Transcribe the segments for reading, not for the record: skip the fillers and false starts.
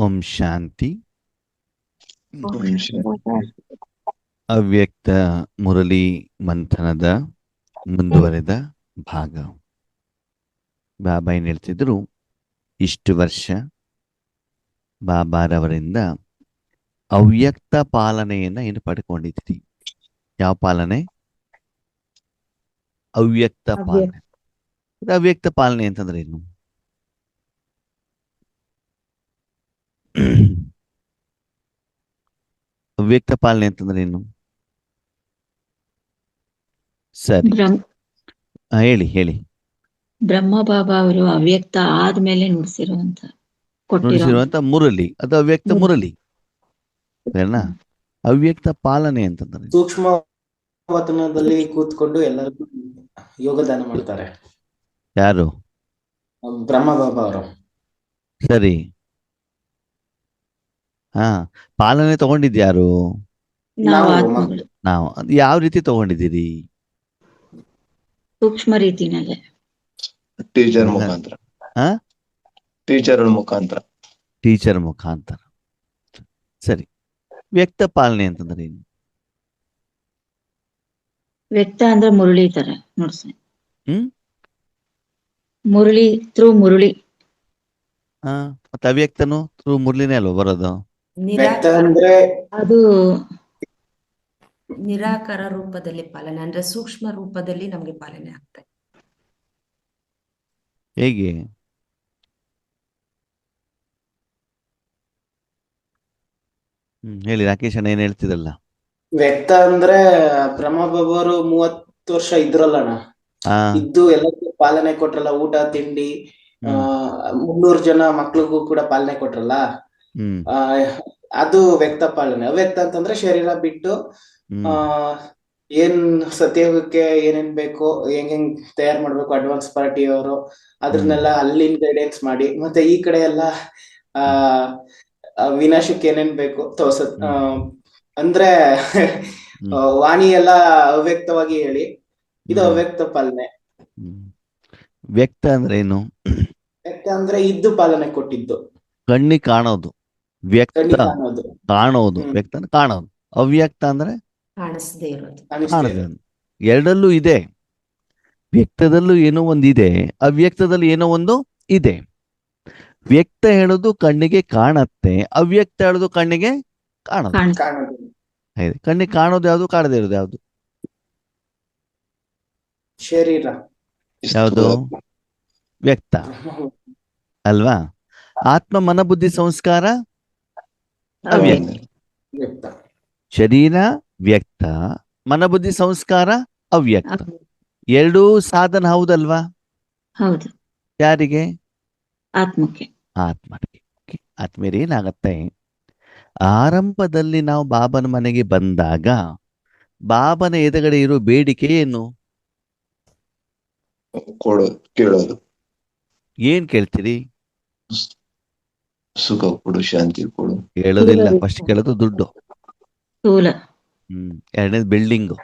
ಓಂ ಶಾಂತಿ. ಓಂ ಅವ್ಯಕ್ತ ಮುರಳಿ ಮಂಥನದ ಮುಂದುವರೆದ ಭಾಗ. ಬಾಬಾ ಏನ್ ಹೇಳ್ತಿದ್ರು, ಇಷ್ಟು ವರ್ಷ ಬಾಬಾರವರಿಂದ ಅವ್ಯಕ್ತ ಪಾಲನೆಯನ್ನ ಏನು ಪಡ್ಕೊಂಡಿದ್ರಿ. ಯಾವ ಪಾಲನೆ? ಅವ್ಯಕ್ತ ಪಾಲನೆ. ಅವ್ಯಕ್ತ ಪಾಲನೆ ಅಂತಂದ್ರೆ ಏನು? ಅವ್ಯಕ್ತ ಪಾಲನೆ ಅಂತಂದ್ರೆ ಏನು? ಸರಿ, ಹೇಳಿ ಹೇಳಿ. ಬ್ರಹ್ಮ ಬಾಬಾ ಅವರು ಅವ್ಯಕ್ತ ಆದ್ಮೇಲೆ ನುಡಿಸಿರುವಂತ ಮುರಳಿ, ಅದು ಅವ್ಯಕ್ತ ಮುರಳಿ. ಸರಿನಾ? ಅವ್ಯಕ್ತ ಪಾಲನೆ ಅಂತಂದ್ರೆ ಸೂಕ್ಷ್ಮ ವತನದಲ್ಲಿ ಕೂತ್ಕೊಂಡು ಎಲ್ಲರಿಗೂ ಯೋಗದಾನ ಮಾಡ್ತಾರೆ. ಯಾರು? ಬ್ರಹ್ಮ ಬಾಬಾ ಅವರು. ಸರಿ, ಪಾಲನೆ ತಗೊಂಡಿದ್ಯಾರು? ನಾವು. ಅದು ಯಾವ ರೀತಿ ತಗೊಂಡಿದ್ದೀರಿ? ಸೂಕ್ಷ್ಮ ರೀತಿನಲ್ಲೇ, ಟೀಚರ್ ಮುಖಾಂತರ. ಟೀಚರ್ ಮುಖಾಂತರ. ಸರಿ, ವ್ಯಕ್ತ ಪಾಲನೆ ಅಂತಂದ್ರೆ ಏನು? ವ್ಯಕ್ತ ಅಂದ್ರೆ ಮುರುಳಿ ತರ ನೋಡ್ಸಿ. ಮುರಳಿ ಥ್ರೂ ಮುರುಳಿ. ಮತ್ತೆ ಅವ್ಯಕ್ತನು ಥ್ರೂ ಮುರಳಿನೇ ಅಲ್ವ ಬರೋದು? ಅಂದ್ರೆ ಅದು ನಿರಾಕಾರ ರೂಪದಲ್ಲಿ ಪಾಲನೆ, ಅಂದ್ರೆ ಸೂಕ್ಷ್ಮ ರೂಪದಲ್ಲಿ ನಮ್ಗೆ ಪಾಲನೆ ಆಗ್ತದೆ. ಹೇಗೆ? ಹೇಳಿ ರಾಕೇಶ್ ಅಣ್ಣ, ಏನ್ ಹೇಳ್ತಿರಲ್ಲ? ವ್ಯಕ್ತ ಅಂದ್ರೆ ಬ್ರಹ್ಮ ಬಾಬಾ ಅವರು 30 ವರ್ಷ ಇದ್ರಲ್ಲಣ್ಣ, ಇದ್ದು ಎಲ್ಲರಿಗೂ ಪಾಲನೆ ಕೊಟ್ರಲ್ಲ, ಊಟ ತಿಂಡಿ, 300 ಜನ ಮಕ್ಳಿಗೂ ಕೂಡ ಪಾಲನೆ ಕೊಟ್ರಲ್ಲ, ಅದು ವ್ಯಕ್ತ ಪಾಲನೆ. ಅವ್ಯಕ್ತ ಅಂತಂದ್ರೆ ಶರೀರ ಬಿಟ್ಟು ಏನ್ ಸತ್ಯಕ್ಕೆ ಏನೇನ್ ಬೇಕು, ಹೆಂಗ್ ತಯಾರು ಮಾಡ್ಬೇಕು ಅಡ್ವಾನ್ಸ್ ಪಾರ್ಟಿ ಅವರು, ಅದ್ರನ್ನೆಲ್ಲ ಅಲ್ಲಿನ ಗೈಡೆನ್ಸ್ ಮಾಡಿ, ಮತ್ತೆ ಈ ಕಡೆ ಎಲ್ಲ ವಿನಾಶಕ್ಕೆ ಏನೇನ್ ಬೇಕು ಅಂದ್ರೆ ವಾಣಿ ಎಲ್ಲ ಅವ್ಯಕ್ತವಾಗಿ ಹೇಳಿ, ಇದು ಅವ್ಯಕ್ತ ಪಾಲನೆ. ವ್ಯಕ್ತ ಅಂದ್ರೆ ಏನು? ವ್ಯಕ್ತ ಅಂದ್ರೆ ಇದ್ದು ಪಾಲನೆ ಕೊಟ್ಟಿದ್ದು, ಕಣ್ಣಿಗೆ ಕಾಣೋದು. ವ್ಯಕ್ತ ಕಾಣೋದು, ವ್ಯಕ್ತ ಕಾಣೋದು. ಅವ್ಯಕ್ತ ಅಂದ್ರೆ ಕಾಣಿಸದೇ ಇರೋದು. ಎರಡಲ್ಲೂ ಇದೆ. ವ್ಯಕ್ತದಲ್ಲೂ ಏನೋ ಒಂದಿದೆ, ಅವ್ಯಕ್ತದಲ್ಲಿ ಏನೋ ಒಂದು ಇದೆ. ವ್ಯಕ್ತ ಹೇಳೋದು ಕಣ್ಣಿಗೆ ಕಾಣತ್ತೆ, ಅವ್ಯಕ್ತ ಹೇಳೋದು ಕಣ್ಣಿಗೆ ಕಾಣೋದು. ಕಣ್ಣಿಗೆ ಕಾಣೋದು ಯಾವ್ದು, ಕಾಣದೇ ಇರೋದು ಯಾವ್ದು? ಶರೀರ. ಯಾವುದು? ವ್ಯಕ್ತ ಅಲ್ವಾ? ಆತ್ಮ ಮನ ಬುದ್ಧಿ ಸಂಸ್ಕಾರ ಅವ್ಯಕ್ತ. ಶರೀರ ವ್ಯಕ್ತ, ಮನ ಬುದ್ಧಿ ಸಂಸ್ಕಾರ ಅವ್ಯಕ್ತ. ಎರಡೂ ಸಾಧನ ಹೌದಲ್ವಾ? ಹೌದು. ಯಾರಿಗೆ? ಆತ್ಮಕ್ಕೆ. ಆತ್ಮೀಯರು, ಏನಾಗತ್ತೆ, ಆರಂಭದಲ್ಲಿ ನಾವು ಬಾಬನ ಮನೆಗೆ ಬಂದಾಗ ಬಾಬನ ಎದುರುಗಡೆ ಇರೋ ಬೇಡಿಕೆ ಏನು? ಕೇಳೋದು. ಏನ್ ಕೇಳ್ತೀರಿ? ಸುಖ ಕೊಡು, ಶಾಂತಿ ಕೊಡು. ಕೇಳೋದಿಲ್ಲ. ಫಸ್ಟ್ ಕೇಳೋದು ದುಡ್ಡು. ಎರಡನೇದು ಬಿಲ್ಡಿಂಗು,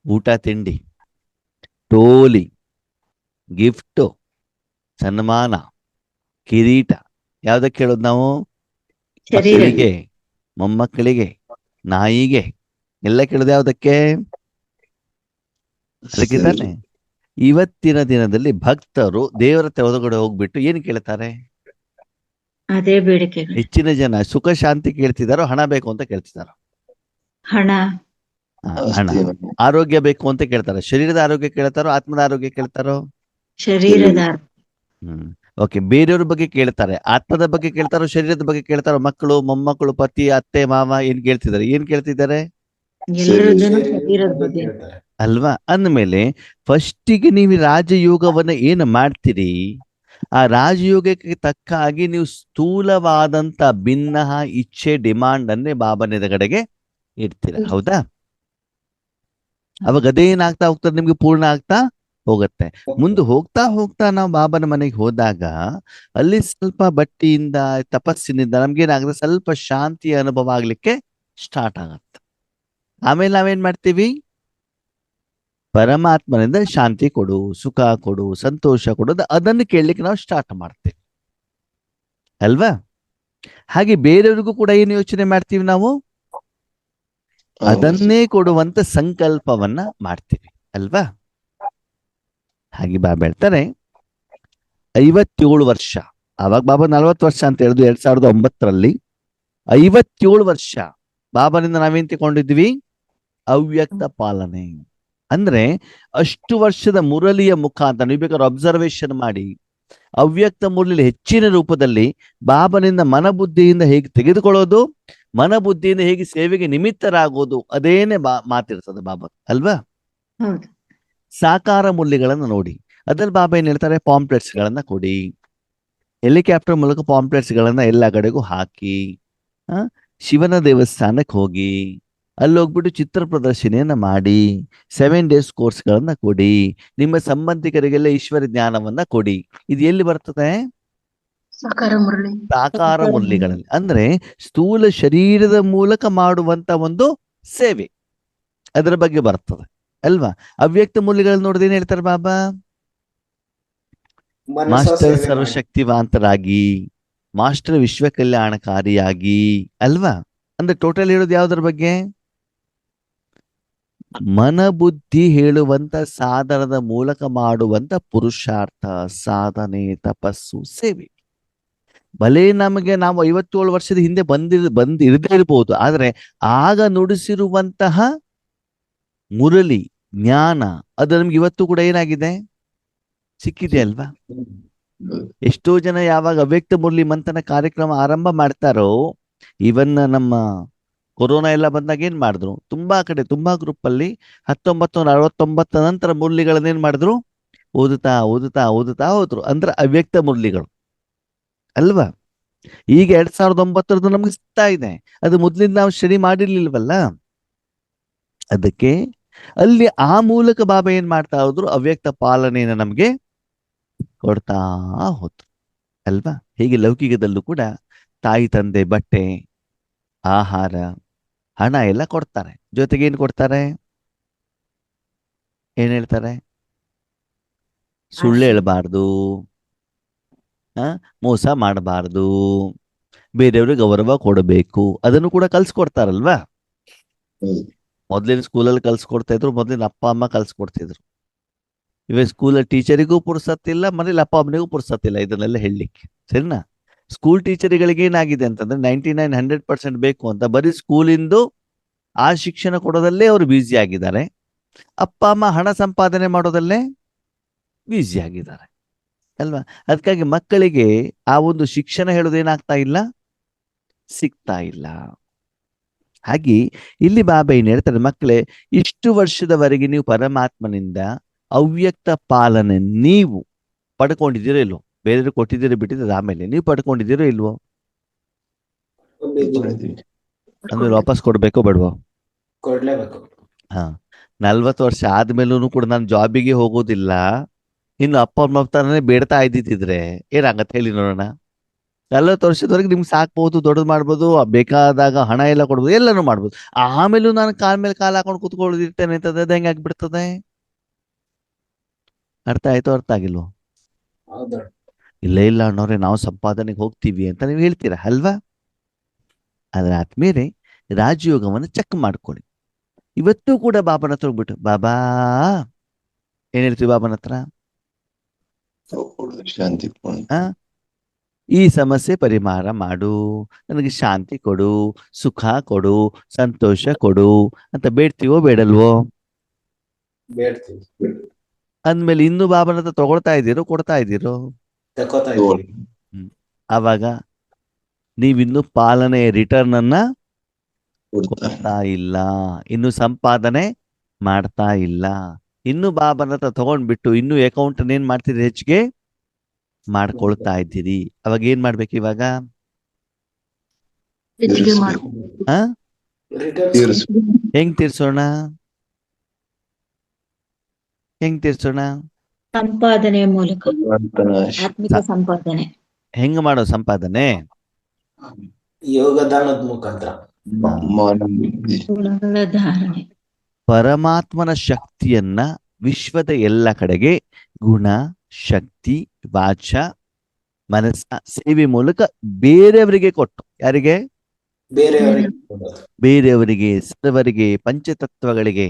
ಊಟ ತಿಂಡಿ, ಟೋಲಿ, ಗಿಫ್ಟು, ಸನ್ಮಾನ, ಕಿರೀಟ. ಯಾವ್ದಕ್ಕೆ ಕೇಳೋದು ನಾವು? ಮಕ್ಕಳಿಗೆ, ಮೊಮ್ಮಕ್ಕಳಿಗೆ, ನಾಯಿಗೆ ಎಲ್ಲ ಕೇಳೋದು ಯಾವ್ದಕ್ಕೆ? ಅದಕ್ಕೆ ತಾನೆ ಇವತ್ತಿನ ದಿನದಲ್ಲಿ ಭಕ್ತರು ದೇವರ ಹೊರಗಡೆ ಹೋಗ್ಬಿಟ್ಟು ಏನ್ ಕೇಳ್ತಾರೆ? ಅದೇ ಬೇಡಿಕೆ. ಹೆಚ್ಚಿನ ಜನ ಸುಖ ಶಾಂತಿ ಕೇಳ್ತಿದಾರೋ, ಹಣ ಬೇಕು ಅಂತ ಕೇಳ್ತಿದಾರೋ? ಹಣ. ಆರೋಗ್ಯ ಬೇಕು ಅಂತ ಕೇಳ್ತಾರೋ? ಶರೀರದ ಆರೋಗ್ಯ ಕೇಳ್ತಾರೋ, ಆತ್ಮದ ಆರೋಗ್ಯ ಕೇಳ್ತಾರೋ? ಶರೀರದ. ಓಕೆ, ಬೇರೆಯವ್ರ ಬಗ್ಗೆ ಕೇಳ್ತಾರೆ, ಆತ್ಮದ ಬಗ್ಗೆ ಕೇಳ್ತಾರೋ, ಶರೀರದ ಬಗ್ಗೆ ಕೇಳ್ತಾರೋ? ಮಕ್ಕಳು, ಮೊಮ್ಮಕ್ಕಳು, ಪತಿ, ಅತ್ತೆ, ಮಾವ ಏನ್ ಕೇಳ್ತಿದ್ದಾರೆ? ಏನ್ ಕೇಳ್ತಿದ್ದಾರೆ? ಅಲ್ವಾ? ಅಂದ್ಮೇಲೆ ಫಸ್ಟಿಗೆ ನೀವು ರಾಜಯೋಗವನ್ನ ಏನು ಮಾಡ್ತೀರಿ, ಆ ರಾಜಯೋಗಕ್ಕೆ ತಕ್ಕ ಹಾಗೆ ನೀವು ಸ್ಥೂಲವಾದಂತ ಭಿನ್ನ ಇಚ್ಛೆ, ಡಿಮಾಂಡ್ ಅನ್ನೇ ಬಾಬನ ಎದುರುಗಡೆಗೆ ಇಡ್ತೀರ. ಹೌದಾ? ಅವಾಗ ಅದೇನಾಗ್ತಾ ಹೋಗ್ತದೆ, ನಿಮ್ಗೆ ಪೂರ್ಣ ಆಗ್ತಾ ಹೋಗುತ್ತೆ. ಮುಂದೆ ಹೋಗ್ತಾ ಹೋಗ್ತಾ ನಾವು ಬಾಬನ ಮನೆಗೆ ಹೋದಾಗ ಅಲ್ಲಿ ಸ್ವಲ್ಪ ಬಟ್ಟಿಯಿಂದ, ತಪಸ್ಸಿನಿಂದ ನಮ್ಗೇನಾಗುತ್ತೆ, ಸ್ವಲ್ಪ ಶಾಂತಿಯ ಅನುಭವ ಆಗ್ಲಿಕ್ಕೆ ಸ್ಟಾರ್ಟ್ ಆಗತ್ತೆ. ಆಮೇಲೆ ನಾವೇನ್ ಮಾಡ್ತೀವಿ? ಪರಮಾತ್ಮನಿಂದ ಶಾಂತಿ ಕೊಡು, ಸುಖ ಕೊಡು, ಸಂತೋಷ ಕೊಡು, ಅದನ್ನು ಕೇಳಲಿಕ್ಕೆ ನಾವು ಸ್ಟಾರ್ಟ್ ಮಾಡ್ತೇವೆ ಅಲ್ವಾ? ಹಾಗೆ ಬೇರೆಯವ್ರಿಗೂ ಕೂಡ ಏನು ಯೋಚನೆ ಮಾಡ್ತೀವಿ ನಾವು? ಅದನ್ನೇ ಕೊಡುವಂತ ಸಂಕಲ್ಪವನ್ನ ಮಾಡ್ತೀವಿ ಅಲ್ವಾ? ಹಾಗೆ ಬಾಬಾ ಹೇಳ್ತಾರೆ 57 ವರ್ಷ, ಅವಾಗ ಬಾಬಾ 40 ವರ್ಷ ಅಂತ ಹೇಳಿದ್ರು 2009ರಲ್ಲಿ. 57 ವರ್ಷ ಬಾಬಾನಿಂದ ನಾವೇನ್ ತಗೊಂಡಿದ್ವಿ? ಅವ್ಯಕ್ತ ಪಾಲನೆ. ಅಂದ್ರೆ ಅಷ್ಟು ವರ್ಷದ ಮುರಳಿಯ ಮುಖಾಂತರ ನೀವು ಬೇಕಾದ್ರೆ ಅಬ್ಸರ್ವೇಷನ್ ಮಾಡಿ, ಅವ್ಯಕ್ತ ಮುರಳಿ ಹೆಚ್ಚಿನ ರೂಪದಲ್ಲಿ ಬಾಬನಿಂದ ಮನಬುದ್ಧಿಯಿಂದ ಹೇಗೆ ತೆಗೆದುಕೊಳ್ಳೋದು, ಮನಬುದ್ಧಿಯಿಂದ ಹೇಗೆ ಸೇವೆಗೆ ನಿಮಿತ್ತರಾಗೋದು, ಅದೇನೆ ಮಾತಿರ್ತದೆ ಬಾಬಾ ಅಲ್ವಾ? ಹೌದು. ಸಾಕಾರ ಮುರಳಿಗಳನ್ನ ನೋಡಿ, ಅದ್ರಲ್ಲಿ ಬಾಬಾ ಏನ್ ಹೇಳ್ತಾರೆ? ಪಾಂಪ್ಲೆಟ್ಸ್ ಗಳನ್ನ ಕೊಡಿ, ಹೆಲಿಕಾಪ್ಟರ್ ಮೂಲಕ ಪಾಂಪ್ಲೆಟ್ಸ್ ಗಳನ್ನ ಎಲ್ಲ ಕಡೆಗೂ ಹಾಕಿ, ಶಿವನ ದೇವಸ್ಥಾನಕ್ಕೆ ಹೋಗಿ ಅಲ್ಲಿ ಹೋಗ್ಬಿಟ್ಟು ಚಿತ್ರ ಪ್ರದರ್ಶನೆಯನ್ನ ಮಾಡಿ, 7 days ಕೋರ್ಸ್ಗಳನ್ನ ಕೊಡಿ, ನಿಮ್ಮ ಸಂಬಂಧಿಕರಿಗೆಲ್ಲ ಈಶ್ವರ ಜ್ಞಾನವನ್ನ ಕೊಡಿ. ಇದು ಎಲ್ಲಿ ಬರ್ತದೆ? ಸಾಕಾರ ಮುರಳಿ. ಸಾಕಾರ ಮುರಳಿಗಳಲ್ಲಿ. ಅಂದ್ರೆ ಸ್ಥೂಲ ಶರೀರದ ಮೂಲಕ ಮಾಡುವಂತ ಒಂದು ಸೇವೆ, ಅದರ ಬಗ್ಗೆ ಬರ್ತದೆ ಅಲ್ವಾ? ಅವ್ಯಕ್ತ ಮುರಳಿಗಳಲ್ಲಿ ನೋಡಿದ್ರೆ ಏನ್ ಹೇಳ್ತಾರೆ ಬಾಬಾ? ಮಾಸ್ಟರ್ ಸರ್ವಶಕ್ತಿವಾಂತರಾಗಿ, ಮಾಸ್ಟರ್ ವಿಶ್ವ ಕಲ್ಯಾಣಕಾರಿಯಾಗಿ ಅಲ್ವಾ? ಅಂದ್ರೆ ಟೋಟಲ್ ಹೇಳೋದು ಯಾವ್ದ್ರ ಬಗ್ಗೆ? ಮನಬುದ್ಧಿ ಹೇಳುವಂತ ಸಾಧನದ ಮೂಲಕ ಮಾಡುವಂತ ಪುರುಷಾರ್ಥ, ಸಾಧನೆ, ತಪಸ್ಸು, ಸೇವೆ. ಭಲೇ ನಮಗೆ ನಾವು 57 ವರ್ಷದ ಹಿಂದೆ ಬಂದಿರದೇ ಇರಬಹುದು, ಆದ್ರೆ ಆಗ ನುಡಿಸಿರುವಂತಹ ಮುರಳಿ ಜ್ಞಾನ ಅದು ನಮ್ಗೆ ಇವತ್ತು ಕೂಡ ಏನಾಗಿದೆ? ಸಿಕ್ಕಿದೆ ಅಲ್ವಾ? ಎಷ್ಟೋ ಜನ ಯಾವಾಗ ಅವ್ಯಕ್ತ ಮುರಳಿ ಮಂಥನ ಕಾರ್ಯಕ್ರಮ ಆರಂಭ ಮಾಡ್ತಾರೋ, ಇವನ್ ನಮ್ಮ ಕೊರೋನಾ ಎಲ್ಲ ಬಂದಾಗ ಏನ್ ಮಾಡಿದ್ರು, ತುಂಬಾ ಕಡೆ ತುಂಬಾ ಗ್ರೂಪ್ ಅಲ್ಲಿ 1969 ನಂತರ ಮುರಳಿಗಳನ್ನ ಏನ್ ಮಾಡಿದ್ರು? ಓದುತ್ತಾ ಓದುತ್ತಾ ಓದುತ್ತಾ ಹೋದ್ರು. ಅಂದ್ರೆ ಅವ್ಯಕ್ತ ಮುರಳಿಗಳು ಅಲ್ವಾ? ಈಗ 2009 ನಮ್ಗೆ ಸಿಗ್ತಾ ಇದೆ. ಅದು ಮೊದ್ಲಿಂದ ನಾವು ಸ್ಟಡಿ ಮಾಡಿರ್ಲಿಲ್ವಲ್ಲ. ಅದಕ್ಕೆ ಅಲ್ಲಿ ಆ ಮೂಲಕ ಬಾಬಾ ಏನ್ ಮಾಡ್ತಾ ಹೋದ್ರು? ಅವ್ಯಕ್ತ ಪಾಲನೆಯನ್ನ ನಮ್ಗೆ ಕೊಡ್ತಾ ಹೋದ್ರು ಅಲ್ವಾ? ಹೀಗೆ ಲೌಕಿಕದಲ್ಲೂ ಕೂಡ ತಾಯಿ ತಂದೆ ಬಟ್ಟೆ, ಆಹಾರ, ಹಣ ಎಲ್ಲ ಕೊಡ್ತಾರೆ. ಜೊತೆಗೆ ಏನ್ ಕೊಡ್ತಾರೆ? ಏನ್ ಹೇಳ್ತಾರೆ? ಸುಳ್ಳು ಹೇಳ್ಬಾರ್ದು, ಮೋಸ ಮಾಡಬಾರ್ದು, ಬೇರೆಯವ್ರಿಗೆ ಗೌರವ ಕೊಡಬೇಕು, ಅದನ್ನು ಕೂಡ ಕಲ್ಸ್ಕೊಡ್ತಾರಲ್ವಾ? ಮೊದ್ಲಿನ ಸ್ಕೂಲಲ್ಲಿ ಕಲ್ಸ್ಕೊಡ್ತಾ ಇದ್ರು, ಮೊದ್ಲಿನ ಅಪ್ಪ ಅಮ್ಮ ಕಲ್ಸ್ಕೊಡ್ತಿದ್ರು. ಇವಾಗ ಸ್ಕೂಲಲ್ಲಿ ಟೀಚರಿಗೂ ಪುರ್ಸತ್ತಿಲ್ಲ, ಮನೇಲಿ ಅಪ್ಪ ಅಮ್ಮನಿಗೂ ಪುರ್ಸತ್ತಿಲ್ಲ ಇದನ್ನೆಲ್ಲ ಹೇಳಲಿಕ್ಕೆ. ಸರಿನಾ? ಸ್ಕೂಲ್ ಟೀಚರ್ಗಳಿಗೆ ಏನಾಗಿದೆ ಅಂತಂದ್ರೆ 99-100% ಬೇಕು ಅಂತ ಬರೀ ಸ್ಕೂಲಿಂದು ಆ ಶಿಕ್ಷಣ ಕೊಡೋದಲ್ಲೇ ಅವರು ಬ್ಯುಸಿ ಆಗಿದ್ದಾರೆ. ಅಪ್ಪ ಅಮ್ಮ ಹಣ ಸಂಪಾದನೆ ಮಾಡೋದಲ್ಲೇ ಬ್ಯುಸಿ ಆಗಿದ್ದಾರೆ ಅಲ್ವಾ? ಅದಕ್ಕಾಗಿ ಮಕ್ಕಳಿಗೆ ಆ ಒಂದು ಶಿಕ್ಷಣ ಹೇಳೋದೇನಾಗ್ತಾ ಇಲ್ಲ, ಸಿಗ್ತಾ ಇಲ್ಲ. ಹಾಗೆ ಇಲ್ಲಿ ಬಾಬಾ ಏನ್ ಹೇಳ್ತಾರೆ? ಮಕ್ಕಳೇ, ಇಷ್ಟು ವರ್ಷದವರೆಗೆ ನೀವು ಪರಮಾತ್ಮನಿಂದ ಅವ್ಯಕ್ತ ಪಾಲನೆ ನೀವು ಪಡ್ಕೊಂಡಿದ್ದೀರೋ ಇಲ್ವೋ? ಬೇರೆ ಕೊಟ್ಟಿದ್ದೀರೋ ಬಿಟ್ಟಿದ್ರೆ ಆಮೇಲೆ ನೀವು ಪಡ್ಕೊಂಡಿದ್ದೀರೋ ಇಲ್ವೋ? ಅಂದ್ರೆ ವಾಪಸ್ ಕೊಡ್ಬೇಕೋ ಬೇಡವೋ? ಕೊಡ್ಲೇಬೇಕು. 40 ವರ್ಷ ಆದ್ಮೇಲೂ ಕೂಡ ನಾನು ಜಾಬಿಗೆ ಹೋಗೋದಿಲ್ಲ, ಇನ್ನು ಅಪ್ಪ ಅಮ್ಮ ತಾನೇ ಬೇಡ್ತಾ ಇದ್ದಿದ್ರೆ ಏನಾಗತ್ತೆ ಹೇಳಿ ನೋಡೋಣ? 40 ವರ್ಷದವರೆಗೆ ನಿಮ್ಗೆ ಸಾಕ್ಬಹುದು, ದೊಡ್ಡದು ಮಾಡ್ಬೋದು, ಬೇಕಾದಾಗ ಹಣ ಎಲ್ಲ ಕೊಡ್ಬೋದು, ಎಲ್ಲಾನು ಮಾಡ್ಬೋದು. ಆಮೇಲೂ ನಾನು ಕಾಲ್ ಮೇಲೆ ಕಾಲ್ ಹಾಕೊಂಡು ಕುತ್ಕೊಳ್ಳೋದಿರ್ತೇನೆ ಅಂತಂದ್ರೆ ಅದು ಹೆಂಗ್ ಆಗ್ಬಿಡ್ತದೆ? ಅರ್ಥ ಆಯ್ತು? ಅರ್ಥ ಆಗಿಲ್ವೋ? ಇಲ್ಲ ಇಲ್ಲ ಅಣ್ಣವ್ರೆ, ನಾವು ಸಂಪಾದನೆಗೆ ಹೋಗ್ತೀವಿ ಅಂತ ನೀವು ಹೇಳ್ತೀರಾ ಅಲ್ವಾ? ಆದ್ರೆ ಆದ್ಮೇಲೆ ರಾಜಯೋಗವನ್ನು ಚೆಕ್ ಮಾಡ್ಕೊಳ್ಳಿ. ಇವತ್ತು ಕೂಡ ಬಾಬನ ಹತ್ರ ಹೋಗ್ಬಿಟ್ಟು, ಬಾಬಾ ಏನ್ ಹೇಳ್ತೀವಿ ಬಾಬನ ಹತ್ರ? ಶಾಂತಿ ಈ ಸಮಸ್ಯೆ ಪರಿಹಾರ ಮಾಡು, ನನಗೆ ಶಾಂತಿ ಕೊಡು, ಸುಖ ಕೊಡು, ಸಂತೋಷ ಕೊಡು ಅಂತ ಬೇಡ್ತೀವೋ ಬೇಡಲ್ವೋ? ಬೇಡ್ತೀವಿ. ಅಂದ್ಮೇಲೆ ಇನ್ನು ಬಾಬನ ಹತ್ರ ತಗೊಳ್ತಾ ಇದ್ದೀರೋ, ಕೊಡ್ತಾ ಇದ್ದೀರೋ? ತಕೋತಾ ಇದ್ದೀವಿ. ಆವಾಗ ನೀವಿನ್ನು ಪಾಲನೆಯ ರಿಟರ್ನ್ ಅನ್ನ ಕೊಡ್ತಾ ಇಲ್ಲ, ಇನ್ನು ಸಂಪಾದನೆ ಮಾಡ್ತಾ ಇಲ್ಲ. ಇನ್ನು ಬಾಬನ ಹತ್ರ ತಗೊಂಡ್ಬಿಟ್ಟು ಇನ್ನು ಅಕೌಂಟ್ ಏನ್ ಮಾಡ್ತಿದ್ರಿ? ಹೆಚ್ಚಿಗೆ ಮಾಡ್ಕೊಳ್ತಾ ಇದ್ದೀರಿ. ಅವಾಗ ಏನ್ ಮಾಡ್ಬೇಕು ಇವಾಗ? ಹೆಂಗ್ ತೀರ್ಸೋಣ? ಹೆಂಗ್ ತೀರ್ಸೋಣ? ಸಂಪಾದನೆಯ ಮೂಲಕ, ಆತ್ಮಿಕ ಸಂಪಾದನೆ. ಹೆಂಗ್ ಮಾಡೋ ಸಂಪಾದನೆ? ಯೋಗದಾನದ ಮುಖಾಂತರ. ಗುಣಗಳ ಧಾರಣೆ. ಪರಮಾತ್ಮನ ಶಕ್ತಿಯನ್ನ ವಿಶ್ವದ ಎಲ್ಲ ಕಡೆಗೆ ಗುಣ, ಶಕ್ತಿ, ವಾಚ, ಮನಸ್ಸ ಸೇವೆ ಮೂಲಕ ಬೇರೆಯವರಿಗೆ ಕೊಟ್ಟು, ಯಾರಿಗೆ? ಬೇರೆಯವರಿಗೆ ಕೊಡೋದು. ಬೇರೆಯವರಿಗೆ, ಸರ್ವರಿಗೆ, ಪಂಚತತ್ವಗಳಿಗೆ,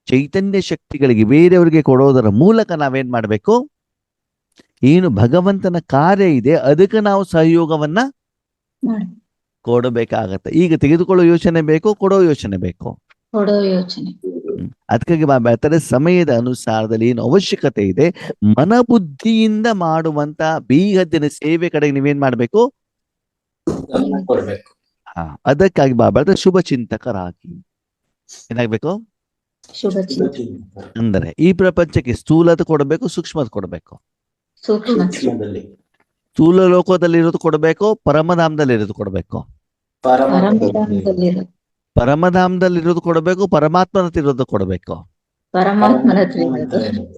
ಚೈತನ್ಯ ಶಕ್ತಿಗಳಿಗೆ ಬೇರೆಯವರಿಗೆ ಕೊಡೋದರ ಮೂಲಕ ನಾವೇನ್ ಮಾಡ್ಬೇಕು? ಏನು ಭಗವಂತನ ಕಾರ್ಯ ಇದೆ ಅದಕ್ಕೆ ನಾವು ಸಹಯೋಗವನ್ನ ಮಾಡಿ ಕೊಡಬೇಕಾಗತ್ತೆ. ಈಗ ತೆಗೆದುಕೊಳ್ಳೋ ಯೋಚನೆ ಬೇಕು, ಕೊಡೋ ಯೋಚನೆ ಬೇಕು. ಕೊಡೋ ಯೋಚನೆ. ಅದಕ್ಕಾಗಿ ಬಾಬಾ ಹೇಳ್ತಾರೆ, ಸಮಯದ ಅನುಸಾರದಲ್ಲಿ ಏನು ಅವಶ್ಯಕತೆ ಇದೆ ಮನಬುದ್ಧಿಯಿಂದ ಮಾಡುವಂತ ಬೀಗದ್ದಿನ ಸೇವೆ ಕಡೆಗೆ ನೀವೇನ್ ಮಾಡ್ಬೇಕು? ಗಮನ ಕೊಡ್ಬೇಕು. ಅದಕ್ಕಾಗಿ ಬಾಬಾ ಹೇಳ್ತಾರೆ, ಶುಭ ಚಿಂತಕರಾಗಿ. ಏನಾಗ್ಬೇಕು? ಶುಭ ಚಿಂತನೆ. ಅಂದರೆ ಈ ಪ್ರಪಂಚಕ್ಕೆ ಸ್ಥೂಲದ ಕೊಡಬೇಕು, ಸೂಕ್ಷ್ಮದ ಕೊಡಬೇಕು. ಸೂಕ್ಷ್ಮ. ಸೂಕ್ಷ್ಮದಲ್ಲಿ ಸ್ಥೂಲ ಲೋಕದಲ್ಲಿ ಇರೋದು ಕೊಡಬೇಕು, ಪರಮಧಾಮದಲ್ಲಿ ಇರೋದು ಕೊಡಬೇಕು. ಪರಮಧಾಮದಲ್ಲಿರೋದು. ಪರಮಧಾಮದಲ್ಲಿ ಇರೋದು ಕೊಡಬೇಕು, ಪರಮಾತ್ಮನ ಹತ್ರ ಇರೋದು ಕೊಡಬೇಕು. ಪರಮಾತ್ಮನ ಹತ್ರ ಇರೋದು.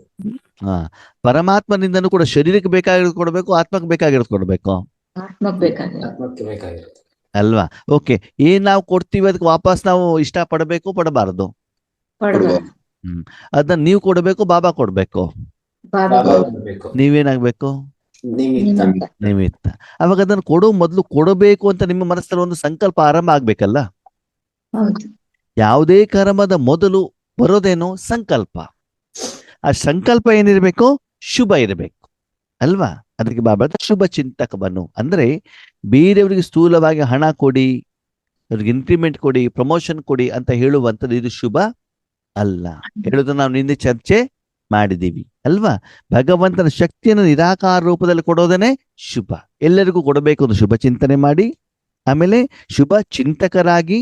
ಪರಮಾತ್ಮನಿಂದನೂ ಕೂಡ ಶರೀರಕ್ಕೆ ಬೇಕಾಗಿರೋದು ಕೊಡಬೇಕು, ಆತ್ಮಕ್ಕೆ ಬೇಕಾಗಿರೋದು ಕೊಡಬೇಕು. ಆತ್ಮಕ್ ಬೇಕಾಗಿರೋದು. ಆತ್ಮಕ್ಕೆ ಬೇಕಾಗಿರುತ್ತೆ. ಅಲ್ವಾ? ಓಕೆ, ಏನ್ ನಾವು ಕೊಡ್ತೀವಿ ಅದಕ್ಕೆ ವಾಪಸ್ ನಾವು ಇಷ್ಟ ಪಡಬೇಕು, ಪಡಬಾರದು? ಪಡಬಾರ್ದು. ಅದನ್ನ ನೀವು ಕೊಡಬೇಕು, ಬಾಬಾ ಕೊಡ್ಬೇಕು. ಬಾಬಾ ಬಾಬಾ ಕೊಡ್ಬೇಕು. ನೀವೇನಾಗ್ಬೇಕು? ನಿಮಿತ್ತ. ನಿಮಿತ್ತ. ನಿಮಿತ್ತ. ಅವಾಗ ಅದನ್ನು ಕೊಡೋ ಮೊದಲು ಕೊಡಬೇಕು ಅಂತ ನಿಮ್ಮ ಮನಸ್ಸಲ್ಲಿ ಒಂದು ಸಂಕಲ್ಪ ಆರಂಭ ಆಗ್ಬೇಕಲ್ಲ. ಹೌದು. ಯಾವುದೇ ಕರ್ಮದ ಮೊದಲು ಬರೋದೇನು? ಸಂಕಲ್ಪ. ಆ ಸಂಕಲ್ಪ ಏನಿರ್ಬೇಕು? ಶುಭ ಇರಬೇಕು ಅಲ್ವಾ? ಅದಕ್ಕೆ ಬಾಬಾ ಶುಭ ಚಿಂತಕ ಬನ್ನು ಅಂದ್ರೆ ಬೇರೆಯವರಿಗೆ ಸ್ಥೂಲವಾಗಿ ಹಣ ಕೊಡಿ, ಅವ್ರಿಗೆ ಇನ್ಕ್ರಿಮೆಂಟ್ ಕೊಡಿ, ಪ್ರಮೋಷನ್ ಕೊಡಿ ಅಂತ ಹೇಳುವಂಥದ್ದು ಇದು ಶುಭ ಅಲ್ಲ. ಹೇಳುದು ನಾವು ನಿನ್ನೆ ಚರ್ಚೆ ಮಾಡಿದೀವಿ ಅಲ್ವಾ? ಭಗವಂತನ ಶಕ್ತಿಯನ್ನು ನಿರಾಕಾರ ರೂಪದಲ್ಲಿ ಕೊಡೋದನ್ನೇ ಶುಭ. ಎಲ್ಲರಿಗೂ ಕೊಡಬೇಕು ಅಂತ ಶುಭ ಚಿಂತನೆ ಮಾಡಿ, ಆಮೇಲೆ ಶುಭ ಚಿಂತಕರಾಗಿ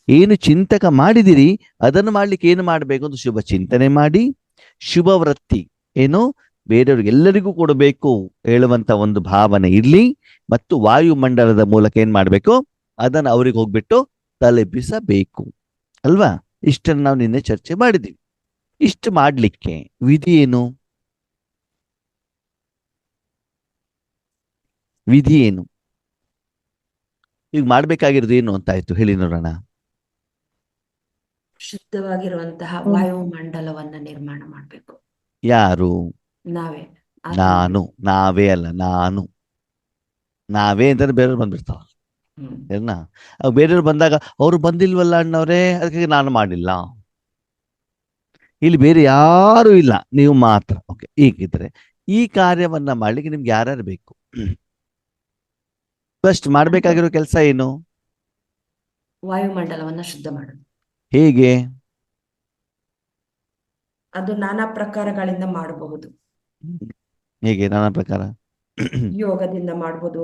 ಏನು ಚಿಂತಕ ಮಾಡಿದಿರಿ ಅದನ್ನು ಮಾಡ್ಲಿಕ್ಕೆ ಏನು ಮಾಡಬೇಕು ಅಂತ ಶುಭ ಚಿಂತನೆ ಮಾಡಿ, ಶುಭ ವೃತ್ತಿ ಏನು ಬೇರೆಯವ್ರಿಗೆ ಎಲ್ಲರಿಗೂ ಕೊಡಬೇಕು ಹೇಳುವಂತ ಒಂದು ಭಾವನೆ ಇರ್ಲಿ. ಮತ್ತು ವಾಯುಮಂಡಲದ ಮೂಲಕ ಏನ್ ಮಾಡ್ಬೇಕು? ಅದನ್ನು ಅವ್ರಿಗೆ ಹೋಗ್ಬಿಟ್ಟು ತಲುಪಿಸಬೇಕು ಅಲ್ವಾ? ಇಷ್ಟನ್ನು ನಾವು ನಿನ್ನೆ ಚರ್ಚೆ ಮಾಡಿದ್ದೀವಿ. ಇಷ್ಟು ಮಾಡ್ಲಿಕ್ಕೆ ವಿಧಿ ಏನು? ವಿಧಿ ಏನು? ಈಗ ಮಾಡ್ಬೇಕಾಗಿರೋದು ಏನು ಅಂತ ಆಯ್ತು ಹೇಳಿ ನೋಡೋಣ. ಶುದ್ಧವಾಗಿರುವಂತಹ ವಾಯುಮಂಡಲವನ್ನ ನಿರ್ಮಾಣ ಮಾಡ್ಬೇಕು. ಯಾರು? ನಾವೇ. ನಾನು. ನಾವೇ ಅಲ್ಲ, ನಾನು. ನಾವೇ ಅಂತಂದ್ರೆ ಬೇರೆಯವ್ರು ಬಂದ್ಬಿಡ್ತಾವ. ಏನ ಬೇರೆಯವ್ರು ಬಂದಾಗ ಅವ್ರು ಬಂದಿಲ್ವಲ್ಲ ಅಣ್ಣವ್ರೆ, ಅದಕ್ಕೆ ನಾನು ಮಾಡಿಲ್ಲ. ಇಲ್ಲಿ ಬೇರೆ ಯಾರು ಇಲ್ಲ, ನೀವು ಮಾತ್ರ. ಓಕೆ, ಹೀಗಿದ್ರೆ ಈ ಕಾರ್ಯವನ್ನ ಮಾಡ್ಲಿಕ್ಕೆ ನಿಮ್ಗೆ ಯಾರ್ಯಾರು ಬೇಕು? ಫಸ್ಟ್ ಮಾಡ್ಬೇಕಾಗಿರೋ ಕೆಲಸ ಏನು? ವಾಯುಮಂಡಲವನ್ನ ಶುದ್ಧ ಮಾಡೋದು. ಹೇಗೆ? ಅದು ನಾನಾ ಪ್ರಕಾರಗಳಿಂದ ಮಾಡಬಹುದು. ಹೇಗೆ ನಾನಾ ಪ್ರಕಾರ? ಯೋಗದಿಂದ ಮಾಡಬಹುದು,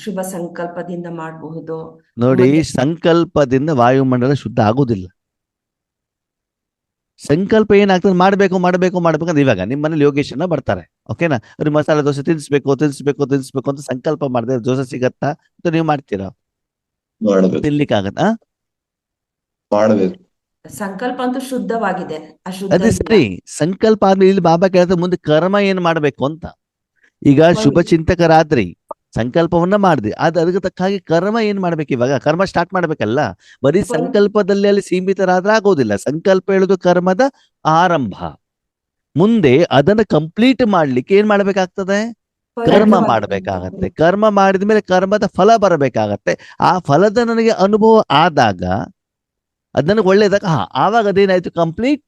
ಶುಭ ಸಂಕಲ್ಪದಿಂದ ಮಾಡಬಹುದು. ನೋಡಿ, ಮತ್ತೆ ಸಂಕಲ್ಪದಿಂದ ವಾಯುಮಂಡಲ ಶುದ್ಧ ಆಗುದಿಲ್ಲ. ಸಂಕಲ್ಪ ಏನಾಗ್ತದೆ? ಮಾಡ್ಬೇಕು ಮಾಡ್ಬೇಕು ಮಾಡ್ಬೇಕು ಅಂತ. ಇವಾಗ ನಿಮ್ಮ ಮನೇಲಿ ಯೋಗೇಶನ್ನ ಬರ್ತಾರೆ, ಓಕೆನಾ? ಅವ್ರಿಗೆ ಮಸಾಲೆ ದೋಸೆ ತಿನ್ಸ್ಬೇಕು ತಿನ್ಸ್ಬೇಕು ತಿನ್ಸ್ಬೇಕು ಅಂತ ಸಂಕಲ್ಪ ಮಾಡಿದ್ರೆ ದೋಸೆ ಸಿಗತ್ತಾ ಅಂತ ನೀವು ಮಾಡ್ತೀರಾ? ಮಾಡ್ಬೇಕು. ತಿನ್ಲಿಕ್ಕಾಗತ್ತಾ? ಮಾಡ್ಬೇಕು. ಸಂಕಲ್ಪ ಅಂತೂ ಶುದ್ಧವಾಗಿದೆ. ಅದೇ ಸರಿ. ಸಂಕಲ್ಪ ಆದ್ಮೇಲೆ ಇಲ್ಲಿ ಬಾಬಾ ಕೇಳ್ತಾರೆ ಮುಂದೆ ಕರ್ಮ ಏನ್ ಮಾಡ್ಬೇಕು ಅಂತ. ಈಗ ಶುಭ ಚಿಂತಕರಾದ್ರಿ, ಸಂಕಲ್ಪವನ್ನ ಮಾಡಿದ್ರಿ, ಅದಕ್ಕೆ ತಕ್ಕ ಹಾಗೆ ಕರ್ಮ ಏನ್ ಮಾಡ್ಬೇಕು? ಇವಾಗ ಕರ್ಮ ಸ್ಟಾರ್ಟ್ ಮಾಡ್ಬೇಕಲ್ಲ. ಬರೀ ಸಂಕಲ್ಪದಲ್ಲಿ ಅಲ್ಲಿ ಸೀಮಿತರಾದ್ರೆ ಆಗೋದಿಲ್ಲ. ಸಂಕಲ್ಪ ಹೇಳುದು ಕರ್ಮದ ಆರಂಭ. ಮುಂದೆ ಅದನ್ನ ಕಂಪ್ಲೀಟ್ ಮಾಡ್ಲಿಕ್ಕೆ ಏನ್ ಮಾಡ್ಬೇಕಾಗ್ತದೆ? ಕರ್ಮ ಮಾಡ್ಬೇಕಾಗತ್ತೆ. ಕರ್ಮ ಮಾಡಿದ್ಮೇಲೆ ಕರ್ಮದ ಫಲ ಬರಬೇಕಾಗತ್ತೆ. ಆ ಫಲದ ನನಗೆ ಅನುಭವ ಆದಾಗ ಅದನ್ನ ಒಳ್ಳೇದಾಗ ಆವಾಗ ಅದೇನಾಯ್ತು? ಕಂಪ್ಲೀಟ್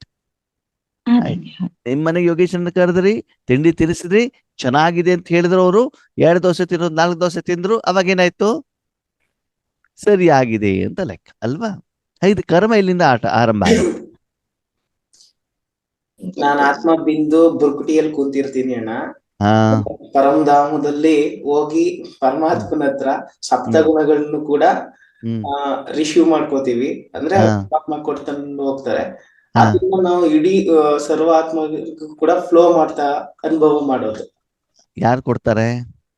ಆಯ್ತು. ನಿಮ್ ಮನೆಗೆ ಯೋಗೇಶನ್ ಕರೆದ್ರಿ, ತಿಂಡಿ ತಿನ್ನಿಸಿದ್ರಿ, ಚೆನ್ನಾಗಿದೆ ಅಂತ ಹೇಳಿದ್ರು. ಅವರು 2 ದೋಸೆ ತಿನ್ನೋದು 4 ದೋಸೆ ತಿಂದ್ರು, ಅವಾಗ ಏನಾಯ್ತು? ಸರಿಯಾಗಿದೆ ಅಂತ ಲೆಕ್ಕ ಅಲ್ವಾ? ಇದು ಕರ್ಮ ಇಲ್ಲಿಂದ ಆರಂಭ ಆಗುತ್ತೆ. ನಾನು ಆತ್ಮ ಬಿಂದು ಬುರ್ಕುಟಿಯಲ್ಲಿ ಕೂತಿರ್ತೀನಿ ಅಣ್ಣ. ಹಾ, ಪರಮಧಾಮದಲ್ಲಿ ಹೋಗಿ ಪರಮಾತ್ಮನ ಹತ್ರ ಸಪ್ತಗುಣಗಳನ್ನು ಕೂಡ ರಿಸೀವ್ ಮಾಡ್ಕೋತೀವಿ. ಅಂದ್ರೆ ಆತ್ಮ ಕೊಡ್ತಂದು ಹೋಗ್ತಾರೆ. ಅದನ್ನ ನಾವು ಇಡೀ ಸರ್ವಾತ್ಮ ಕೂಡ ಫ್ಲೋ ಮಾಡ್ತಾ ಅನುಭವ ಮಾಡೋದು. ಯಾರು ಕೊಡ್ತಾರೆ?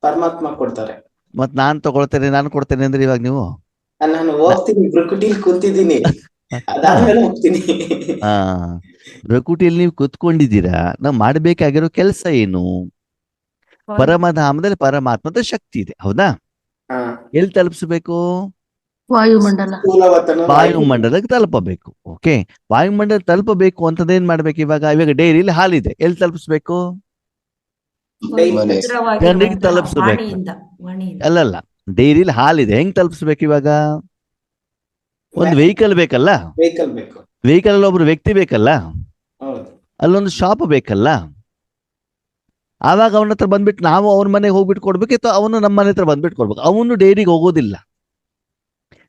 ಪರಮಾತ್ಮ ಕೊಡ್ತಾರೆ. ಮತ್ ನಾನ್ ತಗೊಳ್ತೇನೆ, ನಾನು ಕೊಡ್ತೇನೆ ಅಂದ್ರೆ ಇವಾಗ ನೀವು? ನಾನು ಹೋಗ್ತೀನಿ, ಬುರ್ಕುಟಿಲಿ ಕುಂತಿದ್ದೀನಿ, ಅದಾದ್ಮೇಲೆ ಹೋಗ್ತೀನಿ. ಪ್ರಕೃತಿಯಲ್ಲಿ ನೀವು ಕುತ್ಕೊಂಡಿದ್ದೀರಾ. ನಾವು ಮಾಡ್ಬೇಕಾಗಿರೋ ಕೆಲಸ ಏನು? ಪರಮಧಾಮದಲ್ಲಿ ಪರಮಾತ್ಮದ ಶಕ್ತಿ ಇದೆ, ಹೌದಾ? ಎಲ್ಲಿ ತಲುಪಿಸ್ಬೇಕು? ವಾಯುಮಂಡಲ. ವಾಯುಮಂಡಲಕ್ಕೆ ತಲುಪಬೇಕು. ಓಕೆ, ವಾಯುಮಂಡಲ ತಲುಪಬೇಕು ಅಂತಂದ ಏನ್ ಮಾಡ್ಬೇಕು? ಇವಾಗ ಡೈರಿಯಲ್ಲಿ ಹಾಲಿದೆ, ಎಲ್ಲಿ ತಲುಪಿಸ್ಬೇಕು? ಮನೆ. ಕಣ್ಣಿಗೆ ತಲುಪಿಸ್ಬೇಕು. ವಾಣಿಯಿಂದ ಅಲ್ಲಲ್ಲ, ಡೈರಿಲಿ ಹಾಲಿದೆ, ಹೆಂಗ್ ತಲುಪಿಸ್ಬೇಕು ಇವಾಗ? ಒಂದು ವೆಹಿಕಲ್ ಬೇಕಲ್ಲ, ವೆಹಿಕಲ್ ಬೇಕು. ವೆಹಿಕಲ್ ಅಲ್ಲಿ ಒಬ್ರು ವ್ಯಕ್ತಿ ಬೇಕಲ್ಲ, ಹೌದು. ಅಲ್ಲೊಂದು ಶಾಪ್ ಬೇಕಲ್ಲ. ಆವಾಗ ಅವನ ಹತ್ರ ಬಂದ್ಬಿಟ್ಟು ನಾವು ಅವ್ನ ಮನೆಗೆ ಹೋಗ್ಬಿಟ್ಟು ಕೊಡ್ಬೇಕು, ಅಥವಾ ಅವನು ನಮ್ಮ ಮನೆ ಹತ್ರ ಬಂದ್ಬಿಟ್ಟು ಕೊಡ್ಬೇಕು. ಅವನು ಡೈರಿಗೆ ಹೋಗೋದಿಲ್ಲ,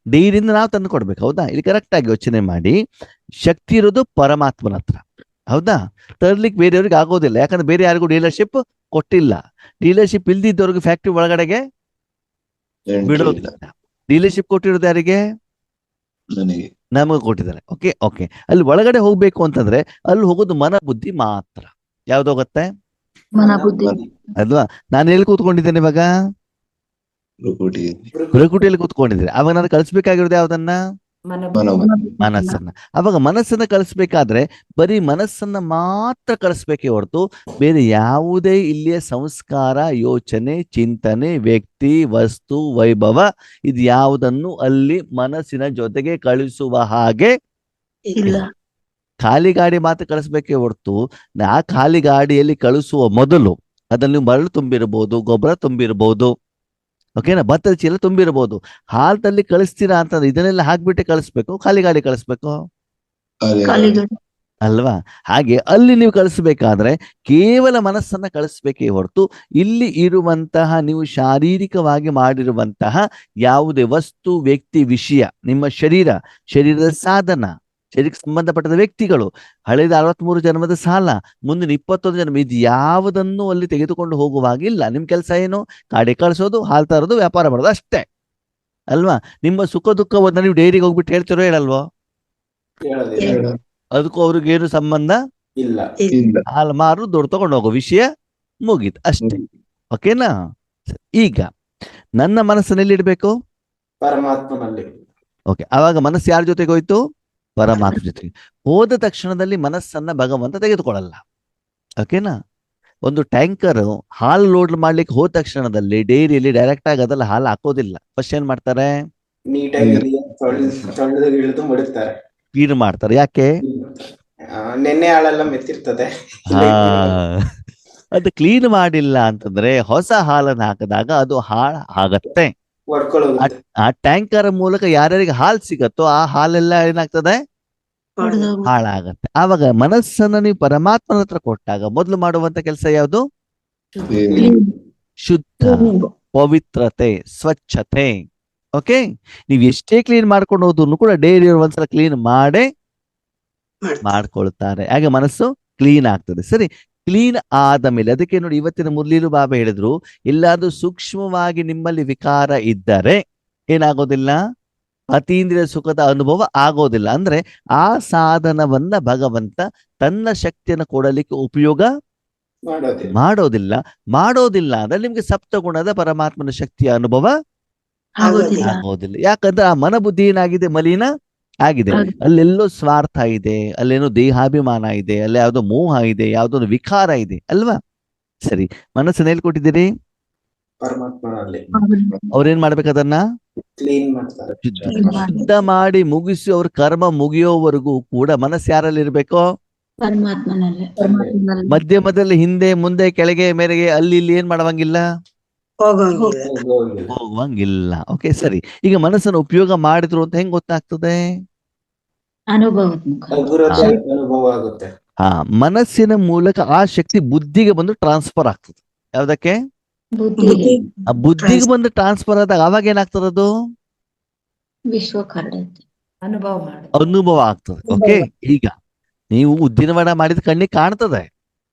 ಡೈರಿಯಿಂದ ನಾವು ತಂದು ಕೊಡ್ಬೇಕು. ಹೌದಾ? ಇಲ್ಲಿ ಕರೆಕ್ಟ್ ಆಗಿ ಯೋಚನೆ ಮಾಡಿ. ಶಕ್ತಿ ಇರೋದು ಪರಮಾತ್ಮನ ಹತ್ರ, ಹೌದಾ? ತರ್ಲಿಕ್ಕೆ ಬೇರೆಯವ್ರಿಗೆ ಆಗೋದಿಲ್ಲ, ಯಾಕಂದ್ರೆ ಬೇರೆ ಯಾರಿಗೂ ಡೀಲರ್ಶಿಪ್ ಕೊಟ್ಟಿಲ್ಲ. ಡೀಲರ್ಶಿಪ್ ಇಲ್ದಿದ್ದವ್ರಿಗೆ ಫ್ಯಾಕ್ಟ್ರಿ ಒಳಗಡೆಗೆ ಬಿಡೋದಿಲ್ಲ. ಡೀಲರ್ಶಿಪ್ ಕೊಟ್ಟಿರೋದು ಯಾರಿಗೆ? ನನಗೆ. ನಮಗೆ ಕೊಟ್ಟಿದ್ದಾರೆ. Okay okay. ಅಲ್ಲಿ ಒಳಗಡೆ ಹೋಗ್ಬೇಕು ಅಂತಂದ್ರೆ ಅಲ್ಲಿ ಹೋಗೋದು ಮನ ಬುದ್ಧಿ ಮಾತ್ರ. ಯಾವ್ದು ಹೋಗತ್ತೆ? ಮನ ಬುದ್ಧಿ. ಅಲ್ವಾ? ನಾನು ಎಲ್ಲಿ ಕೂತ್ಕೊಂಡಿದ್ದೇನೆ ಇವಾಗ? ಭೃಕುಟಿಯಲ್ಲಿ ಕೂತ್ಕೊಂಡಿದ್ರೆ. ಅವಾಗ ನಾನು ಕಳಿಸ್ಬೇಕಾಗಿರೋದು ಯಾವ್ದನ್ನ? ಮನಸ್ಸನ್ನ. ಅವಾಗ ಮನಸ್ಸನ್ನ ಕಳಿಸ್ಬೇಕಾದ್ರೆ ಬರೀ ಮನಸ್ಸನ್ನ ಮಾತ್ರ ಕಳಿಸ್ಬೇಕೇ ಹೊರತು ಬೇರೆ ಯಾವುದೇ ಇಲ್ಲಿಯ ಸಂಸ್ಕಾರ, ಯೋಚನೆ, ಚಿಂತನೆ, ವ್ಯಕ್ತಿ, ವಸ್ತು, ವೈಭವ ಇದು ಯಾವುದನ್ನು ಅಲ್ಲಿ ಮನಸ್ಸಿನ ಜೊತೆಗೆ ಕಳಿಸುವ ಹಾಗೆ ಇಲ್ಲ. ಖಾಲಿ ಗಾಡಿ ಮಾತ್ರ ಕಳಿಸ್ಬೇಕೇ ಹೊರತು ಆ ಖಾಲಿ ಗಾಡಿಯಲ್ಲಿ ಕಳಿಸುವ ಮೊದಲು ಅದ್ರಲ್ಲಿ ನೀವು ಮರಳು ತುಂಬಿರ್ಬೋದು, ಗೊಬ್ಬರ ತುಂಬಿರ್ಬೋದು, ಓಕೆನಾ, ಭತ್ತದ ಚೀಲ ತುಂಬಿರ್ಬೋದು. ಹಾಲ್ದಲ್ಲಿ ಕಳಿಸ್ತೀರಾ ಅಂತಂದ್ರೆ ಇದನ್ನೆಲ್ಲ ಹಾಕ್ಬಿಟ್ಟೆ ಕಳಿಸ್ಬೇಕು, ಖಾಲಿ ಗಾಡಿ ಕಳಿಸ್ಬೇಕು ಅಲ್ವಾ? ಹಾಗೆ ಅಲ್ಲಿ ನೀವು ಕಳಿಸ್ಬೇಕಾದ್ರೆ ಕೇವಲ ಮನಸ್ಸನ್ನ ಕಳಿಸ್ಬೇಕೇ ಹೊರತು ಇಲ್ಲಿ ಇರುವಂತಹ ನೀವು ಶಾರೀರಿಕವಾಗಿ ಮಾಡಿರುವಂತಹ ಯಾವುದೇ ವಸ್ತು, ವ್ಯಕ್ತಿ, ವಿಷಯ, ನಿಮ್ಮ ಶರೀರದ ಸಾಧನ, ಶರೀರಕ್ಕೆ ಸಂಬಂಧಪಟ್ಟದ ವ್ಯಕ್ತಿಗಳು, ಹಳೆದ 63 ಜನ್ಮದ ಸಾಲ, ಮುಂದಿನ 21 ಜನ್ಮ, ಇದು ಯಾವುದನ್ನು ಅಲ್ಲಿ ತೆಗೆದುಕೊಂಡು ಹೋಗುವಾಗಿಲ್ಲ. ನಿಮ್ ಕೆಲಸ ಏನು? ಗಾಡಿ ಕಳಿಸೋದು, ಹಾಲ್ ತರೋದು, ವ್ಯಾಪಾರ ಮಾಡೋದು ಅಷ್ಟೇ ಅಲ್ವಾ? ನಿಮ್ಮ ಸುಖ ದುಃಖವನ್ನ ನೀವು ಡೈರಿಗೆ ಹೋಗ್ಬಿಟ್ಟು ಹೇಳ್ತಿರೋ ಹೇಳಲ್ವೋ? ಹೇಳೋದಿಲ್ಲ. ಅದಕ್ಕೂ ಅವ್ರಿಗೇನು ಸಂಬಂಧ ಇಲ್ಲ. ಹಾಲು ಮಾರು ದುಡ್ಡು ತಗೊಂಡು ಹೋಗೋ ವಿಷಯ ಮುಗೀತು ಅಷ್ಟೇ. ಓಕೆನಾ? ಈಗ ನನ್ನ ಮನಸ್ಸನ್ನೆಲ್ಲಿ ಇಡ್ಬೇಕು? ಪರಮಾತ್ಮನಲ್ಲಿ. ಓಕೆ. ಅವಾಗ ಮನಸ್ಸು ಯಾರ ಜೊತೆಗೆ ಹೋಯ್ತು? ಪರಮಾತ್ಮ ಜೊತೆಗೆ. ಹೋದ ತಕ್ಷಣದಲ್ಲಿ ಮನಸ್ಸನ್ನ ಭಗವಂತ ತೆಗೆದುಕೊಳ್ಳಲ್ಲ. ಓಕೆನಾ? ಒಂದು ಟ್ಯಾಂಕರ್ ಹಾಲು ಲೋಡ್ ಮಾಡ್ಲಿಕ್ಕೆ ಹೋದ ತಕ್ಷಣದಲ್ಲಿ ಡೈರಿಯಲ್ಲಿ ಡೈರೆಕ್ಟ್ ಆಗಿ ಅದೆಲ್ಲ ಹಾಲು ಹಾಕೋದಿಲ್ಲ. ಫಸ್ಟ್ ಏನ್ ಮಾಡ್ತಾರೆ? ನೀಟಾಗಿ ತೊಳೆದು ಇಳಿದು ಮಡುತ್ತಾರೆ, ಕ್ಲೀನ್ ಮಾಡ್ತಾರೆ. ಯಾಕೆ? ನೆನ್ನೆ ಹಾಳೆಲ್ಲ ಮೆತ್ತಿರ್ತದೆ. ಅದು ಕ್ಲೀನ್ ಮಾಡಿಲ್ಲ ಅಂತಂದ್ರೆ ಹೊಸ ಹಾಲನ್ನು ಹಾಕಿದಾಗ ಅದು ಹಾಳು ಆಗತ್ತೆ. ಆ ಟ್ಯಾಂಕರ್ ಮೂಲಕ ಯಾರ್ಯಾರಿಗೆ ಹಾಲು ಸಿಗತ್ತೋ ಆ ಹಾಲೆಲ್ಲ ಏನಾಗ್ತದೆ? ಹಾಳಾಗತ್ತೆ. ಆವಾಗ ಮನಸ್ಸನ್ನ ನೀವು ಪರಮಾತ್ಮನ ಹತ್ರ ಕೊಟ್ಟಾಗ ಮೊದಲು ಮಾಡುವಂತ ಕೆಲಸ ಯಾವುದು? ಶುದ್ಧ, ಪವಿತ್ರತೆ, ಸ್ವಚ್ಛತೆ. ಓಕೆ. ನೀವ್ ಎಷ್ಟೇ ಕ್ಲೀನ್ ಮಾಡ್ಕೊಂಡು ಹೋದ್ರು ಕೂಡ ಡೈರಿ ಒಂದ್ಸಲ ಕ್ಲೀನ್ ಮಾಡ್ಕೊಳ್ತಾರೆ. ಹಾಗೆ ಮನಸ್ಸು ಕ್ಲೀನ್ ಆಗ್ತದೆ. ಸರಿ, ಕ್ಲೀನ್ ಆದ ಮೇಲೆ ಅದಕ್ಕೆ ನೋಡಿ ಇವತ್ತಿನ ಮುರಳೀಲು ಬಾಬಾ ಹೇಳಿದ್ರು, ಎಲ್ಲಾದ್ರೂ ಸೂಕ್ಷ್ಮವಾಗಿ ನಿಮ್ಮಲ್ಲಿ ವಿಕಾರ ಇದ್ದರೆ ಏನಾಗೋದಿಲ್ಲ? ಅತೀಂದ್ರಿಯ ಸುಖದ ಅನುಭವ ಆಗೋದಿಲ್ಲ. ಅಂದ್ರೆ ಆ ಸಾಧನವನ್ನ ಭಗವಂತ ತನ್ನ ಶಕ್ತಿಯನ್ನು ಕೊಡಲಿಕ್ಕೆ ಉಪಯೋಗ ಮಾಡೋದಿಲ್ಲ ಅಂದ್ರೆ ನಿಮ್ಗೆ ಸಪ್ತಗುಣದ ಪರಮಾತ್ಮನ ಶಕ್ತಿಯ ಅನುಭವ ಆಗೋದಿಲ್ಲ. ಯಾಕಂದ್ರೆ ಆ ಮನಬುದ್ಧಿ ಏನಾಗಿದೆ? ಮಲಿನ ಆಗಿದೆ. ಅಲ್ಲೆಲ್ಲೋ ಸ್ವಾರ್ಥ ಇದೆ, ಅಲ್ಲೇನೋ ದೇಹಾಭಿಮಾನ ಇದೆ, ಅಲ್ಲಿ ಯಾವ್ದೋ ಮೋಹ ಇದೆ, ಯಾವ್ದೋ ವಿಕಾರ ಇದೆ ಅಲ್ವಾ? ಸರಿ, ಮನಸ್ಸನ್ನ ಎಲ್ಲಿ ಕೊಟ್ಟಿದ್ದೀರಿ? ಪರಮಾತ್ಮನಲ್ಲಿ. ಅವ್ರೇನ್ ಮಾಡ್ಬೇಕು? ಅದನ್ನ ಕ್ಲೀನ್ ಮಾಡ್ತಾರೆ, ಶುದ್ಧ ಮಾಡಿ ಮುಗಿಸಿ ಅವ್ರ ಕರ್ಮ ಮುಗಿಯೋವರೆಗೂ ಕೂಡ ಮನಸ್ಸು ಯಾರಲ್ಲಿ ಇರ್ಬೇಕು? ಪರಮಾತ್ಮನಲ್ಲೇ. ಮಧ್ಯಮದಲ್ಲಿ ಹಿಂದೆ ಮುಂದೆ ಕೆಳಗೆ ಮೇರೆಗೆ ಅಲ್ಲಿ ಇಲ್ಲಿ ಏನ್ ಮಾಡುವಂಗಿಲ್ಲ, ಹೋಗುವಂಗಿಲ್ಲ. ಓಕೆ, ಸರಿ. ಈಗ ಮನಸ್ಸನ್ನು ಉಪಯೋಗ ಮಾಡಿದ್ರು ಅಂತ ಹೆಂಗ್ ಗೊತ್ತಾಗ್ತದೆ? ಅನುಭವ ಆಗುತ್ತೆ. ಮನಸ್ಸಿನ ಮೂಲಕ ಆ ಶಕ್ತಿ ಬುದ್ಧಿಗೆ ಬಂದು ಟ್ರಾನ್ಸ್ಫರ್ ಆಗ್ತದೆ. ಯಾವ್ದಕ್ಕೆ? ಆ ಬುದ್ಧಿಗೆ ಬಂದು ಟ್ರಾನ್ಸ್ಫರ್ ಆದಾಗ ಅವಾಗ ಏನಾಗ್ತದೆ? ಅದು ಅನುಭವ ಆಗ್ತದೆ. ಓಕೆ. ಈಗ ನೀವು ಉದ್ದಿನ ವಡ ಮಾಡಿದ ಕಣ್ಣಿಗೆ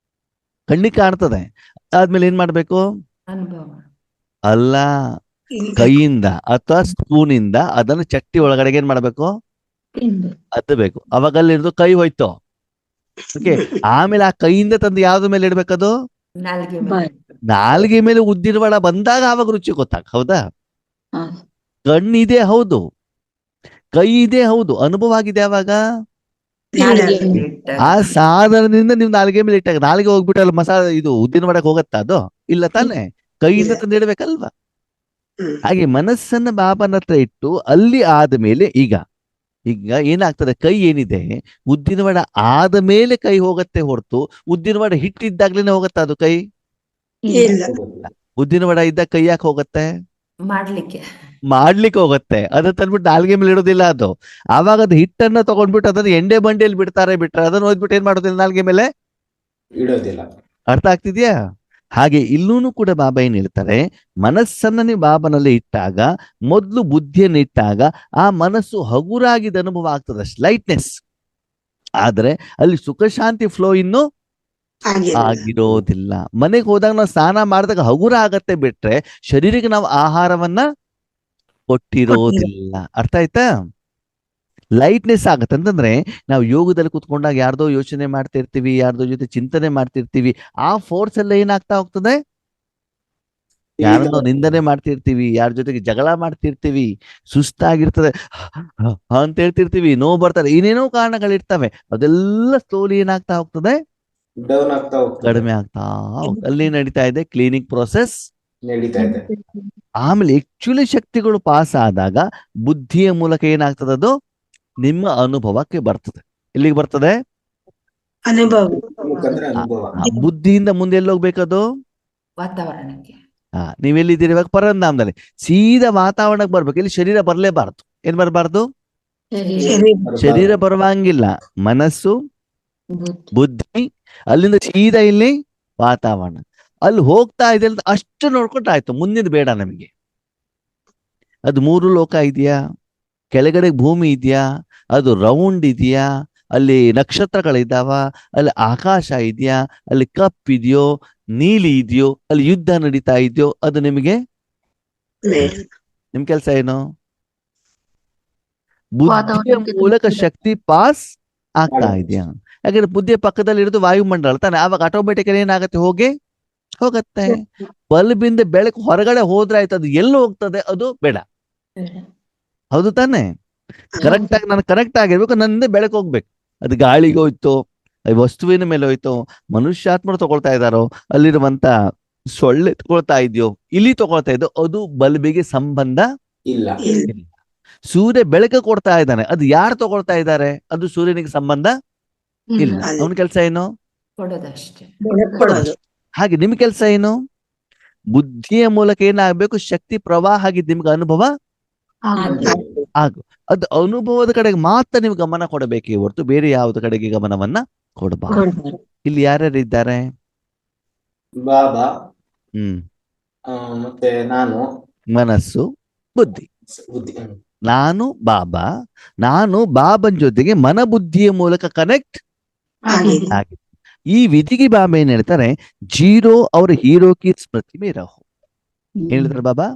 ಕಾಣ್ತದೆ. ಆದ್ಮೇಲೆ ಏನ್ ಮಾಡ್ಬೇಕು? ಅಲ್ಲ, ಕೈಯಿಂದ ಅಥವಾ ಸ್ಪೂನಿಂದ ಅದನ್ನು ಚಟ್ಟಿ ಒಳಗಡೆಗೆ ಏನ್ ಮಾಡ್ಬೇಕು? ಅದ್ದಬೇಕು. ಅವಾಗ ಅಲ್ಲಿರೋದು ಕೈ ಹೋಯ್ತು. ಓಕೆ. ಆಮೇಲೆ ಆ ಕೈಯಿಂದ ತಂದು ಯಾವ್ದ್ರ ಮೇಲೆ ಇಡ್ಬೇಕದು? ನಾಲ್ಗೆ ಮೇಲೆ ಉದ್ದಿನ ವಡ ಬಂದಾಗ ಆವಾಗ ರುಚಿ ಗೊತ್ತಾಗ. ಹೌದಾ? ಕಣ್ಣಿದೆ ಹೌದು, ಕೈ ಇದೆ ಹೌದು, ಅನುಭವ ಆಗಿದೆ. ಯಾವಾಗ? ಆ ಸಾಧನದಿಂದ ನೀವು ನಾಲ್ಗೆ ಮೇಲೆ ಇಟ್ಟಾಗ ನಾಲ್ಗೆ ಹೋಗ್ಬಿಟ್ಟು ಅಲ್ಲಿ ಮಸಾಲೆ ಇದು ಉದ್ದಿನ ವಡಕ್ಕೆ ಹೋಗತ್ತಾ? ಅದು ಇಲ್ಲ ತಾನೆ, ಕೈಯಿಂದ ತಂದು ಇಡ್ಬೇಕಲ್ವಾ? ಹಾಗೆ ಮನಸ್ಸನ್ನ ಬಾಬನ ಹತ್ರ ಇಟ್ಟು ಅಲ್ಲಿ ಆದ್ಮೇಲೆ ಈಗ ಏನಾಗ್ತದೆ? ಕೈ ಏನಿದೆ ಉದ್ದಿನ ವಡ ಆದ ಮೇಲೆ ಕೈ ಹೋಗತ್ತೆ ಹೊರತು ಉದ್ದಿನ ವಡ ಹಿಟ್ಟಿದ್ದಾಗ್ಲೇನೆ ಹೋಗತ್ತಾ ಅದು ಕೈ? ಇಲ್ಲ. ಉದ್ದಿನ ವಡ ಇದ್ದಾಗ ಕೈ ಯಾಕೆ ಹೋಗುತ್ತೆ? ಮಾಡ್ಲಿಕ್ಕೆ ಮಾಡ್ಲಿಕ್ಕೆ ಹೋಗುತ್ತೆ. ಅದ ತಂದ್ಬಿಟ್ಟು ನಾಲ್ಗೆ ಮೇಲೆ ಇಡೋದಿಲ್ಲ ಅದು. ಆವಾಗ ಅದು ಹಿಟ್ಟನ್ನ ತಗೊಂಡ್ಬಿಟ್ಟು ಅದನ್ನ ಎಂಡೆ ಬಂಡಿಯಲ್ಲಿ ಬಿಟ್ರೆ ಅದನ್ನ ಓದ್ಬಿಟ್ಟು ಏನ್ ಮಾಡೋದಿಲ್ಲ, ನಾಲ್ಗೆ ಮೇಲೆ ಇಡೋದಿಲ್ಲ. ಅರ್ಥ ಆಗ್ತಿದ್ಯಾ? ಹಾಗೆ ಇಲ್ಲೂ ಕೂಡ ಬಾಬಾ ಏನ್ ಹೇಳ್ತಾರೆ, ಮನಸ್ಸನ್ನ ನೀವು ಬಾಬನಲ್ಲಿ ಇಟ್ಟಾಗ, ಮೊದ್ಲು ಬುದ್ಧಿಯನ್ನು ಇಟ್ಟಾಗ ಆ ಮನಸ್ಸು ಹಗುರಾಗಿದ್ದ ಅನುಭವ ಆಗ್ತದೆ, ಲೈಟ್ನೆಸ್. ಆದ್ರೆ ಅಲ್ಲಿ ಸುಖ ಶಾಂತಿ ಫ್ಲೋ ಇನ್ನು ಆಗಿರೋದಿಲ್ಲ. ಮನೆಗೆ ಹೋದಾಗ ನಾವು ಸ್ನಾನ ಮಾಡಿದಾಗ ಹಗುರ ಆಗತ್ತೆ ಬಿಟ್ರೆ ಶರೀರಕ್ಕೆ ನಾವು ಆಹಾರವನ್ನ ಕೊಟ್ಟಿರೋದಿಲ್ಲ. ಅರ್ಥ ಆಯ್ತಾ? ಲೈಟ್ನೆಸ್ ಆಗತ್ತೆ ಅಂತಂದ್ರೆ ನಾವು ಯೋಗದಲ್ಲಿ ಕುತ್ಕೊಂಡಾಗ ಯಾರ್ದೋ ಯೋಚನೆ ಮಾಡ್ತಿರ್ತೀವಿ, ಯಾರ್ದೋ ಜೊತೆ ಚಿಂತನೆ ಮಾಡ್ತಿರ್ತೀವಿ, ಆ ಫೋರ್ಸ್ ಎಲ್ಲ ಏನಾಗ್ತಾ ಹೋಗ್ತದೆ, ಯಾರನ್ನೋ ನಿಂದನೆ ಮಾಡ್ತಿರ್ತೀವಿ, ಯಾರ ಜೊತೆಗೆ ಜಗಳ ಮಾಡ್ತಿರ್ತೀವಿ, ಸುಸ್ತಾಗಿರ್ತದೆ ಅಂತ ಹೇಳ್ತಿರ್ತೀವಿ, ನೋವು ಬರ್ತಾರೆ, ಏನೇನೋ ಕಾರಣಗಳಿರ್ತವೆ. ಅದೆಲ್ಲ ಸ್ಲೋಲಿ ಏನಾಗ್ತಾ ಹೋಗ್ತದೆ, ಡೌನ್ ಆಗ್ತಾ ಹೋಗ್ತದೆ, ಕಡಿಮೆ ಆಗ್ತಾ ಹೋಗ್ತದೆ. ಅಲ್ಲಿ ನಡೀತಾ ಇದೆ ಕ್ಲೀನಿಂಗ್ ಪ್ರೋಸೆಸ್ ನಡೀತಾ ಇದೆ. ಆಮೇಲೆ ಆಕ್ಚುಲಿ ಶಕ್ತಿಗಳು ಪಾಸ್ ಆದಾಗ ಬುದ್ಧಿಯ ಮೂಲಕ ಏನಾಗ್ತದೆ, ಅದು ನಿಮ್ಮ ಅನುಭವಕ್ಕೆ ಬರ್ತದೆ. ಎಲ್ಲಿಗೆ ಬರ್ತದೆ? ಅನುಭವ. ಮುಖಾಂತರ ಅನುಭವ. ಬುದ್ಧಿಯಿಂದ ಮುಂದೆ ಎಲ್ಲಿ ಹೋಗ್ಬೇಕದು? ವಾತಾವರಣಕ್ಕೆ. ನೀವೆಲ್ಲಿದ್ದೀರಿ ಇವಾಗ? ಪರಂಧಾಮದಲ್ಲಿ. ಸೀದಾ ವಾತಾವರಣಕ್ಕೆ ಬರ್ಬೇಕು. ಇಲ್ಲಿ ಶರೀರ ಬರ್ಲೇಬಾರ್ದು. ಏನ್ ಬರಬಾರ್ದು? ಶರೀರ ಬರುವಂಗಿಲ್ಲ. ಮನಸ್ಸು, ಬುದ್ಧಿ, ಅಲ್ಲಿಂದ ಸೀದಾ ಇಲ್ಲಿ ವಾತಾವರಣ. ಅಲ್ಲಿ ಹೋಗ್ತಾ ಇದೆ ಅಂತ ಅಷ್ಟು ನೋಡ್ಕೊಂಡ್ರೆ ಆಯ್ತು, ಮುಂದಿನ ಬೇಡ ನಮಗೆ. ಅದು 3 ಲೋಕ ಇದೆಯಾ, ಕೆಳಗಡೆ ಭೂಮಿ ಇದೆಯಾ, ಅದು ರೌಂಡ್ ಇದೆಯಾ, ಅಲ್ಲಿ ನಕ್ಷತ್ರಗಳಿದ್ದಾವ, ಅಲ್ಲಿ ಆಕಾಶ ಇದೆಯಾ, ಅಲ್ಲಿ ಕಪ್ ಇದೆಯೋ, ನೀಲಿ ಇದೆಯೋ, ಅಲ್ಲಿ ಯುದ್ಧ ನಡೀತಾ ಇದೆಯೋ, ಅದು ನಿಮಗೆ ನಿಮ್ ಕೆಲಸ ಏನು? ಬುದ್ಧಿಯ ಮೂಲಕ ಶಕ್ತಿ ಪಾಸ್ ಆಗ್ತಾ ಇದೆಯಾ? ಯಾಕಂದ್ರೆ ಬುದ್ಧಿಯ ಪಕ್ಕದಲ್ಲಿ ಇರೋದು ವಾಯುಮಂಡಲ ತಾನೆ. ಆವಾಗ ಆಟೋಮೆಟಿಕಲಿ ಏನಾಗತ್ತೆ, ಹೋಗತ್ತೆ. ಬಲ್ಬಿಂದ ಬೆಳಕು ಹೊರಗಡೆ ಹೋದ್ರೆ ಆಯ್ತು, ಅದು ಎಲ್ಲಿ ಹೋಗ್ತದೆ, ಅದು ಬೇಡ. ಹೌದು ತಾನೆ? ಕರೆಕ್ಟ್ ಆಗಿ ನಾನು ಕರೆಕ್ಟ್ ಆಗಿರ್ಬೇಕು, ನನ್ನಿಂದ ಬೆಳಕು ಹೋಗ್ಬೇಕು. ಅದು ಗಾಳಿಗೆ ಹೋಯ್ತು, ವಸ್ತುವಿನ ಮೇಲೆ ಹೋಯ್ತು, ಮನುಷ್ಯಾತ್ಮರು ತಗೊಳ್ತಾ ಇದ್ದಾರೋ, ಅಲ್ಲಿರುವಂತ ಸೊಳ್ಳೆ ತಗೊಳ್ತಾ ಇದೆಯೋ, ಇಲಿ ತಗೊಳ್ತಾ ಇದೆಯೋ, ಅದು ಬಲ್ಬಿಗೆ ಸಂಬಂಧ ಇಲ್ಲ. ಸೂರ್ಯ ಬೆಳಕು ಕೊಡ್ತಾ ಇದ್ದಾನೆ, ಅದು ಯಾರು ತಗೊಳ್ತಾ ಇದ್ದಾರೆ, ಅದು ಸೂರ್ಯನಿಗೆ ಸಂಬಂಧ ಇಲ್ಲ. ಅವನ ಕೆಲಸ ಏನು? ಕೊಡೋದಷ್ಟೇ. ಹಾಗೆ ನಿಮ್ ಕೆಲಸ ಏನು? ಬುದ್ಧಿಯ ಮೂಲಕ ಏನಾಗಬೇಕು, ಶಕ್ತಿ ಪ್ರವಾಹ ಆಗಿದ್ದು ನಿಮ್ಗೆ ಅನುಭವ ಆಗು. ಅದು ಅನುಭವದ ಕಡೆಗೆ ಮಾತ್ರ ನೀವು ಗಮನ ಕೊಡಬೇಕೇ ಹೊರತು ಬೇರೆ ಯಾವುದ ಕಡೆಗೆ ಗಮನವನ್ನ ಕೊಡಬಾರದು. ಇಲ್ಲಿ ಯಾರ್ಯಾರು ಇದ್ದಾರೆ? ಬಾಬಾ, ಹ್ಮ್ ಮತ್ತೆ ನಾನು, ಮನಸ್ಸು, ಬುದ್ಧಿ. ಬುದ್ಧಿ. ನಾನು ಬಾಬನ್ ಜೊತೆಗೆ ಮನ ಬುದ್ಧಿಯ ಮೂಲಕ ಕನೆಕ್ಟ್ ಆಗಿದೆ. ಈ ವಿಧಿಗೆ ಬಾಬಾ ಏನ್ ಹೇಳ್ತಾರೆ, ಜೀರೋ ಅವ್ರ ಹೀರೋ ಕಿ ಸ್ಮೃತಿ ಮೇ ರಹೋ. ಹೇಳಿದ್ರೆ ಬಾಬಾ,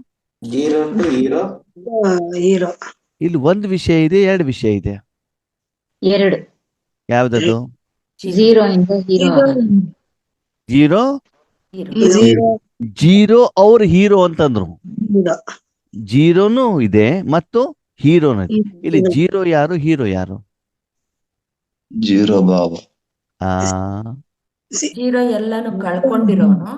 ಜೀರೋ ಟು ಹೀರೋ. ಇಲ್ಲಿ ಒಂದು ವಿಷಯ ಇದೆ, 2 ವಿಷಯ ಇದೆ. 2. ಯಾವ್ದದು? 0 ಇಂದ ಹೀರೋ. ಜೀರೋ ಅವ್ರ ಹೀರೋ ಅಂತಂದ್ರು. ಜೀರೋನು ಇದೆ ಮತ್ತು ಹೀರೋನು ಇದೆ. ಇಲ್ಲಿ ಜೀರೋ ಯಾರು, ಹೀರೋ ಯಾರು? ಜೀರೋ ಬಾಬಾ. ಜೀರೋ ಎಲ್ಲಾನು ಕಳ್ಕೊಂಡಿರೋನು,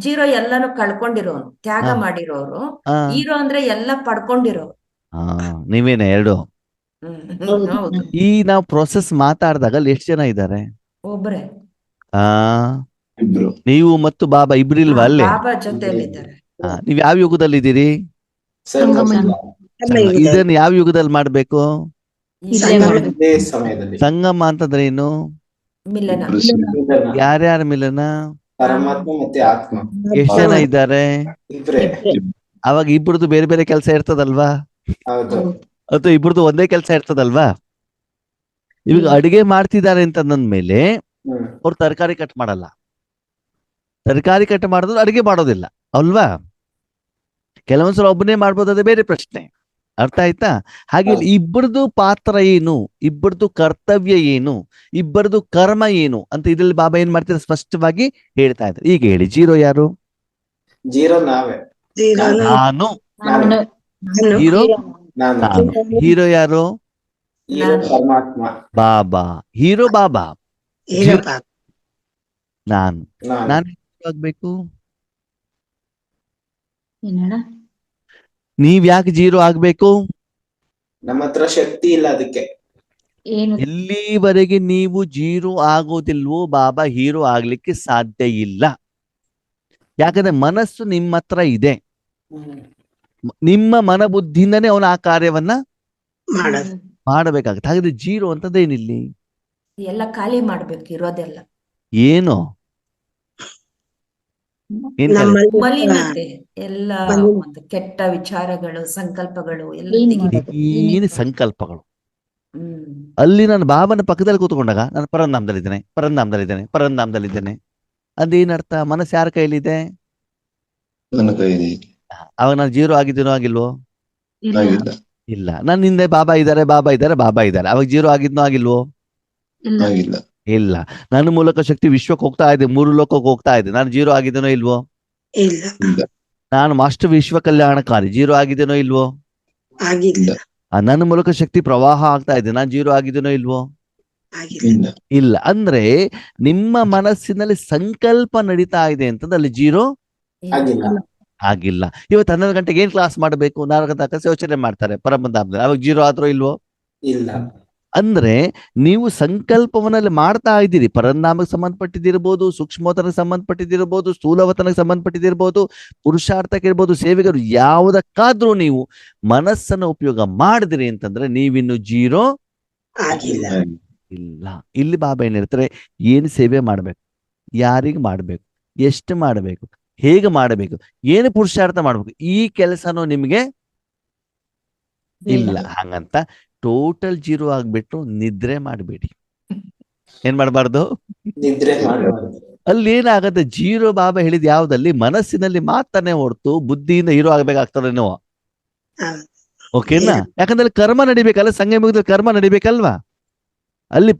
ಜೀರೋ ಎಲ್ಲಾನು ಕಳ್ಕೊಂಡಿರೋನು, ತ್ಯಾಗ ಮಾಡಿರೋರು. ಹೀರೋ ಅಂದ್ರೆ ಎಲ್ಲ ಪಡ್ಕೊಂಡಿರೋರು. ನೀವೇನೆ 2. ಹೌದು. ಈ ನಾವು ಪ್ರೊಸೆಸ್ ಮಾತಾಡಿದಾಗ ಅಲ್ಲಿ ಎಷ್ಟು ಜನ ಇದ್ದಾರೆ? ಒಬ್ರೆ. ನೀವು ಮತ್ತು ಬಾಬಾ ಇಬ್ರಿಲ್ವಾ ಅಲ್ಲಿ? ಬಾಬಾ ಜೊತೆಯಲ್ಲಿದ್ದಾರೆ. ನೀವ್ ಯಾವ ಯುಗದಲ್ಲಿ ಇದ್ದೀರಿ? ಇದನ್ನ ಯಾವ ಯುಗದಲ್ಲಿ ಮಾಡ್ಬೇಕು? ಸಂಗಮ ಅಂತಂದ್ರೆ ಏನು? ಮಿಲನ. ಯಾರ್ಯಾರ ಮಿಲನ? ಪರಮಾತ್ಮ ಮತ್ತೆ ಆತ್ಮ. ಎಷ್ಟು ಜನ ಇದ್ದಾರೆ? ಇಬ್ರೇ. ಅವಾಗ ಇಬ್ರದ್ದು ಬೇರೆ ಬೇರೆ ಕೆಲಸ ಇರ್ತದಲ್ವಾ? ಹೌದು. ಅಥವಾ ಇಬ್ರದ್ದು ಒಂದೇ ಕೆಲಸ ಇರ್ತದಲ್ವಾ? ಇವಾಗ ಅಡಿಗೆ ಮಾಡ್ತಿದ್ದಾರೆ ಅಂತ ಅಂದ್ಮೇಲೆ ಅವ್ರು ತರಕಾರಿ ಕಟ್ ಮಾಡಲ್ಲ. ತರಕಾರಿ ಕಟ್ ಮಾಡಿದ್ರು ಅಡಿಗೆ ಮಾಡೋದಿಲ್ಲ ಅಲ್ವಾ? ಕೆಲವೊಂದ್ಸಲ ಒಬ್ಬನೇ ಮಾಡ್ಬೋದು, ಅದೇ ಬೇರೆ ಪ್ರಶ್ನೆ. ಅರ್ಥ ಆಯ್ತಾ? ಹಾಗೆ ಇಬ್ಬರದು ಪಾತ್ರ ಏನು, ಇಬ್ಬರದು ಕರ್ತವ್ಯ ಏನು, ಇಬ್ಬರದು ಕರ್ಮ ಏನು ಅಂತ ಇದ್ರಲ್ಲಿ ಬಾಬಾ ಏನ್ ಮಾಡ್ತಾರೆ ಸ್ಪಷ್ಟವಾಗಿ ಹೇಳ್ತಾ ಇದ್ದಾರೆ. ಈಗ ಹೇಳಿ, ಜೀರೋ ಯಾರು? ಜೀರೋ ನಾವೇ. ನಾನು. ಹೀರೋ ನಾನು. ಹೀರೋ ಯಾರು? ಪರಮಾತ್ಮ. ಬಾಬಾ. ಹೀರೋ ಬಾಬಾ, ನಾನು. ನಾನು ಆಗ್ಬೇಕು. ನೀವ್ ಯಾಕೆ ಜೀರೋ ಆಗ್ಬೇಕು? ನಮ್ಮ ಹತ್ರ ಶಕ್ತಿ ಇಲ್ಲ ಅದಕ್ಕೆ. ಎಲ್ಲಿವರೆಗೆ ನೀವು ಜೀರೋ ಆಗೋದಿಲ್ವೋ ಬಾಬಾ ಹೀರೋ ಆಗ್ಲಿಕ್ಕೆ ಸಾಧ್ಯ ಇಲ್ಲ. ಯಾಕಂದ್ರೆ ಮನಸ್ಸು ನಿಮ್ಮ ಹತ್ರ ಇದೆ, ಹ್ಮ್. ನಿಮ್ಮ ಮನಬುದ್ಧಿಯಿಂದನೇ ಅವನ ಆ ಕಾರ್ಯವನ್ನ ಮಾಡೋದು. ಮಾಡಬೇಕಾಗುತ್ತೆ. ಹಾಗಾದ್ರೆ ಜೀರೋ ಅಂತದೇನಿಲ್ಲಿ? ಎಲ್ಲ ಖಾಲಿ ಮಾಡ್ಬೇಕು ಇರೋದೆಲ್ಲ. ಏನು ಏನ್ ಖಾಲಿ? ನಮ್ಮಲ್ಲಿ ಮಲಿನತೆ ಎಲ್ಲ, ಮಲಿನ- ಒಂದು ಕೆಟ್ಟ ವಿಚಾರಗಳು, ಸಂಕಲ್ಪಗಳು ಎಲ್ಲ Clean ತೆಗಿಬೇಕು. ಮಾಡೋದು. Clean ಏನು ಮಾಡೋದು. ಸಂಕಲ್ಪಗಳು? ಹ್ಮ್ ಅಲ್ಲಿ ನಾನು ಬಾಬನ ಪಕ್ಕದಲ್ಲಿ ಕೂತ್ಕೊಂಡಾಗ ನಾನು ಪರಂಧಾಮದಲ್ಲಿದ್ದೇನೆ, ಪರಂಧಾಮದಲ್ಲಿದ್ದೇನೆ, ಪರಂಧಾಮದಲ್ಲಿದ್ದೇನೆ ಅದೇನರ್ಥ? ಮನಸ್ಸು ಯಾರ ಕೈಲಿದೆ? ನನ್ನ ಕೈಲಿ ಅವಾಗ ನಾನು ಜೀರೋ ಆಗಿದ್ದೇನೋ ಆಗಿಲ್ವೋ? ಇಲ್ಲ. ಆಗಿಲ್ಲ. ಇಲ್ಲ. ನನ್ನ ಹಿಂದೆ ಬಾಬಾ ಇದ್ದಾರೆ, ಬಾಬಾ ಇದ್ದಾರೆ, ಬಾಬಾ ಇದ್ದಾರೆ. ಅವಾಗ ಜೀರೋ ಆಗಿದ್ನೋ ಆಗಿಲ್ವೋ? ಇಲ್ಲ. ಆಗಿಲ್ಲ. ಇಲ್ಲ. ನನ್ನ ಮೂಲಕ ಶಕ್ತಿ ವಿಶ್ವಕ್ಕೆ ಹೋಗ್ತಾ ಇದೆ, 3 ಲೋಕಕ್ಕೆ ಹೋಗ್ತಾ ಇದೆ. ನಾನು ಜೀರೋ ಆಗಿದ್ದೇನೋ ಇಲ್ವೋ? ಇಲ್ಲ. ಇಲ್ಲ. ನಾನು ಮಾಸ್ಟರ್ ವಿಶ್ವ ಕಲ್ಯಾಣಕಾರಿ, ಜೀರೋ ಆಗಿದ್ದೇನೋ ಇಲ್ವೋ? ಆಗಿಲ್ಲ. ನನ್ನ ಮೂಲಕ ಶಕ್ತಿ ಪ್ರವಾಹ ಆಗ್ತಾ ಇದೆ, ನಾನು ಜೀರೋ ಆಗಿದ್ದೇನೋ ಇಲ್ವೋ? ಆಗಿಲ್ಲ. ಇಲ್ಲ. ಇಲ್ಲ. ಅಂದ್ರೆ ನಿಮ್ಮ ಮನಸ್ಸಿನಲ್ಲಿ ಸಂಕಲ್ಪ ನಡೀತಾ ಇದೆ ಅಂತಂದ್ರೆ ಅಲ್ಲಿ ಜೀರೋ ಆಗಿಲ್ಲ. ಆಗಿಲ್ಲ. ಇವತ್ತು 12 ಗಂಟೆಗೆ ಏನ್ ಕ್ಲಾಸ್ ಮಾಡಬೇಕು, 4 ಗಂಟೆ ತನಕ ಯೋಚನೆ ಮಾಡ್ತಾರೆ ಪರಮಧಾಮದಲ್ಲಿ, ಅವಾಗ ಜೀರೋ ಆದ್ರೂ ಇಲ್ವೋ? ಇಲ್ಲ. ಅಂದ್ರೆ ನೀವು ಸಂಕಲ್ಪವನ್ನಲ್ಲಿ ಮಾಡ್ತಾ ಇದ್ದೀರಿ. ಪರಂಧಾಮಕ್ಕೆ ಸಂಬಂಧಪಟ್ಟಿದ್ದಿರ್ಬೋದು, ಸೂಕ್ಷ್ಮೋತನಕ್ಕೆ ಸಂಬಂಧಪಟ್ಟಿದ್ದಿರ್ಬೋದು, ಸ್ಥೂಲವತನಕ್ಕೆ ಸಂಬಂಧಪಟ್ಟಿದ್ದಿರ್ಬೋದು, ಪುರುಷಾರ್ಥಕ್ಕೆ ಇರ್ಬೋದು, ಸೇವೆಗರು ಯಾವುದಕ್ಕಾದ್ರೂ ನೀವು ಮನಸ್ಸನ್ನು ಉಪಯೋಗ ಮಾಡಿದಿರಿ ಅಂತಂದ್ರೆ ನೀವಿನ್ನು ಜೀರೋ ಆಗಿಲ್ಲ. ಇಲ್ಲ. ಇಲ್ಲಿ ಬಾಬಾ ಏನ್ ಹೇಳ್ತಾರೆ, ಏನು ಸೇವೆ ಮಾಡ್ಬೇಕು, ಯಾರಿಗೆ ಮಾಡ್ಬೇಕು, ಎಷ್ಟು ಮಾಡಬೇಕು, ಹೇಗೆ ಮಾಡಬೇಕು, ಏನು ಪುರುಷಾರ್ಥ ಮಾಡ್ಬೇಕು, ಈ ಕೆಲಸನೂ ನಿಮ್ಗೆ ಇಲ್ಲ. ಹಂಗಂತ ಟೋಟಲ್ ಜೀರೋ ಆಗ್ಬಿಟ್ಟು ನಿದ್ರೆ ಮಾಡಬೇಡಿ. ಏನ್ ಮಾಡಬಾರ್ದು? ನಿದ್ರೆ ಮಾಡಬಾರ್ದು. ಅಲ್ಲಿ ಏನಾಗತ್ತೆ, ಜೀರೋ ಬಾಬಾ ಹೇಳಿದ ಯಾವ್ದಲ್ಲಿ ಮನಸ್ಸಿನಲ್ಲಿ ಮಾತಾನೆ ಹೊರತು ಬುದ್ಧಿಯಿಂದ ಹೀರೋ ಆಗ್ಬೇಕಾಗ್ತದೇನೋ. ಹೌದು. ಓಕೆನಾ? ಯಾಕಂದ್ರೆ ಅಲ್ಲಿ ಕರ್ಮ ನಡಿಬೇಕಲ್ಲ, ಸಂಗಮದಲ್ಲಿ ಕರ್ಮ ನಡಿಬೇಕಲ್ವಾ? ಅಲ್ಲಿ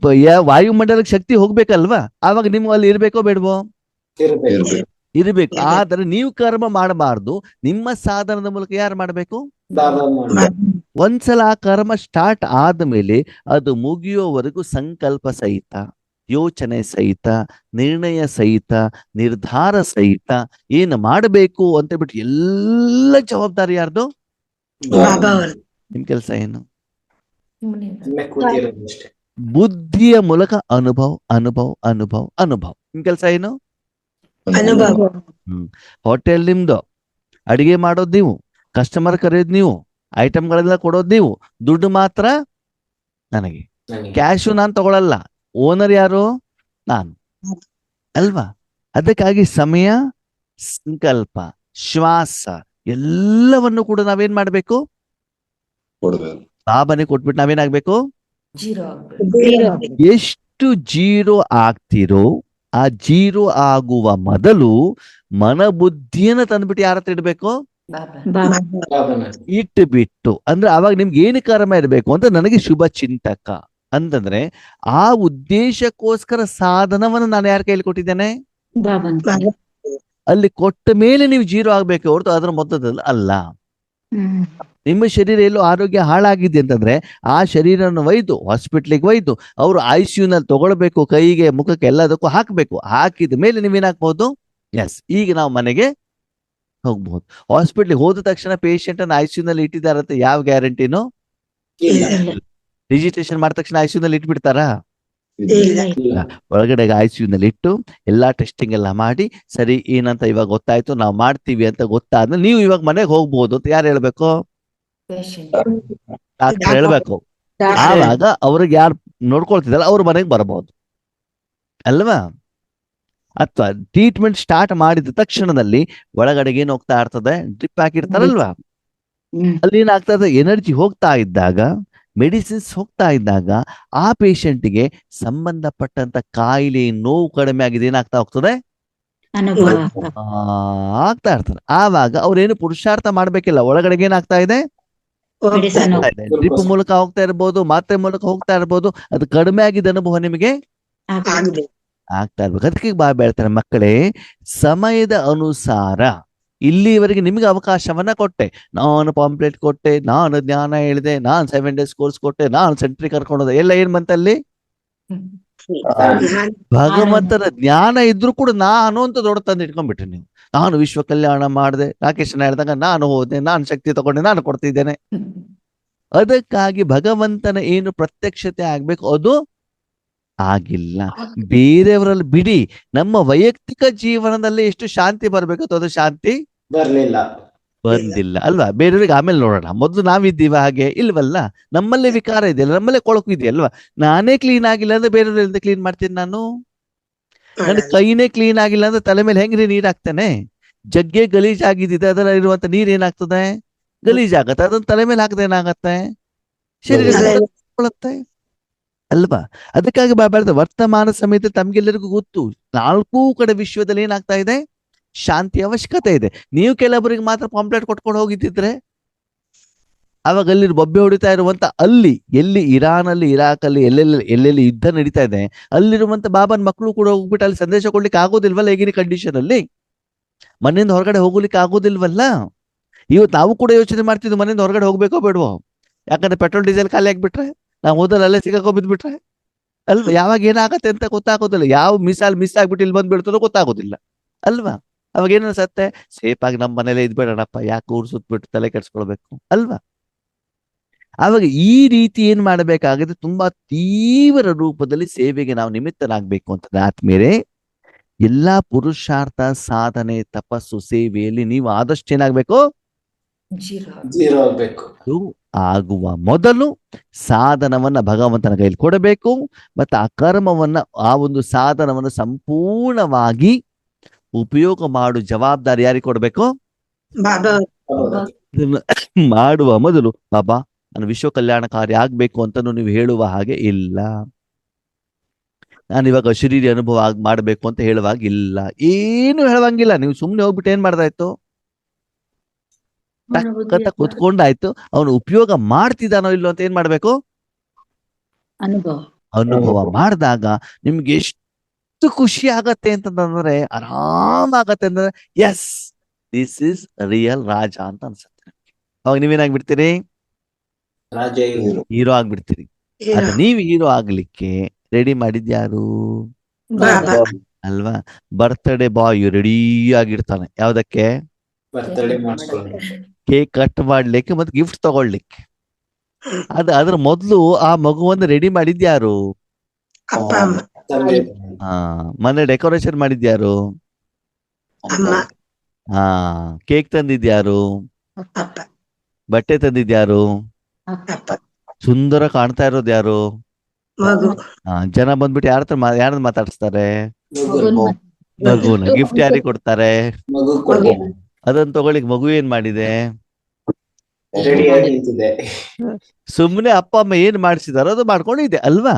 ವಾಯುಮಂಡಲಕ್ಕೆ ಶಕ್ತಿ ಹೋಗ್ಬೇಕಲ್ವಾ? ಆವಾಗ ನಿಮ್ಗೆ ಅಲ್ಲಿ ಇರ್ಬೇಕೋ ಬೇಡವೋ? ಇರ್ಬೇಕು. ಇರ್ಬೇಕು. ಆದ್ರೆ ನೀವು ಕರ್ಮ ಮಾಡಬಾರ್ದು. ನಿಮ್ಮ ಸಾಧನದ ಮೂಲಕ ಯಾರು ಮಾಡಬೇಕು? ಬಾಬಾ ಮಾಡ್ಬೇಕು. ಒಂದ್ಸಲ ಆ ಕರ್ಮ ಸ್ಟಾರ್ಟ್ ಆದ್ಮೇಲೆ ಅದು ಮುಗಿಯೋವರೆಗೂ ಸಂಕಲ್ಪ ಸಹಿತ, ಯೋಚನೆ ಸಹಿತ, ನಿರ್ಣಯ ಸಹಿತ, ನಿರ್ಧಾರ ಸಹಿತ ಏನು ಮಾಡಬೇಕು ಅಂತ ಬಿಟ್ಟು ಎಲ್ಲ ಜವಾಬ್ದಾರಿ ಯಾರ್ದು? ಬಾಬಾ ಅವ್ರದ್ದು. ನಿಮ್ ಕೆಲಸ ಏನು? ಸುಮ್ನೆ ಸುಮ್ನೆ ಕೂತಿರೋದು ಅಷ್ಟೇ. ಬುದ್ಧಿಯ ಮೂಲಕ ಅನುಭವ ಅನುಭವ ಅನುಭವ ಅನುಭವ. ನಿಮ್ ಕೆಲಸ ಏನು? ಅನುಭವ. ಹೋಟೆಲ್ ನಿಮ್ದು, ಅಡಿಗೆ ಮಾಡೋದು ನೀವು, ಕಸ್ಟಮರ್ ಕರೆಯೋದು ನೀವು, ಐಟಮ್ಗಳೆಲ್ಲ ಕೊಡೋದು ನೀವು, ದುಡ್ಡು ಮಾತ್ರ ನನಗೆ. ನನಗೆ. ಕ್ಯಾಶು ನಾನು ತಗೊಳಲ್ಲ, ಓನರ್ ಯಾರು? ನಾನು ಅಲ್ವಾ? ಅದಕ್ಕಾಗಿ ಸಮಯ, ಸಂಕಲ್ಪ, ಶ್ವಾಸ ಎಲ್ಲವನ್ನು ಕೂಡ ನಾವೇನ್ ಮಾಡ್ಬೇಕು? ಕೊಡ್ಬೇಕು. ಬಾಬನೆ ಕೊಟ್ಬಿಟ್ಟು ನಾವೇನಾಗ್ಬೇಕು? ಜೀರೋ ಆಗ್ಬೇಕು. Zero. ಎಷ್ಟು ಜೀರೋ ಆಗ್ತಿರೋ ಆ ಜೀರೋ ಆಗುವ ಮೊದಲು ಮನಬುದ್ಧಿಯನ್ನ ತಂದ್ಬಿಟ್ಟು ಯಾರ ಹತ್ರ ಇಡ್ಬೇಕು? ಬಾಬಾ ಬಾಬಾ. ಬಾಬಾನ. ಇಟ್ಬಿಟ್ಟು. ಅಂದ್ರೆ ಅವಾಗ ನಿಮ್ಗೆ ಏನು ಕರ್ಮ ಇರಬೇಕು ಅಂತ ನನಗೆ ಶುಭ ಚಿಂತಕ ಅಂತಂದ್ರೆ ಆ ಉದ್ದೇಶಕ್ಕೋಸ್ಕರ ಸಾಧನವನ್ನು ನಾನು ಯಾರ ಕೈಲಿ ಕೊಟ್ಟಿದ್ದೇನೆ? ಬಾಬನ್ ಬಾಬಾ. ಅಲ್ಲಿ ಕೊಟ್ಟ ಮೇಲೆ ನೀವು ಜೀರೋ ಆಗ್ಬೇಕು ಹೊರತು ಅದರ ಮೊತ್ತದಲ್ಲಿ ಅಲ್ಲ. ನಿಮ್ಮ ಶರೀರ ಎಲ್ಲೋ ಆರೋಗ್ಯ ಹಾಳಾಗಿದೆ ಅಂತಂದ್ರೆ ಆ ಶರೀರವನ್ನು ಒಯ್ದು ಹಾಸ್ಪಿಟ್ಲಿಗೆ ಒಯ್ದು ಅವರು ICU ನಲ್ಲಿ ತಗೊಳ್ಬೇಕು, ಕೈಗೆ ಮುಖಕ್ಕೆ ಎಲ್ಲದಕ್ಕೂ ಹಾಕ್ಬೇಕು. ಹಾಕಿದ ಮೇಲೆ ನೀವೇನಾಗ್ಬಹುದು? ಎಸ್, ಈಗ ನಾವು ಮನೆಗೆ ಹೋಗ್ಬಹುದು. ಹಾಸ್ಪಿಟ್ಲಿಗೆ ಹೋದ ತಕ್ಷಣ ಪೇಷಂಟ್ ಅನ್ನು ICU ನಲ್ಲಿ ಇಟ್ಟಿದಾರಂತ ಯಾವ ಗ್ಯಾರಂಟಿನೋ? ಇಲ್ಲ. ರಿಜಿಸ್ಟ್ರೇಷನ್ ಮಾಡಿದ ತಕ್ಷಣ ICU ನಲ್ಲಿ ಇಟ್ಬಿಡ್ತಾರಾ? ಇಲ್ಲ. ಇಲ್ಲ. ಒಳಗಡೆ ICU ನಲ್ಲಿ ಇಟ್ಟು ಎಲ್ಲಾ ಟೆಸ್ಟಿಂಗ್ ಎಲ್ಲ ಮಾಡಿ ಸರಿ ಏನಂತ ಇವಾಗ ಗೊತ್ತಾಯ್ತು, ನಾವು ಮಾಡ್ತೀವಿ ಅಂತ ಗೊತ್ತಾದ್ಮೇಲೆ ನೀವು ಇವಾಗ ಮನೆಗೆ ಹೋಗ್ಬೋದು ಅಂತ ಯಾರು ಹೇಳ್ಬೇಕು? ಪೇಷಂಟ್. ಡಾಕ್ಟರ್ ಹೇಳ್ಬೇಕು. ಆವಾಗ ಅವ್ರಿಗೆ ಯಾರು ನೋಡ್ಕೊಳ್ತಿದ್ದಲ್ಲ ಅವ್ರ ಮನೆಗೆ ಬರಬಹುದು ಅಲ್ವಾ? ಅಥವಾ ಟ್ರೀಟ್ಮೆಂಟ್ ಸ್ಟಾರ್ಟ್ ಮಾಡಿದ ತಕ್ಷಣದಲ್ಲಿ ಒಳಗಡೆಗೆ ಏನ್ ಹೋಗ್ತಾ ಇರ್ತದೆ? ಡ್ರಿಪ್ ಹಾಕಿರ್ತಾರಲ್ವಾ? ಅಲ್ಲಿ ಏನಾಗ್ತದೆ? ಎನರ್ಜಿ ಹೋಗ್ತಾ ಇದ್ದಾಗ, ಮೆಡಿಸಿನ್ಸ್ ಹೋಗ್ತಾ ಇದ್ದಾಗ ಆ ಪೇಷಂಟ್ಗೆ ಸಂಬಂಧಪಟ್ಟಂತ ಕಾಯಿಲೆ, ನೋವು ಕಡಿಮೆ ಆಗಿದೆ, ಏನಾಗ್ತಾ ಹೋಗ್ತದೆ? ಅನುಭವ. ಆಗ್ತಾ ಇರ್ತದೆ. ಆವಾಗ ಅವ್ರೇನು ಪುರುಷಾರ್ಥ ಮಾಡ್ಬೇಕಿಲ್ಲ, ಒಳಗಡೆಗೆ ಏನಾಗ್ತಾ ಇದೆ? Medicine ಡ್ರಿಪ್ ಮೂಲಕ ಹೋಗ್ತಾ ಇರ್ಬೋದು, ಮಾತ್ರೆ ಮೂಲಕ ಹೋಗ್ತಾ ಇರ್ಬೋದು, ಅದು ಕಡಿಮೆ ಆಗಿದ್ದ ಅನುಭವ ನಿಮಗೆ ಆಗ್ಬೇಕು. ಆಗ್ತಾ ಇರ್ಬೇಕು. ಅದಕ್ಕೆ ಬಾಬಾ ಹೇಳ್ತಾರೆ, ಮಕ್ಕಳೇ ಸಮಯದ ಅನುಸಾರ ಇಲ್ಲಿವರೆಗೆ ನಿಮಗೆ ಅವಕಾಶವನ್ನ ಕೊಟ್ಟೆ, ನಾನು ಪಾಂಪ್ಲೆಟ್ ಕೊಟ್ಟೆ, ನಾನು ಜ್ಞಾನ ಹೇಳಿದೆ, ನಾನು 7 days ಕೋರ್ಸ್ ಕೊಟ್ಟೆ, ನಾನು ಸೆಂಟ್ರಿ ಕರ್ಕೊಂಡೋದೆ, ಎಲ್ಲ ಏನ್ ಬಂತಲ್ಲಿ? ನಾನ್ ಭಗವಂತನ ಜ್ಞಾನ ಇದ್ರು ಕೂಡ ನಾನು ಅಂತ ದೊಡ್ಡ ತಂದು ಇಟ್ಕೊಂಡ್ಬಿಟ್ರಿ ನೀವು. ನಾನು ವಿಶ್ವ ಕಲ್ಯಾಣ ಮಾಡಿದೆ, ರಾಕೇಶನ ಹೇಳಿದಾಗ ನಾನು ಹೋದೆ, ನಾನು ಶಕ್ತಿ ತಗೊಂಡೆ, ನಾನು ಕೊಡ್ತಿದ್ದೇನೆ. ಅದಕ್ಕಾಗಿ ಭಗವಂತನ ಏನು ಪ್ರತ್ಯಕ್ಷತೆ ಆಗ್ಬೇಕು ಅದು ಆಗಿಲ್ಲ. ಬೇರೆಯವರಲ್ಲಿ ಬಿಡಿ, ನಮ್ಮ ವೈಯಕ್ತಿಕ ಜೀವನದಲ್ಲಿ ಎಷ್ಟು ಶಾಂತಿ ಬರ್ಬೇಕು ಅದು ಶಾಂತಿ ಬರ್ಲಿಲ್ಲ. ಬಂದಿಲ್ಲ ಅಲ್ವಾ? ಬೇರೆಯವ್ರಿಗೆ ಆಮೇಲೆ ನೋಡೋಣ, ಮೊದ್ಲು ನಾವಿದ್ದೀವ ಹಾಗೆ ಇಲ್ವಲ್ಲ? ನಮ್ಮಲ್ಲೇ ವಿಕಾರ ಇದೆಯಲ್ಲ, ನಮ್ಮಲ್ಲೇ ಕೊಳಕು ಇದೆಯಲ್ವಾ? ನಾನೇ ಕ್ಲೀನ್ ಆಗಿಲ್ಲ ಅಂದ್ರೆ ಬೇರೆಯವ್ರಿಂದ ಕ್ಲೀನ್ ಮಾಡ್ತೀನಿ ನಾನು? ನನ್ನ ಕೈನೇ ಕ್ಲೀನ್ ಆಗಿಲ್ಲ ಅಂದ್ರೆ ತಲೆ ಮೇಲೆ ಹೆಂಗ್ರಿ ನೀರ್ ಹಾಕ್ತೇನೆ? ಜಗ್ಗೆ ಗಲೀಜ್ ಆಗಿದ್ದಿದೆ, ಅದರಲ್ಲಿ ಇರುವಂತ ನೀರ್ ಏನಾಗ್ತದೆ? ಗಲೀಜ್ ಆಗತ್ತೆ. ಅದನ್ನ ತಲೆ ಮೇಲೆ ಹಾಕದೆ ಏನಾಗತ್ತೆ? ಶರೀರ ಅಲ್ವಾ? ಅದಕ್ಕಾಗಿ ಬಾಬಾ ವರ್ತಮಾನ ಸಮೇತ ತಮ್ಗೆಲ್ಲರಿಗೂ ಗೊತ್ತು, 4 ಕಡೆ ವಿಶ್ವದಲ್ಲಿ ಏನಾಗ್ತಾ ಇದೆ? ಶಾಂತಿ ಅವಶ್ಯಕತೆ ಇದೆ. ನೀವು ಕೆಲವರಿಗೆ ಮಾತ್ರ ಪಾಂಪ್ಲೆಟ್ ಕೊಟ್ಕೊಂಡು ಹೋಗಿದ್ದಿದ್ರೆ ಅವಾಗ ಅಲ್ಲಿ ಬೊಬ್ಬೆ ಹೊಡಿತಾ ಇರುವಂತ ಅಲ್ಲಿ ಎಲ್ಲಿ ಇರಾನ್ ಅಲ್ಲಿ, ಇರಾಕ್ ಅಲ್ಲಿ, ಎಲ್ಲೆಲ್ಲಿ ಯುದ್ಧ ನಡೀತಾ ಇದೆ ಅಲ್ಲಿರುವಂತ ಬಾಬಾನ್ ಮಕ್ಕಳು ಕೂಡ ಹೋಗ್ಬಿಟ್ಟು ಅಲ್ಲಿ ಸಂದೇಶ ಕೊಡ್ಲಿಕ್ಕೆ ಆಗೋದಿಲ್ವಲ್ಲ? ಈಗಿನ ಕಂಡೀಷನ್ ಅಲ್ಲಿ ಮನೆಯಿಂದ ಹೊರಗಡೆ ಹೋಗ್ಲಿಕ್ಕೆ ಆಗೋದಿಲ್ವಲ್ಲ? ಇವತ್ತು ನಾವು ಕೂಡ ಯೋಚನೆ ಮಾಡ್ತಿದ್ವಿ ಮನೆಯಿಂದ ಹೊರಗಡೆ ಹೋಗ್ಬೇಕೋ ಬೇಡವೋ, ಯಾಕಂದ್ರೆ ಪೆಟ್ರೋಲ್ ಡೀಸೆಲ್ ಖಾಲಿ ಆಗ್ಬಿಟ್ರೆ ನಾವು ಹೋದಲ್ಲಿ ಅಲ್ಲೇ ಸಿಗಾಕೋ ಬಿದ್ಬಿಟ್ರೆ ಅಲ್ವಾ? ಯಾವಾಗ ಏನಾಗತ್ತೆ ಅಂತ ಗೊತ್ತಾಗೋದಿಲ್ಲ. ಯಾವ ಮಿಸ್ ಆಗ್ಬಿಟ್ಟು ಇಲ್ಲಿ ಬಂದ್ಬಿಡ್ತಾರೋ ಗೊತ್ತಾಗೋದಿಲ್ಲ ಅಲ್ವಾ? ಅವಾಗ ಏನನ್ಸತ್ತೆ? ಸೇಫ್ ಆಗಿ ನಮ್ಮ ಮನೇಲೆ ಇದ್ಬೇಡಣಪ್ಪ, ಯಾಕೆ ಊರು ಸುತ್ತಬಿಟ್ಟು ತಲೆ ಕೆಡ್ಸ್ಕೊಳ್ಬೇಕು ಅಲ್ವಾ? ಆವಾಗ ಈ ರೀತಿ ಏನ್ ಮಾಡಬೇಕಾಗಿದೆ? ತುಂಬಾ ತೀವ್ರ ರೂಪದಲ್ಲಿ ಸೇವೆಗೆ ನಾವು ನಿಮಿತ್ತರಾಗ್ಬೇಕು ಅಂತಂದ್ರೆ ಆತ್ಮೀಯರೇ, ಎಲ್ಲಾ ಪುರುಷಾರ್ಥ, ಸಾಧನೆ, ತಪಸ್ಸು, ಸೇವೆಯಲ್ಲಿ ನೀವು ಆದಷ್ಟು ಏನಾಗ್ಬೇಕು? ಜೀರೋ ಆಗ್ಬೇಕು. ಆಗುವ ಮೊದಲು ಸಾಧನವನ್ನ ಭಗವಂತನ ಕೈಲಿ ಕೊಡಬೇಕು. ಮತ್ತೆ ಆ ಕರ್ಮವನ್ನ, ಆ ಒಂದು ಸಾಧನವನ್ನು ಸಂಪೂರ್ಣವಾಗಿ ಉಪಯೋಗ ಮಾಡುವ ಜವಾಬ್ದಾರಿ ಯಾರಿಗೆ ಕೊಡ್ಬೇಕು? ಮಾಡುವ ಮೊದಲು ಬಾಬಾ ನಾನು ವಿಶ್ವ ಕಲ್ಯಾಣಕಾರಿ ಆಗ್ಬೇಕು ಅಂತಾನು ನೀವು ಹೇಳುವ ಹಾಗೆ ಇಲ್ಲ. ನಾನು ಇವಾಗ ಶರೀರ ಅನುಭವ ಮಾಡ್ಬೇಕು ಅಂತ ಹೇಳುವಾಗ ಇಲ್ಲ, ಏನು ಹೇಳುವಂಗಿಲ್ಲ. ನೀವು ಸುಮ್ನೆ ಹೋಗ್ಬಿಟ್ಟು ಏನ್ ಮಾಡ್ದಾಯ್ತು? ಟಕ್ಕಂತ ಕುತ್ಕೊಂಡಾಯ್ತು. ಅವನು ಉಪಯೋಗ ಮಾಡ್ತಿದ್ದಾನೋ ಇಲ್ಲೋ ಅಂತ ಏನ್ ಮಾಡ್ಬೇಕು? ಅನುಭವ ಮಾಡಿದಾಗ ನಿಮ್ಗೆ ಎಷ್ಟು ಖುಷಿ ಆಗತ್ತೆ ಅಂತಂದ್ರೆ, ಆರಾಮಾಗತ್ತೆ ಅಂದ್ರೆ, ಎಸ್ ದಿಸ್ ಇಸ್ ರಿಯಲ್ ರಾಜ ಅಂತ ಅನ್ಸುತ್ತೆ. ಅವಾಗ ನೀವೇನಾಗ್ಬಿಡ್ತೀರಿ? ಹೀರೋ ಆಗ್ಬಿಡ್ತೀರಿ. ಅದ ನೀವು ಹೀರೋ ಆಗ್ಲಿಕ್ಕೆ ರೆಡಿ ಮಾಡಿದ್ಯಾರು? ಅಲ್ವಾ? ಬರ್ತ್ಡೇ ಬಾಯ್ ರೆಡಿ ಆಗಿರ್ತಾನೆ. ಯಾವ್ದಕ್ಕೆ? ಕೇಕ್ ಕಟ್ ಮಾಡ್ಲಿಕ್ಕೆ ಮತ್ತೆ ಗಿಫ್ಟ್ ತಗೊಳ್ಲಿಕ್ಕೆ. ಅದ್ರ ಮೊದ್ಲು ಆ ಮಗುವನ್ನು ರೆಡಿ ಮಾಡಿದ್ಯಾರು? ಮನೆ ಡೆಕೋರೇಷನ್ ಮಾಡಿದ್ಯಾರು? ಕೇಕ್ ತಂದಿದ್ಯಾರು? ಬಟ್ಟೆ ತಂದಿದ್ಯಾರು? ಸುಂದರ ಕಾಣ್ತಾ ಇರೋದು ಯಾರು? ಜನ ಬಂದ್ಬಿಟ್ಟು ಯಾರನ್ನ ಮಾತಾಡಿಸ್ತಾರೆ? ಮಗುನ. ಗಿಫ್ಟ್ ಯಾರಿಗೆ ಕೊಡ್ತಾರೆ? ಅದನ್ನ ತಗೊಳ್ಳಿಕ್ ಮಗು ಏನ್ ಮಾಡಿದೆ? ಸುಮ್ಮನೆ ಅಪ್ಪ ಅಮ್ಮ ಏನ್ ಮಾಡಿಸಿದಾರೋ ಅದು ಮಾಡ್ಕೊಂಡಿದೆ ಅಲ್ವಾ?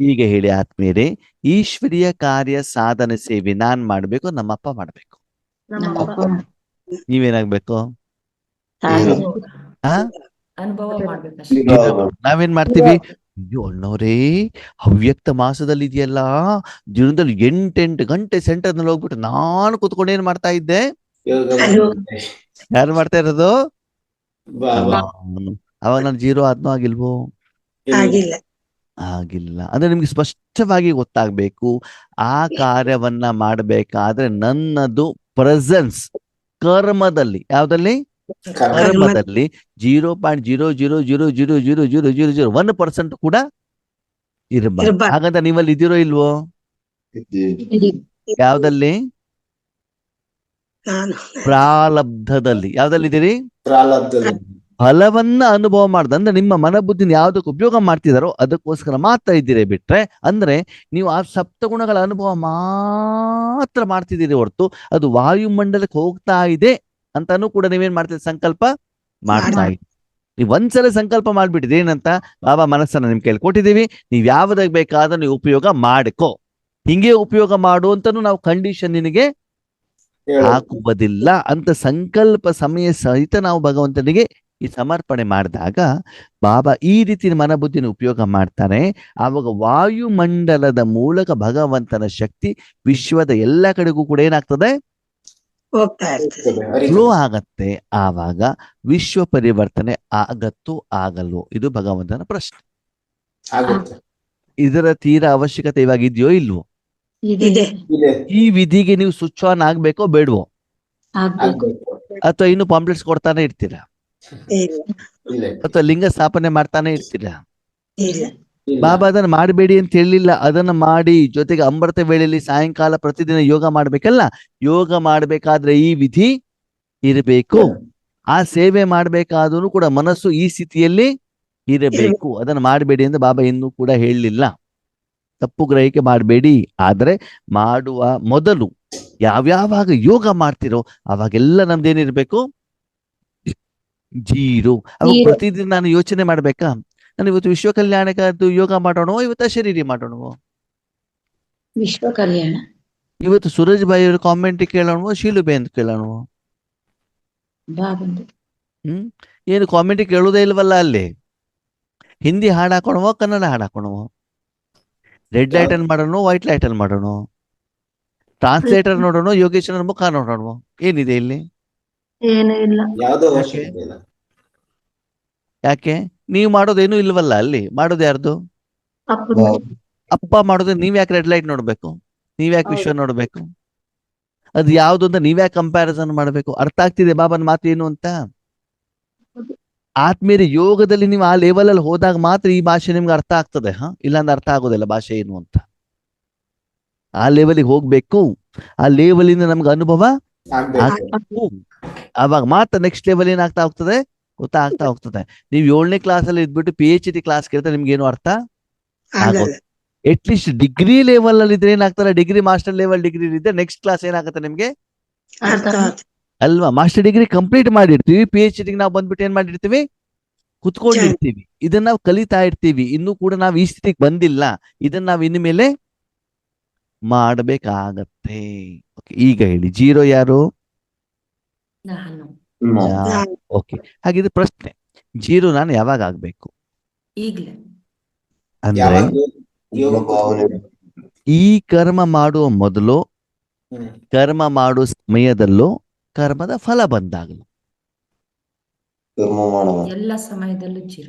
ಈಗ ಹೇಳಿ ಆತ್ಮೀಯರೇ, ಈಶ್ವರೀಯ ಕಾರ್ಯ ಸಾಧನೆ ಸೇವೆ ನಾನ್ ಮಾಡ್ಬೇಕು, ನಮ್ಮಪ್ಪ ಮಾಡ್ಬೇಕು. ನೀವೇನಾಗ್ಬೇಕು? ನಾವೇನ್ ಮಾಡ್ತೀವಿ? ಅಯ್ಯೋ ಅಣ್ಣವ್ರೇ, ಅವ್ಯಕ್ತ ಮಾಸದಲ್ಲಿ ಇದೆಯಲ್ಲ, ದಿನದಲ್ಲಿ 8 ಗಂಟೆ ಸೆಂಟರ್ ನಲ್ಲಿ ಹೋಗ್ಬಿಟ್ಟು ನಾನು ಕುತ್ಕೊಂಡು ಏನ್ ಮಾಡ್ತಾ ಇದ್ದೆ? ಯಾರು ಮಾಡ್ತಾ ಇರೋದು? ಅವಾಗ ನಾನು ಜೀರೋ ಆದ್ನೋ ಆಗಿಲ್ವೋ? ಆಗಿಲ್ಲ. ಅಂದ್ರೆ ನಿಮ್ಗೆ ಸ್ಪಷ್ಟವಾಗಿ ಗೊತ್ತಾಗ್ಬೇಕು, ಆ ಕಾರ್ಯವನ್ನ ಮಾಡ್ಬೇಕಾದ್ರೆ ನನ್ನದು ಪ್ರೆಸೆನ್ಸ್ ಕರ್ಮದಲ್ಲಿ, ಯಾವ್ದಲ್ಲಿ? ಕರ್ಮದಲ್ಲಿ 0.000000001% ಕೂಡ ಇರಬಾರ್ದು. ಹಾಗಂತ ನೀವಲ್ಲಿ ಇದ್ದೀರೋ ಇಲ್ವೋ? ಯಾವ್ದಲ್ಲಿ? ಪ್ರಾರಬ್ಧದಲ್ಲಿ. ಯಾವ್ದಲ್ಲಿದ್ದೀರಿ? ಫಲವನ್ನ ಅನುಭವ ಮಾಡ್ದ ಅಂದ್ರೆ ನಿಮ್ಮ ಮನಬುದ್ಧಿನ ಯಾವ್ದಕ್ಕೆ ಉಪಯೋಗ ಮಾಡ್ತಿದಾರೋ ಅದಕ್ಕೋಸ್ಕರ ಮಾತ್ರ ಇದ್ದೀರಿ. ಬಿಟ್ರೆ ಅಂದ್ರೆ ನೀವು ಆ ಸಪ್ತಗುಣಗಳ ಅನುಭವ ಮಾತ್ರ ಮಾಡ್ತಿದ್ದೀರಿ ಹೊರತು ಅದು ವಾಯುಮಂಡಲಕ್ಕೆ ಹೋಗ್ತಾ ಇದೆ ಅಂತಾನು ಕೂಡ ನೀವೇನ್ ಮಾಡ್ತೀರಿ? ಸಂಕಲ್ಪ ಮಾಡ್ತಾ ಇದ್ದೀರಿ. ನೀವು ಒಂದ್ಸಲ ಸಂಕಲ್ಪ ಮಾಡ್ಬಿಟ್ಟಿದ್ರಿ ಏನಂತ? ಬಾಬಾ ಮನಸ್ಸನ್ನ ನಿಮ್ ಕೈಲಿ ಕೊಟ್ಟಿದ್ದೀವಿ, ನೀವ್ ಯಾವ್ದಾಗ ಬೇಕಾದ್ರೆ ನೀವು ಉಪಯೋಗ ಮಾಡ್ಕೋ, ಹಿಂಗೆ ಉಪಯೋಗ ಮಾಡು ಅಂತಾನು ನಾವು ಕಂಡೀಷನ್ ನಿನಗೆ ಹಾಕುವುದಿಲ್ಲ ಅಂತ ಸಂಕಲ್ಪ ಸಮಯ ಸಹಿತ ನಾವು ಭಗವಂತನಿಗೆ ಈ ಸಮರ್ಪಣೆ ಮಾಡಿದಾಗ ಬಾಬಾ ಈ ರೀತಿ ಮನಬುದ್ಧಿನ ಉಪಯೋಗ ಮಾಡ್ತಾನೆ. ಆವಾಗ ವಾಯುಮಂಡಲದ ಮೂಲಕ ಭಗವಂತನ ಶಕ್ತಿ ವಿಶ್ವದ ಎಲ್ಲ ಕಡೆಗೂ ಕೂಡ ಏನಾಗ್ತದೆ? ಫ್ಲೋ ಆಗತ್ತೆ. ಆವಾಗ ವಿಶ್ವ ಪರಿವರ್ತನೆ ಆಗತ್ತೋ ಆಗಲ್ವೋ? ಇದು ಭಗವಂತನ ಪ್ರಶ್ನೆ. ಇದರ ತೀರಾ ಅವಶ್ಯಕತೆ ಇವಾಗ ಇದೆಯೋ ಇಲ್ವೋ? ಈ ವಿಧಿಗೆ ನೀವು ಸ್ವಿಚ್ ಆನ್ ಆಗ್ಬೇಕೋ ಬೇಡವೋ? ಅಥವಾ ಇನ್ನು ಪಾಂಪ್ಲೆಟ್ಸ್ ಕೊಡ್ತಾನೆ ಇರ್ತೀರಾ? ಅಥವಾ ಲಿಂಗ ಸ್ಥಾಪನೆ ಮಾಡ್ತಾನೆ ಇರ್ತೀರಾ? ಇಲ್ಲ. ಬಾಬಾ ಅದನ್ನ ಮಾಡಬೇಡಿ ಅಂತ ಹೇಳಿಲ್ಲ, ಅದನ್ನ ಮಾಡಿ. ಜೊತೆಗೆ ಅಮೃತ ವೇಳೆಯಲ್ಲಿ ಸಾಯಂಕಾಲ ಪ್ರತಿದಿನ ಯೋಗ ಮಾಡ್ಬೇಕಲ್ಲ, ಯೋಗ ಮಾಡ್ಬೇಕಾದ್ರೆ ಈ ವಿಧಿ ಇರಬೇಕು. ಆ ಸೇವೆ ಮಾಡ್ಬೇಕಾದ್ರೂ ಕೂಡ ಮನಸ್ಸು ಈ ಸ್ಥಿತಿಯಲ್ಲಿ ಇರಬೇಕು. ಅದನ್ನ ಮಾಡಬೇಡಿ ಅಂತ ಬಾಬಾ ಇನ್ನೂ ಕೂಡ ಹೇಳಲಿಲ್ಲ. ತಪ್ಪು ಗ್ರಹಿಕೆ ಮಾಡಬೇಡಿ. ಆದ್ರೆ ಮಾಡುವ ಮೊದಲು ಯಾವ್ಯಾವಾಗ ಯೋಗ ಮಾಡ್ತಿರೋ ಅವಾಗೆಲ್ಲ ನಮ್ದೇನಿರ್ಬೇಕು, ಜೀರೋ. ಅವಾಗ ಪ್ರತಿದಿನ ನಾನು ಯೋಚನೆ ಮಾಡ್ಬೇಕಾ, ನಾನು ಇವತ್ತು ವಿಶ್ವ ಕಲ್ಯಾಣಕ್ಕದ್ದು ಯೋಗ ಮಾಡೋಣ, ಇವತ್ತು ಶರೀರಿ ಮಾಡೋಣ, ವಿಶ್ವ ಕಲ್ಯಾಣ. ಇವತ್ತು ಸೂರಜ್ ಭಾಯಿ ಅವ್ರ ಕಾಮೆಂಟ್ ಕೇಳೋಣ, ಶೀಲುಬೆ ಅಂತ ಕೇಳೋಣ. ಬಾಬಂದು ಏನು ಕಾಮೆಂಟ್ ಕೇಳೋದೇ ಇಲ್ವಲ್ಲ ಅಲ್ಲಿ. ಹಿಂದಿ ಹಾಡು ಹಾಕೋಣವೋ, ಕನ್ನಡ ಹಾಡು ಹಾಕೋಣವೋ, ರೆಡ್ ಲೈಟ್ ಅಲ್ಲಿ ಮಾಡೋಣ, ವೈಟ್ ಲೈಟ್ ಅಲ್ಲಿ ಮಾಡೋಣ, ಟ್ರಾನ್ಸ್ಲೇಟರ್ ನೋಡೋಣ, ಯೋಗೇಶ್ವರ ಮುಖ ನೋಡೋಣ, ಏನಿದೆ ಇಲ್ಲಿ? ಏನೂ ಇಲ್ಲ. ಯಾವ್ದೋ ಯಾಕೆ? ವರ್ಷ ಇಲ್ಲ. ಯಾಕೆ? ನೀವು ಮಾಡೋದೇನು ಇಲ್ವಲ್ಲ ಅಲ್ಲಿ. ಮಾಡೋದು ಯಾರ್ದು? ಅಪ್ಪ ಮಾಡೋದು. ನೀವ್ ಯಾಕೆ ರೆಡ್ ಲೈಟ್ ನೋಡ್ಬೇಕು? ನೀವ್ ಯಾಕೆ ವಿಶ್ವ ನೋಡ್ಬೇಕು? ಅದು ಯಾವ್ದು ಅಂತ ನೀವ್ಯಾಕೆ ಕಂಪ್ಯಾರಿಸನ್ ಮಾಡ್ಬೇಕು? ಅರ್ಥ ಆಗ್ತಿದೆ ಬಾಬಾನ ಮಾತು ಏನು ಅಂತ? ಆತ್ಮೀಯ ಯೋಗದಲ್ಲಿ ನೀವು ಆ ಲೆವೆಲ್ ಅಲ್ಲಿ ಹೋದಾಗ ಮಾತ್ರ ಈ ಭಾಷೆ ನಿಮ್ಗೆ ಅರ್ಥ ಆಗ್ತದೆ. ಇಲ್ಲಾಂದ್ರೆ ಅರ್ಥ ಆಗೋದಿಲ್ಲ ಭಾಷೆ ಏನು ಅಂತ. ಆ ಲೆವೆಲ್ಗೆ ಹೋಗ್ಬೇಕು. ಆ ಲೆವೆಲಿಂದ ನಮ್ಗೆ ಅನುಭವ ಆಗ್ಬೇಕು. ಅವಾಗ ಮಾತ್ರ ನೆಕ್ಸ್ಟ್ ಲೆವೆಲ್ ಏನಾಗ್ತಾ ಹೋಗ್ತದೆ, ಗೊತ್ತಾಗ್ತಾ ಹೋಗ್ತದೆ. ನೀವು 7ನೇ ಕ್ಲಾಸಲ್ಲಿ ಇದ್ಬಿಟ್ಟು PhD ಕ್ಲಾಸ್ ಕೇಳ್ತಾರೆ, ನಿಮ್ಗೆ ಏನು ಅರ್ಥ ಆಗೋದು? ಅಟ್ಲೀಸ್ಟ್ ಡಿಗ್ರಿ ಲೆವೆಲ್ ಅಲ್ಲಿ ಇದ್ರೆ ಏನಾಗ್ತಾರೆ, ಡಿಗ್ರಿ ಮಾಸ್ಟರ್ ಲೆವೆಲ್ ಡಿಗ್ರಿ ಇದ್ರೆ ನೆಕ್ಸ್ಟ್ ಕ್ಲಾಸ್ ಏನಾಗುತ್ತೆ ನಿಮ್ಗೆ ಅಲ್ವಾ? ಮಾಸ್ಟರ್ ಡಿಗ್ರಿ ಕಂಪ್ಲೀಟ್ ಮಾಡಿರ್ತೀವಿ, PhD ನಾವು ಬಂದ್ಬಿಟ್ಟು ಏನ್ ಮಾಡಿರ್ತೀವಿ, ಕುತ್ಕೊಂಡಿರ್ತೀವಿ. ಇದನ್ನ ನಾವು ಕಲಿತಾ ಇರ್ತೀವಿ. ಇನ್ನೂ ಕೂಡ ನಾವು ಈ ಸ್ಥಿತಿಗೆ ಬಂದಿಲ್ಲ. ಇದನ್ನ ನಾವು ಇನ್ನು ಮೇಲೆ ಮಾಡಬೇಕಾಗತ್ತೆ. ಈಗ ಹೇಳಿ, ಜೀರೋ ಯಾರು? ನಾನು ಓಕೆ. ಹಾಗಿದ್ರೆ ಪ್ರಶ್ನೆ, ಜೀರೋ ನಾನು ಯಾವಾಗ ಆಗ್ಬೇಕು? ಈಗ್ಲೇ. ಅಂದ್ರೆ ಯಾವಾಗ್ಲೂ ಯೋಗ ಭಾವನೆ ಈ ಕರ್ಮ ಮಾಡುವ ಮೊದಲು, ಕರ್ಮ ಮಾಡುವ ಸಮಯದಲ್ಲೂ, ಕರ್ಮದ ಫಲ ಬಂದಾಗಲು ಕರ್ಮ ಮಾಡುವ ಎಲ್ಲ ಸಮಯದಲ್ಲೂ ಚಿರ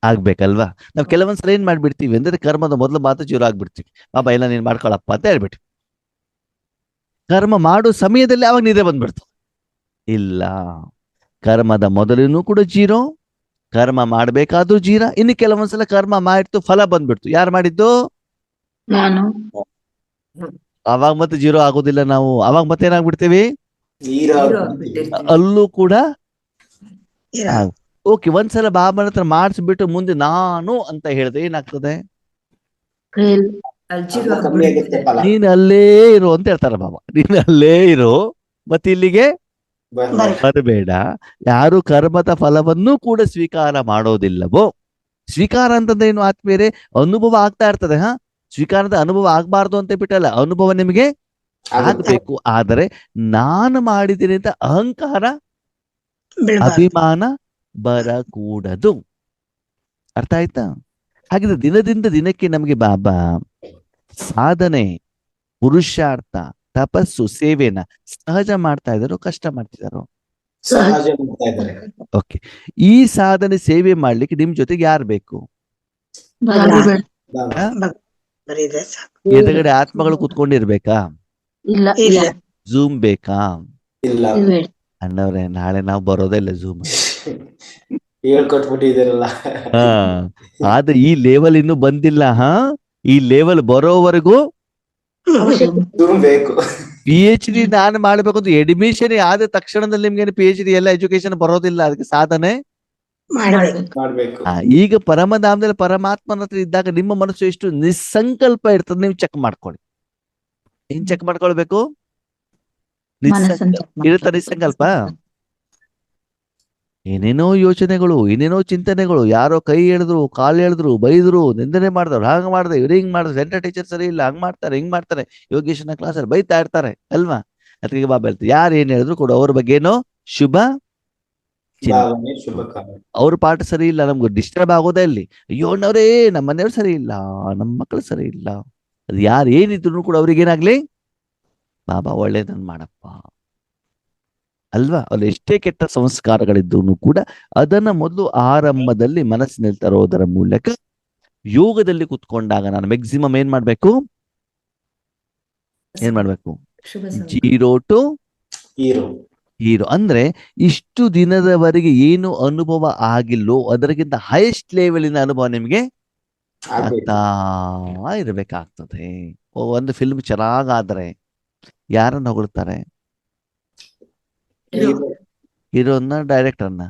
ಆಗ್ಬೇಕಲ್ವಾ? ನಾವ್ ಕೆಲವೊಂದ್ಸಲ ಏನ್ ಮಾಡ್ಬಿಡ್ತೀವಿ ಅಂದ್ರೆ, ಕರ್ಮದ ಮೊದಲು ಮಾತ್ರ ಜೀರೋ ಆಗ್ಬಿಡ್ತೀವಿ. ಬಾಬಾ ಎಲ್ಲ ನೀನ್ ಮಾಡ್ಕೊಳಪ್ಪ ಅಂತ ಹೇಳ್ಬಿಟ್ಟು, ಕರ್ಮ ಮಾಡೋ ಸಮಯದಲ್ಲಿ ಅವಾಗ ನಿದ್ರೆ ಬಂದ್ಬಿಡ್ತು. ಇಲ್ಲ, ಕರ್ಮದ ಮೊದಲಿನೂ ಕೂಡ ಜೀರೋ, ಕರ್ಮ ಮಾಡ್ಬೇಕಾದ್ರೂ ಜೀರ. ಇನ್ನು ಕೆಲವೊಂದ್ಸಲ ಕರ್ಮ ಮಾಡಿತ್ತು, ಫಲ ಬಂದ್ಬಿಡ್ತು. ಯಾರು ಮಾಡಿದ್ದು? ನಾನು. ಅವಾಗ ಮತ್ತೆ ಜೀರೋ ಆಗೋದಿಲ್ಲ ನಾವು. ಅವಾಗ ಮತ್ತೆ ಏನಾಗ್ಬಿಡ್ತೀವಿ, ಹೀರೋ ಹೀರೋ ಆಗ್ಬಿಡ್ತೀವಿ. ಆಗ್ಬಿಟ್ಟಿರ್ತೀವಿ. ಅಲ್ಲೂ ಕೂಡ. ಓಕೆ, ಒಂದ್ಸಲ ಬಾಬಾನ ಹತ್ರ ಮಾಡಿಸ್ಬಿಟ್ಟು ಮುಂದೆ ನಾನು ಅಂತ ಹೇಳಿದ್ರೆ ಏನಾಗ್ತದೆ? ಅಲ್ಲಿ ಜೀರೋ ಅದು ಕಮ್ಮಿ ಆಗುತ್ತೆ ಫಲ. ನೀನ್ ಅಲ್ಲೇ ಇರು ಅಂತ ಹೇಳ್ತಾರ ಬಾಬಾ. ನೀನ್ ಅಲ್ಲೇ ಇರು, ಮತ್ತೆ ಇಲ್ಲಿಗೆ ಬರಬೇಡ. ಯಾರು ಕರ್ಮದ ಫಲವನ್ನು ಕೂಡ ಸ್ವೀಕಾರ ಮಾಡೋದಿಲ್ಲವೋ, ಸ್ವೀಕಾರ ಅಂತಂದ್ರೆ ಏನು ಆತ್ಮೀಯರೇ? ಅನುಭವ ಆಗ್ತಾ ಇರ್ತದೆ. ಸ್ವೀಕಾರದ ಅನುಭವ ಆಗ್ಬಾರ್ದು ಅಂತ ಬಿಟ್ಟಲ್ಲ, ಅನುಭವ ನಿಮಗೆ ಆಗ್ಬೇಕು. ಆದರೆ ನಾನು ಮಾಡಿದ್ದೀನಿ ಅಂತ ಅಹಂಕಾರ, ಅಭಿಮಾನ ಬರಕೂಡದು. ಅರ್ಥ ಆಯ್ತಾ? ಹಾಗಿದ್ರೆ ದಿನದಿಂದ ದಿನಕ್ಕೆ ನಮಗೆ ಬಾಬಾ ಸಾಧನೆ, ಪುರುಷಾರ್ಥ, ತಪಸ್ಸು, ಸೇವೆನ ಸಹಜ ಮಾಡ್ತಾ ಇದ್ದಾರೋ, ಕಷ್ಟ ಮಾಡ್ತಿದಾರೋ? ಸಹಜ ಮಾಡ್ತಾ ಇದ್ದಾರೆ. ಓಕೆ. ಈ ಸಾಧನೆ ಸೇವೆ ಮಾಡ್ಲಿಕ್ಕೆ ನಿಮ್ ಜೊತೆಗೆ ಯಾರು ಬೇಕು? ಎದುರುಗಡೆ ಆತ್ಮಗಳು ಕುತ್ಕೊಂಡಿರ್ಬೇಕಾ? ಇಲ್ಲ. ಝೂಮ್ ಬೇಕಾ? ಇಲ್ಲ, ಅಣ್ಣವ್ರೆ, ನಾಳೆ ನಾವು ಬರೋದೇ ಇಲ್ಲ ಝೂಮ್. ಹೇಳ್ಕೊಟ್ಬಿಟ್ಟಿದ್ದೀರಲ್ಲ. ಆದ್ರೆ ಈ ಲೆವೆಲ್ ಇನ್ನು ಬಂದಿಲ್ಲ. ಈ ಲೆವೆಲ್ ಬರೋವರೆಗೂ ಬೇಕು. PhD ನಾನು ಮಾಡ್ಬೇಕು ಅಂತ ಅಡ್ಮಿಷನ್ ಆದ ತಕ್ಷಣದಲ್ಲಿ ನಿಮ್ಗೆ PhD ಎಲ್ಲ ಎಜುಕೇಶನ್ ಬರೋದಿಲ್ಲ. ಅದಕ್ಕೆ ಸಾಧನೆ ಮಾಡ್ಬೇಕು. ಈಗ ಪರಮಧಾಮದಲ್ಲಿ ಪರಮಾತ್ಮನ ಹತ್ರ ಇದ್ದಾಗ ನಿಮ್ಮ ಮನಸ್ಸು ಎಷ್ಟು ನಿಸ್ಸಂಕಲ್ಪ ಇರ್ತದೆ, ನೀವು ಚೆಕ್ ಮಾಡ್ಕೊಳ್ಳಿ. ಏನ್ ಚೆಕ್ ಮಾಡ್ಕೊಳ್ಬೇಕು? ಇರುತ್ತ ನಿಸ್ಸಂಕಲ್ಪ. ಏನೇನೋ ಯೋಚನೆಗಳು, ಏನೇನೋ ಚಿಂತನೆಗಳು, ಯಾರೋ ಕೈ ಎಳೆದ್ರು, ಕಾಲು ಎಳೆದ್ರು, ಬೈದ್ರು, ನಿಂದನೆ ಮಾಡಿದ್ರು, ಹಾಂಗ್ ಮಾಡಿದ್ರೆ, ಇವ್ರು ಹಿಂಗ್ ಮಾಡಿದ್ರು, ಸೆಂಟರ್ ಟೀಚರ್ ಸರಿ ಇಲ್ಲ, ಹಂಗ್ ಮಾಡ್ತಾರೆ, ಹಿಂಗ್ ಮಾಡ್ತಾರೆ, ಯೋಗೇಶನ ಕ್ಲಾಸಲ್ಲಿ ಬೈತಾ ಇರ್ತಾರೆ ಅಲ್ವಾ? ಅದಕ್ಕೆ ಬಾಬಾ ಹೇಳ್ತಾರೆ, ಯಾರು ಏನ್ ಹೇಳಿದ್ರು ಕೂಡ ಅವ್ರ ಬಗ್ಗೆ ಏನೋ ಶುಭ ಭಾವನೆ, ಶುಭ ಕಾಮನೆ. ಅವ್ರ ಪಾಠ ಸರಿ ಇಲ್ಲ, ನಮ್ಗೆ ಡಿಸ್ಟರ್ಬ್ ಆಗೋದೇ ಇಲ್ಲಿ. ಅಯ್ಯೋ ಅಣ್ಣವ್ರೇ, ನಮ್ಮ ಮನೆಯವ್ರು ಸರಿ ಇಲ್ಲ, ನಮ್ಮ ಮಕ್ಕಳು ಸರಿ ಇಲ್ಲ. ಅದು ಯಾರು ಏನಿದ್ರು ಕೂಡ ಅವ್ರಿಗೆ ಏನಾಗ್ಲಿ, ಬಾಬಾ ಒಳ್ಳೇದನ್ನ ಮಾಡಪ್ಪ ಅಲ್ವಾ? ಅಲ್ಲಿ ಎಷ್ಟೇ ಕೆಟ್ಟ ಸಂಸ್ಕಾರಗಳಿದ್ದು ಕೂಡ ಅದನ್ನ ಮೊದಲು ಆರಂಭದಲ್ಲಿ ಮನಸ್ಸಿನಲ್ಲಿ ತರೋದರ ಮೂಲಕ ಯೋಗದಲ್ಲಿ ಕುತ್ಕೊಂಡಾಗ ನಾನು ಮ್ಯಾಕ್ಸಿಮಮ್ ಏನ್ ಮಾಡ್ಬೇಕು? Zero to hero. ಅಂದ್ರೆ ಇಷ್ಟು ದಿನದವರೆಗೆ ಏನು ಅನುಭವ ಆಗಿಲ್ಲೋ ಅದಕ್ಕಿಂತ ಹೈಯೆಸ್ಟ್ ಲೆವೆಲಿನ ಅನುಭವ ನಿಮ್ಗೆ ಆಗ್ಬೇಕು. ಆಗ್ತಾ ಇರ್ಬೇಕಾಗ್ತದೆ. ಒಂದು ಫಿಲ್ಮ್ ಚೆನ್ನಾಗಾದ್ರೆ ಯಾರನ್ನ ಹೊಗಳ್ತಾರೆ? ಹೀರೋ ಹೀರೋನ, ಡೈರೆಕ್ಟರ್ನ?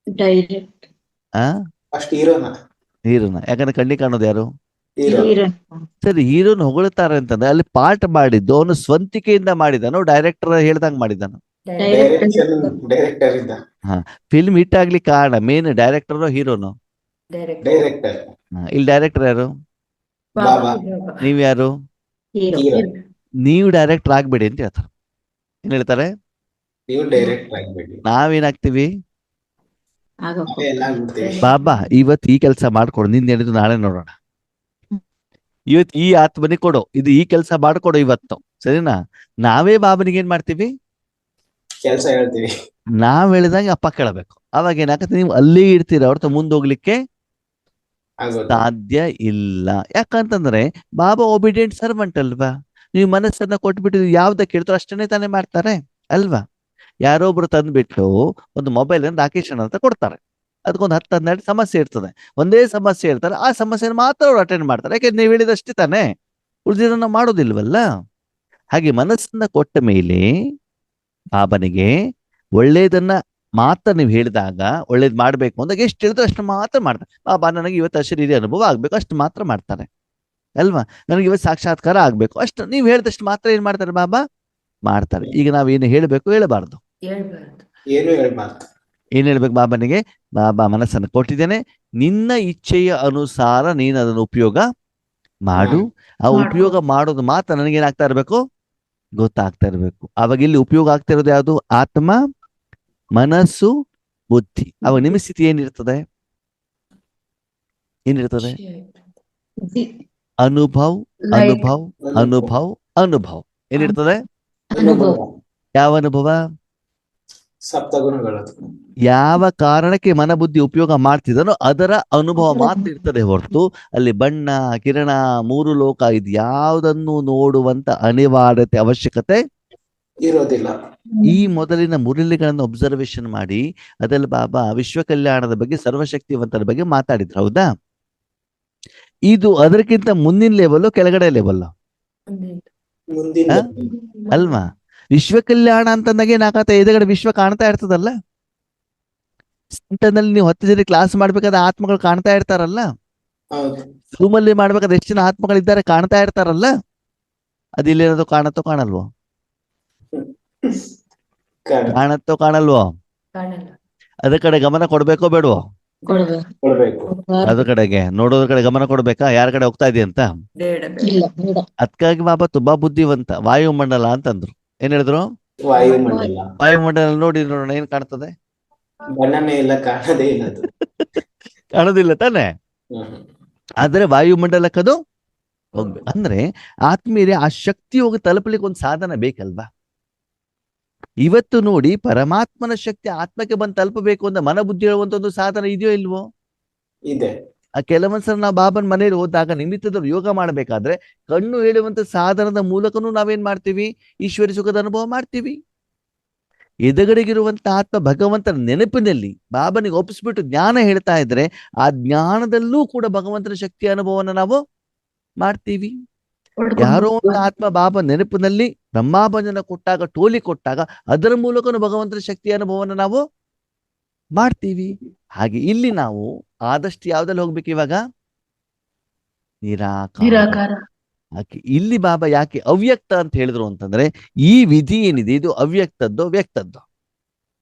ಡೈರೆಕ್ಟ್ ಆ ಫಸ್ಟ್ ಹೀರೋನ. ಹೀರೋನ. ಯಾಕಂದ್ರೆ ಕಣ್ಣಿಗೆ ಕಾಣೋದು ಯಾರು? ಹೀರೋ ಸರಿ, ಹೀರೋನ ಹೊಗಳ್ತಾರೆ ಅಂತಂದ್ರೆ ಅಲ್ಲಿ ಪಾಠ ಮಾಡಿದ್ದು ಅವನು ಸ್ವಂತಿಕೆಯಿಂದ ಮಾಡಿದಾನೋ ಡೈರೆಕ್ಟರ್ ಹೇಳ್ದಂಗ್ ಮಾಡಿದಾನೋ? ಡೈರೆಕ್ಟರ್ ಇಂದ. ಫಿಲ್ಮ್ ಹಿಟ್ ಆಗ್ಲಿಕ್ಕೆ ಕಾರಣ ಮೇನ್ ಡೈರೆಕ್ಟರ್ ಹೀರೋನು? ಡೈರೆಕ್ಟರ್. ಇಲ್ಲಿ ಡೈರೆಕ್ಟರ್ ಯಾರು? ಬಾಬಾ. ನೀವ್ ಯಾರು? ಹೀರೋ. ನೀವು ಡೈರೆಕ್ಟರ್ ಆಗ್ಬೇಡಿ ಅಂತ ಹೇಳ್ತಾರೆ. ಏನ್ ಹೇಳ್ತಾರೆ? ನೀವು ಡೈರೆಕ್ಟರ್ ಆಗ್ಬೇಡಿ, ನಾವೇನಾಗ್ತೀವಿ? ಎಲ್ಲ ಆಗ್ಬಿಡ್ತೀವಿ. ಬಾಬಾ ಇವತ್ತು ಈ ಕೆಲಸ ಮಾಡ್ಕೊಡು, ನಿಂದ ಹೇಳಿದ್ದು ನಾಳೆ ನೋಡೋಣ. ಇವತ್ತು ಈ ಆತ್ಮನಿಗೆ ಕೊಡು, ಇದು ಈ ಕೆಲಸ ಮಾಡ್ಕೊಡು ಇವತ್ತು, ಸರಿನಾ? ನಾವೇ ಬಾಬನಿಗೆ ಏನ್ ಮಾಡ್ತೀವಿ? ಕೆಲಸ ಹೇಳ್ತೀವಿ. ನಾವ್ ಹೇಳಿದಂಗೆ ಅಪ್ಪ ಕೇಳಬೇಕು. ಅವಾಗ ಏನಾಗತ್ತೆ? ನೀವು ಅಲ್ಲೇ ಇರ್ತೀರ, ಹೊರತು ಮುಂದೆ ಹೋಗ್ಲಿಕ್ಕೆ ಆಗೋದು. ಸಾಧ್ಯ ಇಲ್ಲ. ಯಾಕಂತಂದ್ರೆ ಬಾಬಾ ಒಬಿಡಿಯಂಟ್ ಸರ್ವೆಂಟ್ ಅಲ್ವಾ? ನೀವು ಮನಸ್ಸನ್ನ ಕೊಟ್ಬಿಟ್ಟು ಯಾವ್ದಕ್ಕೆ ಕೇಳ್ತಾರೋ ಅಷ್ಟನ್ನೇ ತಾನೇ ಮಾಡ್ತಾರೆ ಅಲ್ವಾ? ಯಾರೊಬ್ರು ತಂದ್ಬಿಟ್ಟು ಒಂದು ಮೊಬೈಲ್ ರಾಕೇಶ್ ಅಂತ ಕೊಡ್ತಾರೆ, ಅದಕ್ಕೊಂದು 10-12 ಸಮಸ್ಯೆ ಇರ್ತದೆ. ಒಂದೇ ಸಮಸ್ಯೆ ಇರ್ತಾರೆ, ಆ ಸಮಸ್ಯೆನ ಮಾತ್ರ ಅವ್ರು ಅಟೆಂಡ್ ಮಾಡ್ತಾರೆ. ಯಾಕೆ ನೀವು ಹೇಳಿದಷ್ಟೇ ತಾನೇ, ಉಳಿದಿರೋನ್ನ ಮಾಡೋದಿಲ್ವಲ್ಲ. ಹಾಗೆ ಮನಸ್ಸನ್ನ ಕೊಟ್ಟ ಮೇಲೆ ಬಾಬನಿಗೆ ಒಳ್ಳೇದನ್ನ ಮಾತ್ರ ನೀವು ಹೇಳಿದಾಗ, ಒಳ್ಳೇದ್ ಮಾಡ್ಬೇಕು ಅಂದಾಗ ಎಷ್ಟು ಹೇಳಿದ್ರು ಅಷ್ಟು ಮಾತ್ರ ಮಾಡ್ತಾರೆ. ಬಾಬಾ ನನಗೆ ಇವತ್ತು ಅಶರೀರಿ ಅನುಭವ ಆಗ್ಬೇಕು, ಅಷ್ಟು ಮಾತ್ರ ಮಾಡ್ತಾರೆ ಅಲ್ವಾ? ನನಗೆ ಇವತ್ತು ಸಾಕ್ಷಾತ್ಕಾರ ಆಗ್ಬೇಕು, ಅಷ್ಟು ನೀವು ಹೇಳಿದಷ್ಟು ಮಾತ್ರ ಏನ್ ಮಾಡ್ತಾರೆ ಬಾಬಾ? ಮಾಡ್ತಾರೆ. ಈಗ ನಾವೇನು ಹೇಳ್ಬೇಕು, ಹೇಳಬಾರ್ದು. ಏನು ಹೇಳ್ಬಾರ್ದು. ಏನ್ ಹೇಳ್ಬೇಕು ಬಾಬನಿಗೆ? ಬಾಬಾ ಮನಸ್ಸನ್ನು ಕೊಟ್ಟಿದ್ದೇನೆ, ನಿನ್ನ ಇಚ್ಛೆಯ ಅನುಸಾರ ನೀನು ಅದನ್ನು ಉಪಯೋಗ ಮಾಡು. ಆ ಉಪಯೋಗ ಮಾಡೋದು ಮಾತ್ರ ನನಗೇನಾಗ್ತಾ ಇರ್ಬೇಕು? ಗೊತ್ತಾಗ್ತಾ ಇರ್ಬೇಕು. ಅವಾಗ ಇಲ್ಲಿ ಉಪಯೋಗ ಆಗ್ತಾ ಇರೋದು ಯಾವುದು? ಆತ್ಮ, ಮನಸ್ಸು, ಬುದ್ಧಿ. ಅವಾಗ ನಿಮ್ಮ ಸ್ಥಿತಿ ಏನಿರ್ತದೆ? ಏನಿರ್ತದೆ? ಅನುಭವ್ ಅನುಭವ್ ಅನುಭವ್ ಅನುಭವ್. ಏನಿರ್ತದೆ? ಅನುಭವ. ಯಾವ ಅನುಭವ? ಸಪ್ತಗುಣಗಳು. ಯಾವ ಕಾರಣಕ್ಕೆ ಮನಬುದ್ಧಿ ಉಪಯೋಗ ಮಾಡ್ತಿದನೋ ಅದರ ಅನುಭವ ಮಾತ್ರ ಇರ್ತದೆ ಹೊರತು ಅಲ್ಲಿ ಬಣ್ಣ, ಕಿರಣ, ಮೂರು ಲೋಕ ಇದು ಯಾವುದನ್ನು ನೋಡುವಂತ ಅನಿವಾರ್ಯತೆ, ಅವಶ್ಯಕತೆ ಇರೋದಿಲ್ಲ. ಈ ಮೊದಲಿನ ಮುರಳಿಗಳನ್ನು ಅಬ್ಸರ್ವೇಷನ್ ಮಾಡಿ ಅದರಲ್ಲಿ ಬಾಬಾ ವಿಶ್ವ ಕಲ್ಯಾಣದ ಬಗ್ಗೆ, ಸರ್ವಶಕ್ತಿವಂತರ ಬಗ್ಗೆ ಮಾತಾಡಿದ್ರು, ಹೌದಾ? ಇದು ಅದಕ್ಕಿಂತ ಮುಂದಿನ ಲೆವೆಲ್, ಕೆಳಗಡೆ ಲೆವೆಲ್ ಮುಂದಿನ ಅಲ್ವಾ? ವಿಶ್ವ ಕಲ್ಯಾಣ ಅಂತಂದಾಗ ಏನಾಗತ್ತೆ? ಎದುರುಗಡೆ ವಿಶ್ವ ಕಾಣ್ತಾ ಇರ್ತದಲ್ಲ. ಸೆಂಟರ್ನಲ್ಲಿ ನೀವು 10 ಜನ ಕ್ಲಾಸ್ ಮಾಡ್ಬೇಕಾದ ಆತ್ಮಗಳು ಕಾಣ್ತಾ ಇರ್ತಾರಲ್ಲ. ಹೌದು. ರೂಮಲ್ಲಿ ಮಾಡ್ಬೇಕಾದ್ರೆ ಎಷ್ಟು ಜನ ಆತ್ಮಗಳಿದ್ದಾರೆ ಕಾಣ್ತಾ ಇರ್ತಾರಲ್ಲ. ಅದಿಲ್ಲೇನದು ಕಾಣತ್ತೋ ಕಾಣಲ್ವೋ? ಕಾಣತ್ತೋ ಕಾಣಲ್ವೋ? ಅದ್ರ ಕಡೆ ಗಮನ ಕೊಡ್ಬೇಕೋ ಬೇಡವೋ? ಕೊಡ್ಬೇಕು. ಅದ್ರ ಕಡೆಗೆ ನೋಡೋದ್ರ ಕಡೆ ಗಮನ ಕೊಡ್ಬೇಕಾ? ಯಾರ ಕಡೆ ಹೋಗ್ತಾ ಇದೆಯಾ ಅಂತ? ಅದಕ್ಕಾಗಿ ಬಾಬಾ ತುಂಬಾ ಬುದ್ಧಿವಂತ. ವಾಯುಮಂಡಲ ಅಂತಂದ್ರು. ಏನ್ ಹೇಳಿದ್ರು? ವಾಯುಮಂಡಲ. ವಾಯುಮಂಡಲ ನೋಡಿ ನೋಡೋಣ, ಏನ್ ಕಾಣ್ತದೆ? ಬಣ್ಣನೇ ಇಲ್ಲ, ಕಾಣದೇ ಇಲ್ಲ ಅದು. ಕಾಣೋದಿಲ್ಲ ತಾನೆ. ಆದ್ರೆ ವಾಯುಮಂಡಲಕ್ಕದು ಹೋಗ್ಬೇಕು. ಅಂದ್ರೆ ಆತ್ಮೀಯರೇ, ಆ ಶಕ್ತಿ ಹೋಗಿ ತಲುಪಲಿಕ್ಕೆ ಒಂದು ಸಾಧನ ಬೇಕಲ್ವಾ? ಇವತ್ತು ನೋಡಿ, ಪರಮಾತ್ಮನ ಶಕ್ತಿ ಆತ್ಮಕ್ಕೆ ಬಂದು ತಲುಪಬೇಕು ಅಂತ ಮನಬುದ್ಧಿ ಹೇಳುವಂತ ಒಂದು ಸಾಧನ ಇದೆಯೋ ಇಲ್ವೋ? ಇದೆ. ಆ ಕೆಲವೊಂದ್ಸಲ ನಾವು ಬಾಬನ್ ಮನೇಲಿ ಹೋದಾಗ ನಿಮಿತ್ತದವ್ರು ಯೋಗ ಮಾಡಬೇಕಾದ್ರೆ ಕಣ್ಣು ಹೇಳುವಂತ ಸಾಧನದ ಮೂಲಕನೂ ನಾವೇನ್ ಮಾಡ್ತೀವಿ? ಈಶ್ವರಿ ಸುಖದ ಅನುಭವ ಮಾಡ್ತೀವಿ. ಎದುಗಡೆಗಿರುವಂತ ಆತ್ಮ ಭಗವಂತನ ನೆನಪಿನಲ್ಲಿ ಬಾಬನಿಗೆ ಒಪ್ಪಿಸ್ಬಿಟ್ಟು ಜ್ಞಾನ ಹೇಳ್ತಾ ಇದ್ರೆ ಆ ಜ್ಞಾನದಲ್ಲೂ ಕೂಡ ಭಗವಂತನ ಶಕ್ತಿಯ ಅನುಭವನ ನಾವು ಮಾಡ್ತೀವಿ. ಯಾರೋ ಒಂದು ಆತ್ಮ ಬಾಬಾ ನೆನಪಿನಲ್ಲಿ ಬ್ರಹ್ಮಾಭಂಜನ ಕೊಟ್ಟಾಗ, ಟೋಲಿ ಕೊಟ್ಟಾಗ ಅದರ ಮೂಲಕನೂ ಭಗವಂತನ ಶಕ್ತಿಯ ಅನುಭವನ ನಾವು ಮಾಡ್ತೀವಿ. ಹಾಗೆ ಇಲ್ಲಿ ನಾವು ಆದಷ್ಟು ಯಾವ್ದಲ್ಲಿ ಹೋಗ್ಬೇಕು ಇವಾಗ? ನಿರಾಕಾರ. ಇಲ್ಲಿ ಬಾಬಾ ಯಾಕೆ ಅವ್ಯಕ್ತ ಅಂತ ಹೇಳಿದ್ರು ಅಂತಂದ್ರೆ, ಈ ವಿಧಿ ಏನಿದೆ ಇದು ಅವ್ಯಕ್ತದ್ದೋ ವ್ಯಕ್ತದ್ದೋ?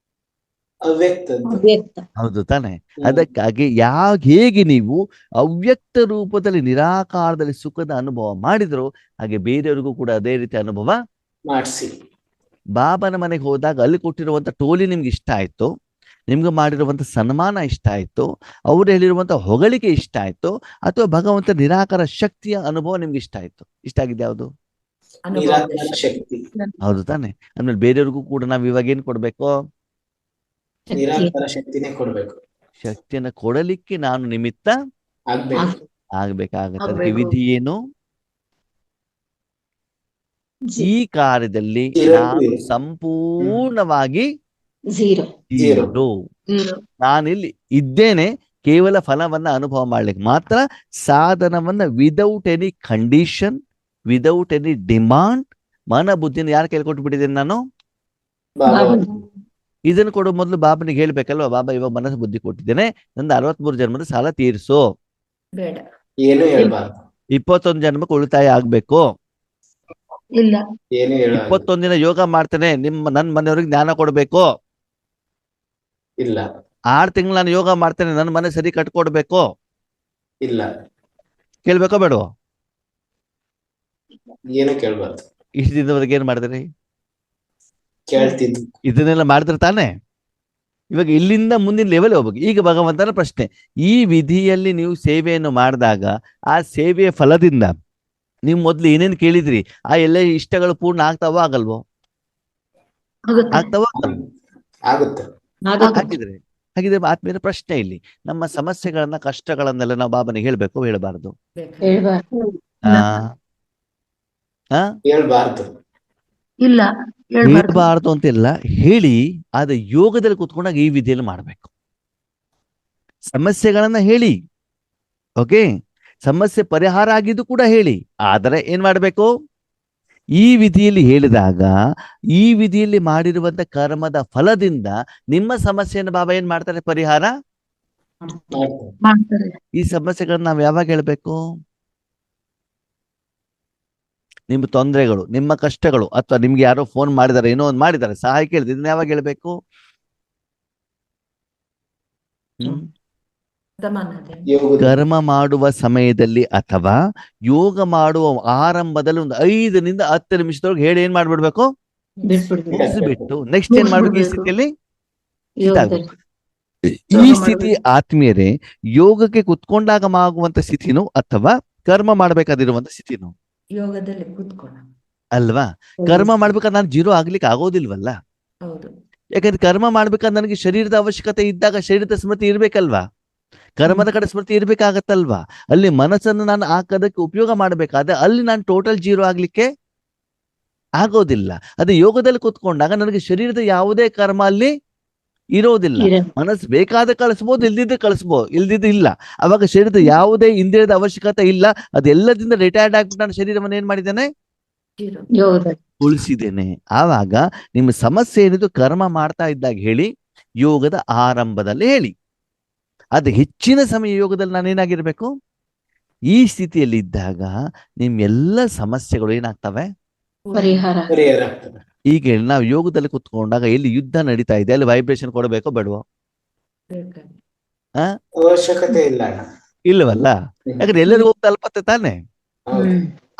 ಅವ್ಯಕ್ತ. ಹೌದು ತಾನೆ. ಅದಕ್ಕಾಗಿ ಹೇಗೆ ನೀವು ಅವ್ಯಕ್ತ ರೂಪದಲ್ಲಿ ನಿರಾಕಾರದಲ್ಲಿ ಸುಖದ ಅನುಭವ ಮಾಡಿದ್ರು, ಹಾಗೆ ಬೇರೆಯವ್ರಿಗೂ ಕೂಡ ಅದೇ ರೀತಿ ಅನುಭವ ಮಾಡಿಸಿ. ಬಾಬನ ಮನೆಗೆ ಹೋದಾಗ ಅಲ್ಲಿ ಕೊಟ್ಟಿರುವಂತ ಟೋಲಿ ನಿಮ್ಗೆ ಇಷ್ಟ ಆಯ್ತು, ನಿಮ್ಗೆ ಮಾಡಿರುವಂತ ಸನ್ಮಾನ ಇಷ್ಟ ಆಯ್ತು, ಅವ್ರು ಹೇಳಿರುವಂತ ಹೊಗಳಿಕೆ ಇಷ್ಟ ಆಯ್ತು, ಅಥವಾ ಭಗವಂತ ನಿರಾಕಾರ ಶಕ್ತಿಯ ಅನುಭವ ನಿಮ್ಗೆ ಇಷ್ಟ ಆಯ್ತು? ಇಷ್ಟ ಆಗಿದ್ದು ಯಾವುದು? ಶಕ್ತಿ. ಹೌದು ತಾನೆ. ಆಮೇಲೆ ಬೇರೆಯವ್ರಿಗೂ ಕೂಡ ನಾವ್ ಇವಾಗ ಏನ್ ಕೊಡ್ಬೇಕು? ನಿರಾಕಾರ ಶಕ್ತಿನೇ ಕೊಡ್ಬೇಕು. ಶಕ್ತಿಯನ್ನ ಕೊಡಲಿಕ್ಕೆ ನಾನು ನಿಮಿತ್ತ ಆಗ್ಬೇಕಾಗತ್ತೆ. ಅದಕ್ಕೆ ವಿಧಿ ಏನು? ಈ ಕಾರ್ಯದಲ್ಲಿ ನಾನು ಸಂಪೂರ್ಣವಾಗಿ ಝೀರೋ. ನಾನಿಲ್ಲಿ ಇದ್ದೇನೆ, ಕೇವಲ ಫಲವನ್ನ ಅನುಭವ ಮಾಡ್ಲಿಕ್ಕೆ ಮಾತ್ರ ಸಾಧನವನ್ನ without any condition, without any demand ಮನ ಬುದ್ಧಿನ ಯಾರು ಕೈಲಿ ಕೊಟ್ಬಿಟ್ಟಿದ್ದೇನೆ ನಾನು? ಬಾಬಾ ಇದನ್ನು ಕೊಡೋ ಮೊದಲು ಬಾಬನಿಗೆ ಹೇಳ್ಬೇಕಲ್ವಾ, ಬಾಬಾ ಇವಾಗ ಮನಸ್ಸು ಬುದ್ಧಿ ಕೊಟ್ಟಿದ್ದೇನೆ, ನಂದು 63 ಜನ್ಮದ ಸಾಲ ತೀರಿಸು. ಬೇಡ. ಏನು ಹೇಳ್ಬಾರ್ದು, 21 ಜನ್ಮಕ್ಕೆ ಉಳಿತಾಯ ಆಗ್ಬೇಕು. ಇಲ್ಲ. ಏನು ಹೇಳ 21 ದಿನ ಯೋಗ ಮಾಡ್ತೇನೆ, ನನ್ನ ಮನೆಯವ್ರಿಗೆ ಜ್ಞಾನ ಕೊಡ್ಬೇಕು. ಇಲ್ಲ 6 ತಿಂಗಳು ನಾನು ಯೋಗ ಮಾಡ್ತೇನೆ, ನನ್ನ ಮನೆ ಸರಿ ಕಟ್ಕೊಡ್ಬೇಕು. ಇಲ್ಲ, ಕೇಳ್ಬೇಕೋ ಬೇಡವೋ? ಏನು ಕೇಳ್ಬಾರ್ದು. ಇಷ್ಟು ದಿನದವರೆಗೆ ಏನ್ ಮಾಡಿದ್ರಿ? ಕೇಳ್ತಿದ್ದು ಇದನ್ನೆಲ್ಲ ಮಾಡಿದ್ರೆ ತಾನೆ. ಇವಾಗ ಇಲ್ಲಿಂದ ಮುಂದಿನ ಲೆವೆಲ್ ಹೋಗ್ಬೇಕು. ಈಗ ಭಗವಂತನ ಪ್ರಶ್ನೆ, ಈ ವಿಧಿಯಲ್ಲಿ ನೀವು ಸೇವೆಯನ್ನು ಮಾಡಿದಾಗ ಆ ಸೇವೆಯ ಫಲದಿಂದ ನೀವು ಮೊದ್ಲು ಏನೇನು ಕೇಳಿದ್ರಿ ಆ ಎಲ್ಲ ಇಷ್ಟಗಳು ಪೂರ್ಣ ಆಗ್ತಾವೋ ಆಗಲ್ವೋ? ಆಗ್ತಾವೋ ಆಗಲ್ವೋ? ಆಗುತ್ತೆ. ಹಾಗಿದ್ರೆ ಆತ್ಮೀಯರ ಪ್ರಶ್ನೆ ಇಲ್ಲಿ, ನಮ್ಮ ಸಮಸ್ಯೆಗಳನ್ನ ಕಷ್ಟಗಳನ್ನೆಲ್ಲ ನಾವು ಬಾಬನಿಗೆ ಹೇಳ್ಬೇಕು ಹೇಳಬಾರದು? ಹೇಳ್ಬಾರ್ದು. ಇಲ್ಲ, ಹೇಳ್ಬಾರ್ದು ಅಂತಿಲ್ಲ, ಹೇಳಿ. ಆದ್ರೆ ಯೋಗದಲ್ಲಿ ಕೂತ್ಕೊಂಡಾಗ ಈ ವಿಧಿಯಲ್ಲಿ ಮಾಡ್ಬೇಕು. ಸಮಸ್ಯೆಗಳನ್ನ ಹೇಳಿ, ಓಕೆ, ಸಮಸ್ಯೆ ಪರಿಹಾರ ಆಗಿದ್ದು ಕೂಡ ಹೇಳಿ. ಆದರೆ ಏನ್ ಮಾಡ್ಬೇಕು? ಈ ವಿಧಿಯಲ್ಲಿ ಹೇಳಿದಾಗ ಈ ವಿಧಿಯಲ್ಲಿ ಮಾಡಿರುವಂತ ಕರ್ಮದ ಫಲದಿಂದ ನಿಮ್ಮ ಸಮಸ್ಯೆಯನ್ನು ಬಾಬಾ ಏನ್ ಮಾಡ್ತಾರೆ? ಪರಿಹಾರ ಮಾಡ್ತಾರೆ. ಈ ಸಮಸ್ಯೆಗಳನ್ನ ನಾವ್ ಯಾವಾಗ ಹೇಳ್ಬೇಕು? ನಿಮ್ಮ ತೊಂದರೆಗಳು, ನಿಮ್ಮ ಕಷ್ಟಗಳು, ಅಥವಾ ನಿಮ್ಗೆ ಯಾರೋ ಫೋನ್ ಮಾಡಿದಾರೆ, ಏನೋ ಒಂದು ಮಾಡಿದ್ದಾರೆ, ಸಹಾಯ ಕೇಳಿದ್ರೆ ಇದನ್ನ ಯಾವಾಗ ಹೇಳ್ಬೇಕು? ಕರ್ಮ ಮಾಡುವ ಸಮಯದಲ್ಲಿ ಅಥವಾ ಯೋಗ ಮಾಡುವ ಆರಂಭದಲ್ಲಿ ಒಂದು 5 ನಿಂದ 10 ನಿಮಿಷದೊಳಗೆ ಹೇಳಿ ಏನ್ ಮಾಡ್ಬಿಡ್ಬೇಕು? ಬಿಟ್ಟು ನೆಕ್ಸ್ಟ್ ಏನ್ ಮಾಡ್ಬೇಕು? ಈ ಸ್ಥಿತಿಯಲ್ಲಿ ಈ ಸ್ಥಿತಿ ಆತ್ಮೀಯರೇ ಯೋಗಕ್ಕೆ ಕುತ್ಕೊಂಡಾಗ ಆಗುವಂತ ಸ್ಥಿತಿನೂ ಅಥವಾ ಕರ್ಮ ಮಾಡ್ಬೇಕಾದಿರುವಂತ ಸ್ಥಿತಿನೂ? ಯೋಗದಲ್ಲಿ ಕೂತ್ಕೊಳ್ಳ ಅಲ್ವಾ? ಕರ್ಮ ಮಾಡ್ಬೇಕಾದ್ರೆ ನಾನು ಜೀರೋ ಆಗ್ಲಿಕ್ಕೆ ಆಗೋದಿಲ್ವಲ್ಲ. ಹೌದು. ಯಾಕಂದ್ರೆ ಕರ್ಮ ಮಾಡ್ಬೇಕಾದ್ರೆ ನನಗೆ ಶರೀರದ ಅವಶ್ಯಕತೆ ಇದ್ದಾಗ ಶರೀರದ ಸ್ಮೃತಿ ಇರ್ಬೇಕಲ್ವಾ? ಕರ್ಮದ ಕಡೆ ಸ್ಮೃತಿ ಇರ್ಬೇಕಾಗತ್ತಲ್ವಾ? ಅಲ್ಲಿ ಮನಸ್ಸನ್ನು ನಾನು ಹಾಕೋದಕ್ಕೆ ಉಪಯೋಗ ಮಾಡ್ಬೇಕಾದ್ರೆ ಅಲ್ಲಿ ನಾನು ಟೋಟಲ್ ಜೀರೋ ಆಗ್ಲಿಕ್ಕೆ ಆಗೋದಿಲ್ಲ. ಅದೇ ಯೋಗದಲ್ಲಿ ಕೂತ್ಕೊಂಡಾಗ ನನಗೆ ಶರೀರದ ಯಾವುದೇ ಕರ್ಮ ಅಲ್ಲಿ ಇರೋದಿಲ್ಲ. ಮನಸ್ಸು ಬೇಕಾದ ಕಳಿಸ್ಬೋದು, ಇಲ್ದಿದ್ದು ಇಲ್ಲ. ಅವಾಗ ಶರೀರದ ಯಾವುದೇ ಇಂದ್ರಿಯದ ಅವಶ್ಯಕತೆ ಇಲ್ಲ. ಅದೆಲ್ಲದಿಂದ ರಿಟೈರ್ಡ್ ಆಗ್ಬಿಟ್ಟು ನಾನು ಶರೀರವನ್ನು ಏನ್ ಮಾಡಿದ್ದೇನೆ? ಉಳಿಸಿದ್ದೇನೆ. ಆವಾಗ ನಿಮ್ಮ ಸಮಸ್ಯೆ ಏನಿದು ಕರ್ಮ ಮಾಡ್ತಾ ಇದ್ದಾಗ ಹೇಳಿ, ಯೋಗದ ಆರಂಭದಲ್ಲಿ ಹೇಳಿ. ಅದು ಹೆಚ್ಚಿನ ಸಮಯ ಯೋಗದಲ್ಲಿ ನಾನೇನಾಗಿರ್ಬೇಕು? ಈ ಸ್ಥಿತಿಯಲ್ಲಿ ಇದ್ದಾಗ ನಿಮ್ ಎಲ್ಲ ಸಮಸ್ಯೆಗಳು ಏನಾಗ್ತವೆ? ಪರಿಹಾರ ಆಗ್ತದೆ. ಈಗ ನಾವು ಯೋಗದಲ್ಲಿ ಕುತ್ಕೊಂಡಾಗ ಎಲ್ಲಿ ಯುದ್ಧ ನಡೀತಾ ಇದೆ ಅಲ್ಲಿ ವೈಬ್ರೇಷನ್ ಕೊಡಬೇಕೋ ಬೇಡವೋ? ಅವಶ್ಯಕತೆ ಇಲ್ಲ ಅಣ್ಣ. ಇಲ್ಲವಲ್ಲ? ಯಾಕಂದ್ರೆ ಎಲ್ಲರಿಗೂ ಹೋಗಿ ತಲುಪತ್ತೆ ತಾನೆ. ಹೌದು.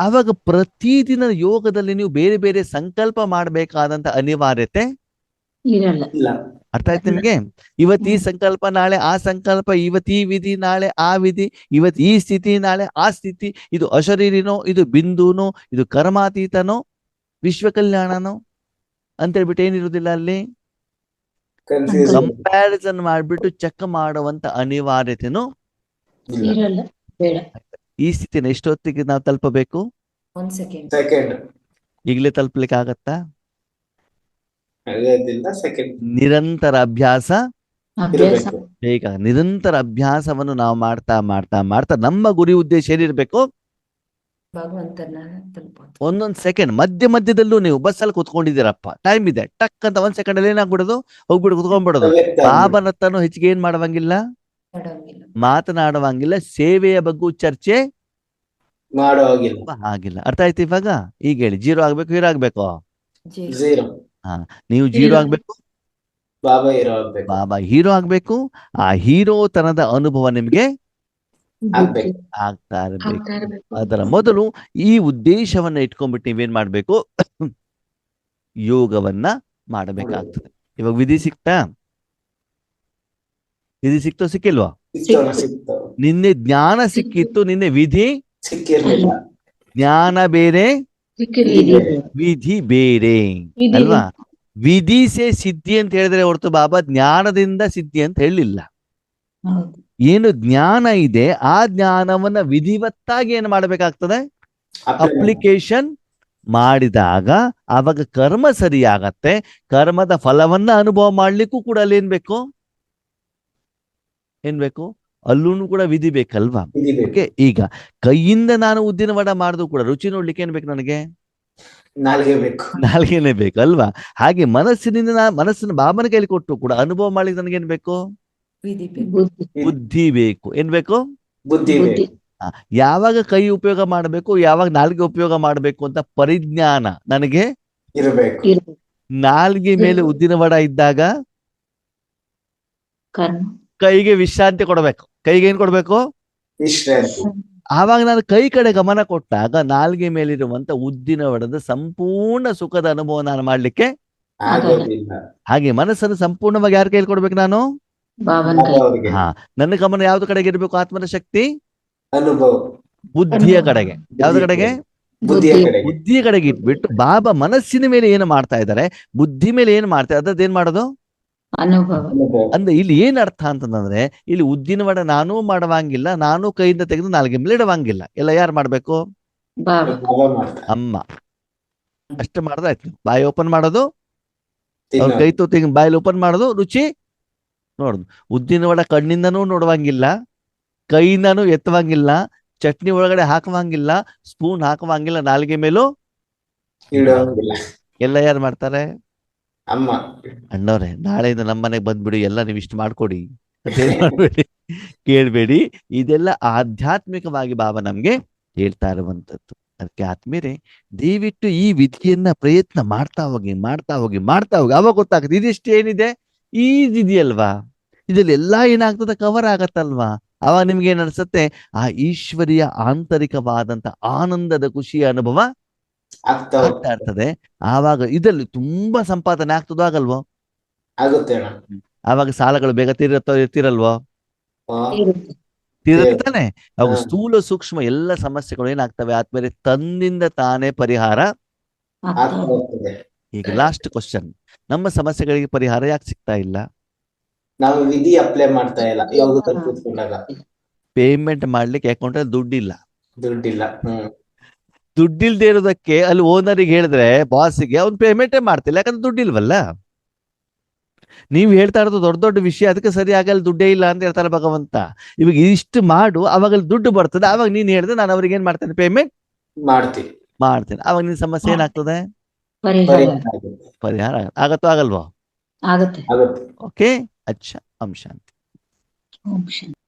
ಅವಾಗ ಪ್ರತಿದಿನ ಯೋಗದಲ್ಲಿ ನೀವು ಬೇರೆ ಬೇರೆ ಸಂಕಲ್ಪ ಮಾಡಬೇಕಾದಂತ ಅನಿವಾರ್ಯತೆ ಇರಲ್ಲ. ಇಲ್ಲ. ಅರ್ಥ ಆಯ್ತು ನಿಮ್ಗೆ? ಇವತ್ತು ಈ ಸಂಕಲ್ಪ, ನಾಳೆ ಆ ಸಂಕಲ್ಪ, ಇವತ್ತು ಈ ವಿಧಿ, ನಾಳೆ ಆ ವಿಧಿ, ಇವತ್ತು ಈ ಸ್ಥಿತಿ, ನಾಳೆ ಆ ಸ್ಥಿತಿ. ಇದು ಅಶರೀರಿನೋ, ಇದು ಬಿಂದುನೋ, ಇದು ಕರ್ಮಾತೀತನೋ, ವಿಶ್ವ ಕಲ್ಯಾಣನೋ ಅಂತೇಳ್ಬಿಟ್ಟು ಏನಿರುವುದಿಲ್ಲ ಅಲ್ಲಿ. ಕಂಪ್ಯಾರಿಸನ್ ಮಾಡ್ಬಿಟ್ಟು ಚೆಕ್ ಮಾಡುವಂತ ಅನಿವಾರ್ಯತೆನೂ ಇರಲ್ಲ. ಬೇಡ. ಈ ಸ್ಥಿತಿನ ಎಷ್ಟೊತ್ತಿಗೆ ನಾವು ತಲುಪಬೇಕು? 1 ಸೆಕೆಂಡ್. ಸೆಕೆಂಡ್ ಈಗಲೇ ತಲುಪಲಿಕ್ಕೆ ಆಗತ್ತಾ? ಸೆಕೆಂಡ್ ನಿರಂತರ ಅಭ್ಯಾಸ ಅಭ್ಯಾಸ ಬೇಗ. ನಿರಂತರ ಅಭ್ಯಾಸವನ್ನು ನಾವು ಮಾಡ್ತಾ ಮಾಡ್ತಾ ಮಾಡ್ತಾ ನಮ್ಮ ಗುರಿ ಉದ್ದೇಶ ಏನಿರ್ಬೇಕು? ಭಗವಂತನ ತಲುಪೋದು. ಒಂದೊಂದ್ ಸೆಕೆಂಡ್ ಮಧ್ಯದಲ್ಲೂ ನೀವು ಬಸ್ಸಲ್ಲಿ ಕುತ್ಕೊಂಡಿದ್ದೀರಪ್ಪ, ಟೈಮ್ ಇದೆ, ಟಕ್ ಅಂತ 1 ಸೆಕೆಂಡ್ ಅಲ್ಲಿ ಏನಾಗ್ಬಿಡೋದು? ಹೋಗ್ಬಿಟ್ಟು ಕುತ್ಕೊಂಡ್ಬಿಡೋದು. ಬಾಬನತ್ತನು ಹೆಚ್ಚಿಗೆ ಏನ್ ಮಾಡುವಂಗಿಲ್ಲ, ಮಾಡೋಂಗಿಲ್ಲ. ಮಾತನಾಡುವಂಗಿಲ್ಲ, ಸೇವೆಯ ಬಗ್ಗೆ ಚರ್ಚೆ ಮಾಡೋ ಹಾಗಿಲ್ಲ. ಆಗಿಲ್ಲ. ಅರ್ಥ ಆಯ್ತು ಇವಾಗ? ಈಗ ಹೇಳಿ, ಜೀರೋ ಆಗ್ಬೇಕು, ಹೀರೋ ಆಗ್ಬೇಕು? ಝೀರೋ. ನೀವು ಜೀರೋ ಆಗ್ಬೇಕು, ಬಾಬಾ ಹೀರೋ ಆಗ್ಬೇಕು. ಬಾಬಾ ಹೀರೋ ಆಗ್ಬೇಕು. ಆ ಹೀರೋತನದ ಅನುಭವ ನಿಮ್ಗೆ ಆಗ್ಬೇಕು. ಆಗ್ತಾ ಇರ್ಬೇಕು. ಆಗ್ತಾ ಇರ್ಬೇಕು. ಅದರ ಮೊದಲು ಈ ಉದ್ದೇಶವನ್ನ ಇಟ್ಕೊಂಡ್ಬಿಟ್ಟು ನೀವೇನ್ ಮಾಡ್ಬೇಕು? ಯೋಗವನ್ನ ಮಾಡಬೇಕಾಗ್ತದೆ. ಇವಾಗ ವಿಧಿ ಸಿಕ್ತಾ? ವಿಧಿ ಸಿಕ್ತೋ ಸಿಕ್ಕಿಲ್ವಾ? ಸಿಕ್ತು. ನಿನ್ನೆ ಜ್ಞಾನ ಸಿಕ್ಕಿತ್ತು, ನಿನ್ನೆ ವಿಧಿ ಸಿಕ್ಕಿರ್ಲಿಲ್ಲ. ಜ್ಞಾನ ಬೇರೆ, ವಿಧಿ ಬೇರೆ ಅಲ್ವಾ? ವಿಧಿ ಸೇ ಸಿದ್ಧಿ ಅಂತ ಹೇಳಿದ್ರೆ ಹೊರತು ಬಾಬಾ ಜ್ಞಾನದಿಂದ ಸಿದ್ಧಿ ಅಂತ ಹೇಳಿಲ್ಲ. ಏನು ಜ್ಞಾನ ಇದೆ ಆ ಜ್ಞಾನವನ್ನ ವಿಧಿವತ್ತಾಗಿ ಏನು ಮಾಡಬೇಕಾಗ್ತದೆ? ಅಪ್ಲಿಕೇಶನ್ ಮಾಡಿದಾಗ ಆವಾಗ ಕರ್ಮ ಸರಿಯಾಗತ್ತೆ. ಕರ್ಮದ ಫಲವನ್ನ ಅನುಭವ ಮಾಡ್ಲಿಕ್ಕೂ ಕೂಡ ಅಲ್ಲಿ ಏನ್ ಬೇಕು? ಅಲ್ಲೂ ಕೂಡ ವಿಧಿ ಬೇಕಲ್ವಾ? ವಿಧಿ ಓಕೆ, ಬೇಕು. ಈಗ ಕೈಯಿಂದ ನಾನು ಉದ್ದಿನ ವಡ ಮಾಡಿದ್ರು ಕೂಡ ರುಚಿ ನೋಡ್ಲಿಕ್ಕೆ ಏನ್ ಬೇಕು ನನಗೆ? ನಾಲ್ಗೆ ಬೇಕು. ನಾಲ್ಗೆನೆ ಬೇಕು ಅಲ್ವಾ? ಹಾಗೆ ಮನಸ್ಸಿನಿಂದ ಮನಸ್ಸನ್ನು ಬಾಬನ ಕೈಲಿ ಕೊಟ್ಟು ಕೂಡ ಅನುಭವ ಮಾಡ್ಲಿಕ್ಕೆ ನನಗೇನ್ ಬೇಕು? ವಿಧಿ ಬೇಕು. ಬುದ್ಧಿ ಬುದ್ಧಿ ಬೇಕು. ಏನ್ ಬೇಕು? ಬುದ್ಧಿ ಬುದ್ಧಿ ಬೇಕು. ಯಾವಾಗ ಕೈ ಉಪಯೋಗ ಮಾಡಬೇಕು, ಯಾವಾಗ ನಾಲ್ಗೆ ಉಪಯೋಗ ಮಾಡಬೇಕು ಅಂತ ಪರಿಜ್ಞಾನ ನನಗೆ ಇರಬೇಕು. ಇರ್ಬೇಕು. ನಾಲ್ಗೆ ಮೇಲೆ ಉದ್ದಿನ ವಡ ಇದ್ದಾಗ ಕರ್ಮ ಕೈಗೆ ವಿಶ್ರಾಂತಿ ಕೊಡಬೇಕು. ಕೈಗೆ ಏನ್ ಕೊಡ್ಬೇಕು? ವಿಶ್ರಾಂತಿ. ಆವಾಗ ನಾನು ಕೈ ಕಡೆ ಗಮನ ಕೊಟ್ಟಾಗ ನಾಲ್ಗೆ ಮೇಲಿರುವಂತ ಉದ್ದಿನ ವಡದ ಸಂಪೂರ್ಣ ಸುಖದ ಅನುಭವ ನಾನು ಮಾಡ್ಲಿಕ್ಕೆ ಆಗೋದಿಲ್ಲ. ಹಾಗೆ ಮನಸ್ಸನ್ನು ಸಂಪೂರ್ಣವಾಗಿ ಯಾರ ಕೈಲಿ ಕೊಡ್ಬೇಕು ನಾನು? ಬಾಬನ್ ಕೈ ಅವರಿಗೆ ಹಾ, ನನ್ನ ಗಮನ ಯಾವ್ದು ಕಡೆಗೆ ಇರಬೇಕು? ಆತ್ಮನ ಶಕ್ತಿ ಅನುಭವ ಬುದ್ಧಿಯ ಕಡೆಗೆ. ಯಾವ್ದು ಕಡೆಗೆ? ಬುದ್ಧಿಯ ಕಡೆಗೆ. ಬುದ್ಧಿಯ ಕಡೆಗೆ ಇಟ್ಬಿಟ್ಟು ಬಾಬಾ ಮನಸ್ಸಿನ ಮೇಲೆ ಏನು ಮಾಡ್ತಾ ಇದ್ದಾರೆ, ಬುದ್ಧಿ ಮೇಲೆ ಏನು ಮಾಡ್ತಾರೆ, ಅದೇನ್ ಮಾಡೋದು? ಅನುಭವ ಅನುಭವ. ಅಂದ್ರೆ ಇಲ್ಲಿ ಏನ್ ಅರ್ಥ ಅಂತಂದ್ರೆ, ಇಲ್ಲಿ ಉದ್ದಿನ ವಡ ನಾನೂ ಮಾಡುವಂಗಿಲ್ಲ, ನಾನು ಕೈಯಿಂದ ತೆಗೆದು ನಾಲ್ಗೆ ಮೇಲೆ ಇಡುವಂಗಿಲ್ಲ. ಎಲ್ಲ ಯಾರು ಮಾಡ್ಬೇಕು? ಬಾಬಾ ಬಾಬಾ ಮಾಡ್ತಾರೆ. ಅಮ್ಮ. ಅಷ್ಟು ಮಾಡ್ದಾಯ್ತು. ಬಾಯಿ ಓಪನ್ ಮಾಡೋದು, ಅವ್ರ ತಿನ್ನೋದು. ಕೈ ತೆಗೆದು ಬಾಯಲ್ಲಿ ಓಪನ್ ಮಾಡೋದು, ರುಚಿ ನೋಡುದು. ಉದ್ದಿನ ವಡ ಕಣ್ಣಿಂದನೂ ನೋಡುವಂಗಿಲ್ಲ, ಕೈಯಿಂದನೂ ಎತ್ತುವಂಗಿಲ್ಲ, ಚಟ್ನಿ ಒಳಗಡೆ ಹಾಕುವಂಗಿಲ್ಲ, ಸ್ಪೂನ್ ಹಾಕುವಂಗಿಲ್ಲ, ನಾಲ್ಗೆ ಮೇಲೂ ಇಡುವಂಗಿಲ್ಲ. ಎಲ್ಲ ಯಾರು ಮಾಡ್ತಾರೆ? ಅಮ್ಮ. ಅಣ್ಣವ್ರೆ, ನಾಳೆಯಿಂದ ನಮ್ಮನೆಗೆ ಬಂದ್ಬಿಡಿ, ಎಲ್ಲ ನೀವು ಇಷ್ಟು ಮಾಡ್ಕೊಡಿ ಅಂತ ಏನ್ ಮಾಡ್ಬೇಡಿ, ಕೇಳ್ಬೇಡಿ. ಇದೆಲ್ಲ ಆಧ್ಯಾತ್ಮಿಕವಾಗಿ ಬಾಬಾ ನಮ್ಗೆ ಹೇಳ್ತಾ ಇರುವಂತದ್ದು. ಅದಕ್ಕೆ ಆತ್ಮೀಯರೇ, ದಯವಿಟ್ಟು ಈ ವಿಧಿಯನ್ನ ಪ್ರಯತ್ನ ಮಾಡ್ತಾ ಹೋಗಿ ಮಾಡ್ತಾ ಹೋಗಿ ಮಾಡ್ತಾ ಹೋಗಿ, ಅವಾಗ ಗೊತ್ತಾಗುತ್ತೆ ಇದಿಷ್ಟು ಏನಿದೆ ಇದೆಯಲ್ವಾ, ಇದ್ರಲ್ಲಿ ಎಲ್ಲಾ ಏನಾಗ್ತದೆ ಕವರ್ ಆಗತ್ತಲ್ವಾ. ಅವಾಗ ನಿಮ್ಗೆ ಏನ್ ಅನ್ಸುತ್ತೆ? ಆ ಈಶ್ವರಿಯ ಆಂತರಿಕವಾದಂತ ಆನಂದದ ಖುಷಿಯ ಅನುಭವ ಆಗ್ತಾ ಆಗ್ತಾ ಇರ್ತದೆ. ಆವಾಗ ಇದರಲ್ಲಿ ತುಂಬಾ ಸಂಪಾದನೆ ಆಗ್ತದೋ ಆಗಲ್ವೋ? ಆಗುತ್ತೆ ಅಣ್ಣ. ಆವಾಗ ಸಾಲಗಳು ಬೇಗ ತೀರಲ್ವೋ? ಆ, ಇರುತ್ತೆ. ತೀರುತ್ತಾನೆ. ಅವಾಗ ಹಾ. ಸ್ಥೂಲ ಸೂಕ್ಷ್ಮ ಎಲ್ಲ ಸಮಸ್ಯೆಗಳು ಏನಾಗ್ತವೆ ಆದ್ಮೇಲೆ ತನ್ನಿಂದ ತಾನೇ ಪರಿಹಾರ. ಆಗ್ತಾ ಆಗ್ತಾ ಇದೆ. ಹೋಗ್ತದೆ. ಈಗ ಲಾಸ್ಟ್ ಕ್ವಶನ್, ನಮ್ಮ ಸಮಸ್ಯೆಗಳಿಗೆ ಪರಿಹಾರ ಯಾಕೆ ಸಿಗ್ತಾ ಇಲ್ಲ? ನಾವು ವಿಧಿ ಅಪ್ಲೈ ಮಾಡ್ತಾ ಇಲ್ಲ. ಯಾವಾಗ ಕೂತ್ಕೊಂಡಾಗ ಪೇಮೆಂಟ್ ಮಾಡ್ಲಿಕ್ಕೆ ಅಕೌಂಟ್ ಅಲ್ಲಿ ದುಡ್ಡಿಲ್ಲ. ದುಡ್ಡಿಲ್ಲ. ದುಡ್ಡಿಲ್ದೇ ಇರೋದಕ್ಕೆ ಅಲ್ಲಿ ಓನರಿಗೆ ಹೇಳಿದ್ರೆ, ಬಾಸಿಗೆ ಅವ್ನು ಪೇಮೆಂಟೇ ಮಾಡ್ತಿಲ್ಲ, ಯಾಕಂದ್ರೆ ದುಡ್ಡಿಲ್ವಲ್ಲ. ನೀವು ಹೇಳ್ತಾ ಇರೋದು ದೊಡ್ಡ ದೊಡ್ಡ ವಿಷಯ, ಅದಕ್ಕೆ ಸರಿ ಆಗಲ್ಲ, ದುಡ್ಡೇ ಇಲ್ಲ ಅಂತ ಹೇಳ್ತಾರೆ ಭಗವಂತ. ಇವಾಗ ಇಷ್ಟು ಮಾಡು, ಅವಾಗ ಅಲ್ಲಿ ದುಡ್ಡು ಬರ್ತದೆ. ಅವಾಗ ನೀನ್ ಹೇಳಿದ್ರೆ ನಾನು ಅವ್ರಿಗೆ ಏನ್ ಮಾಡ್ತೇನೆ? ಪೇಮೆಂಟ್ ಮಾಡ್ತೀವಿ. ಮಾಡ್ತೇನೆ. ಅವಾಗ ನಿನ್ ಸಮಸ್ಯೆ ಏನಾಗ್ತದೆ? ಪರಿಹಾರ ಪರಿಹಾರ ಆಗತ್ತೋ ಆಗಲ್ವೋ? ಆಗುತ್ತೆ. ಆಗುತ್ತೆ. ಓಕೆ, ಅಚ್ಚ ಅಂಶ. ಓಂ ಶಾಂತಿ.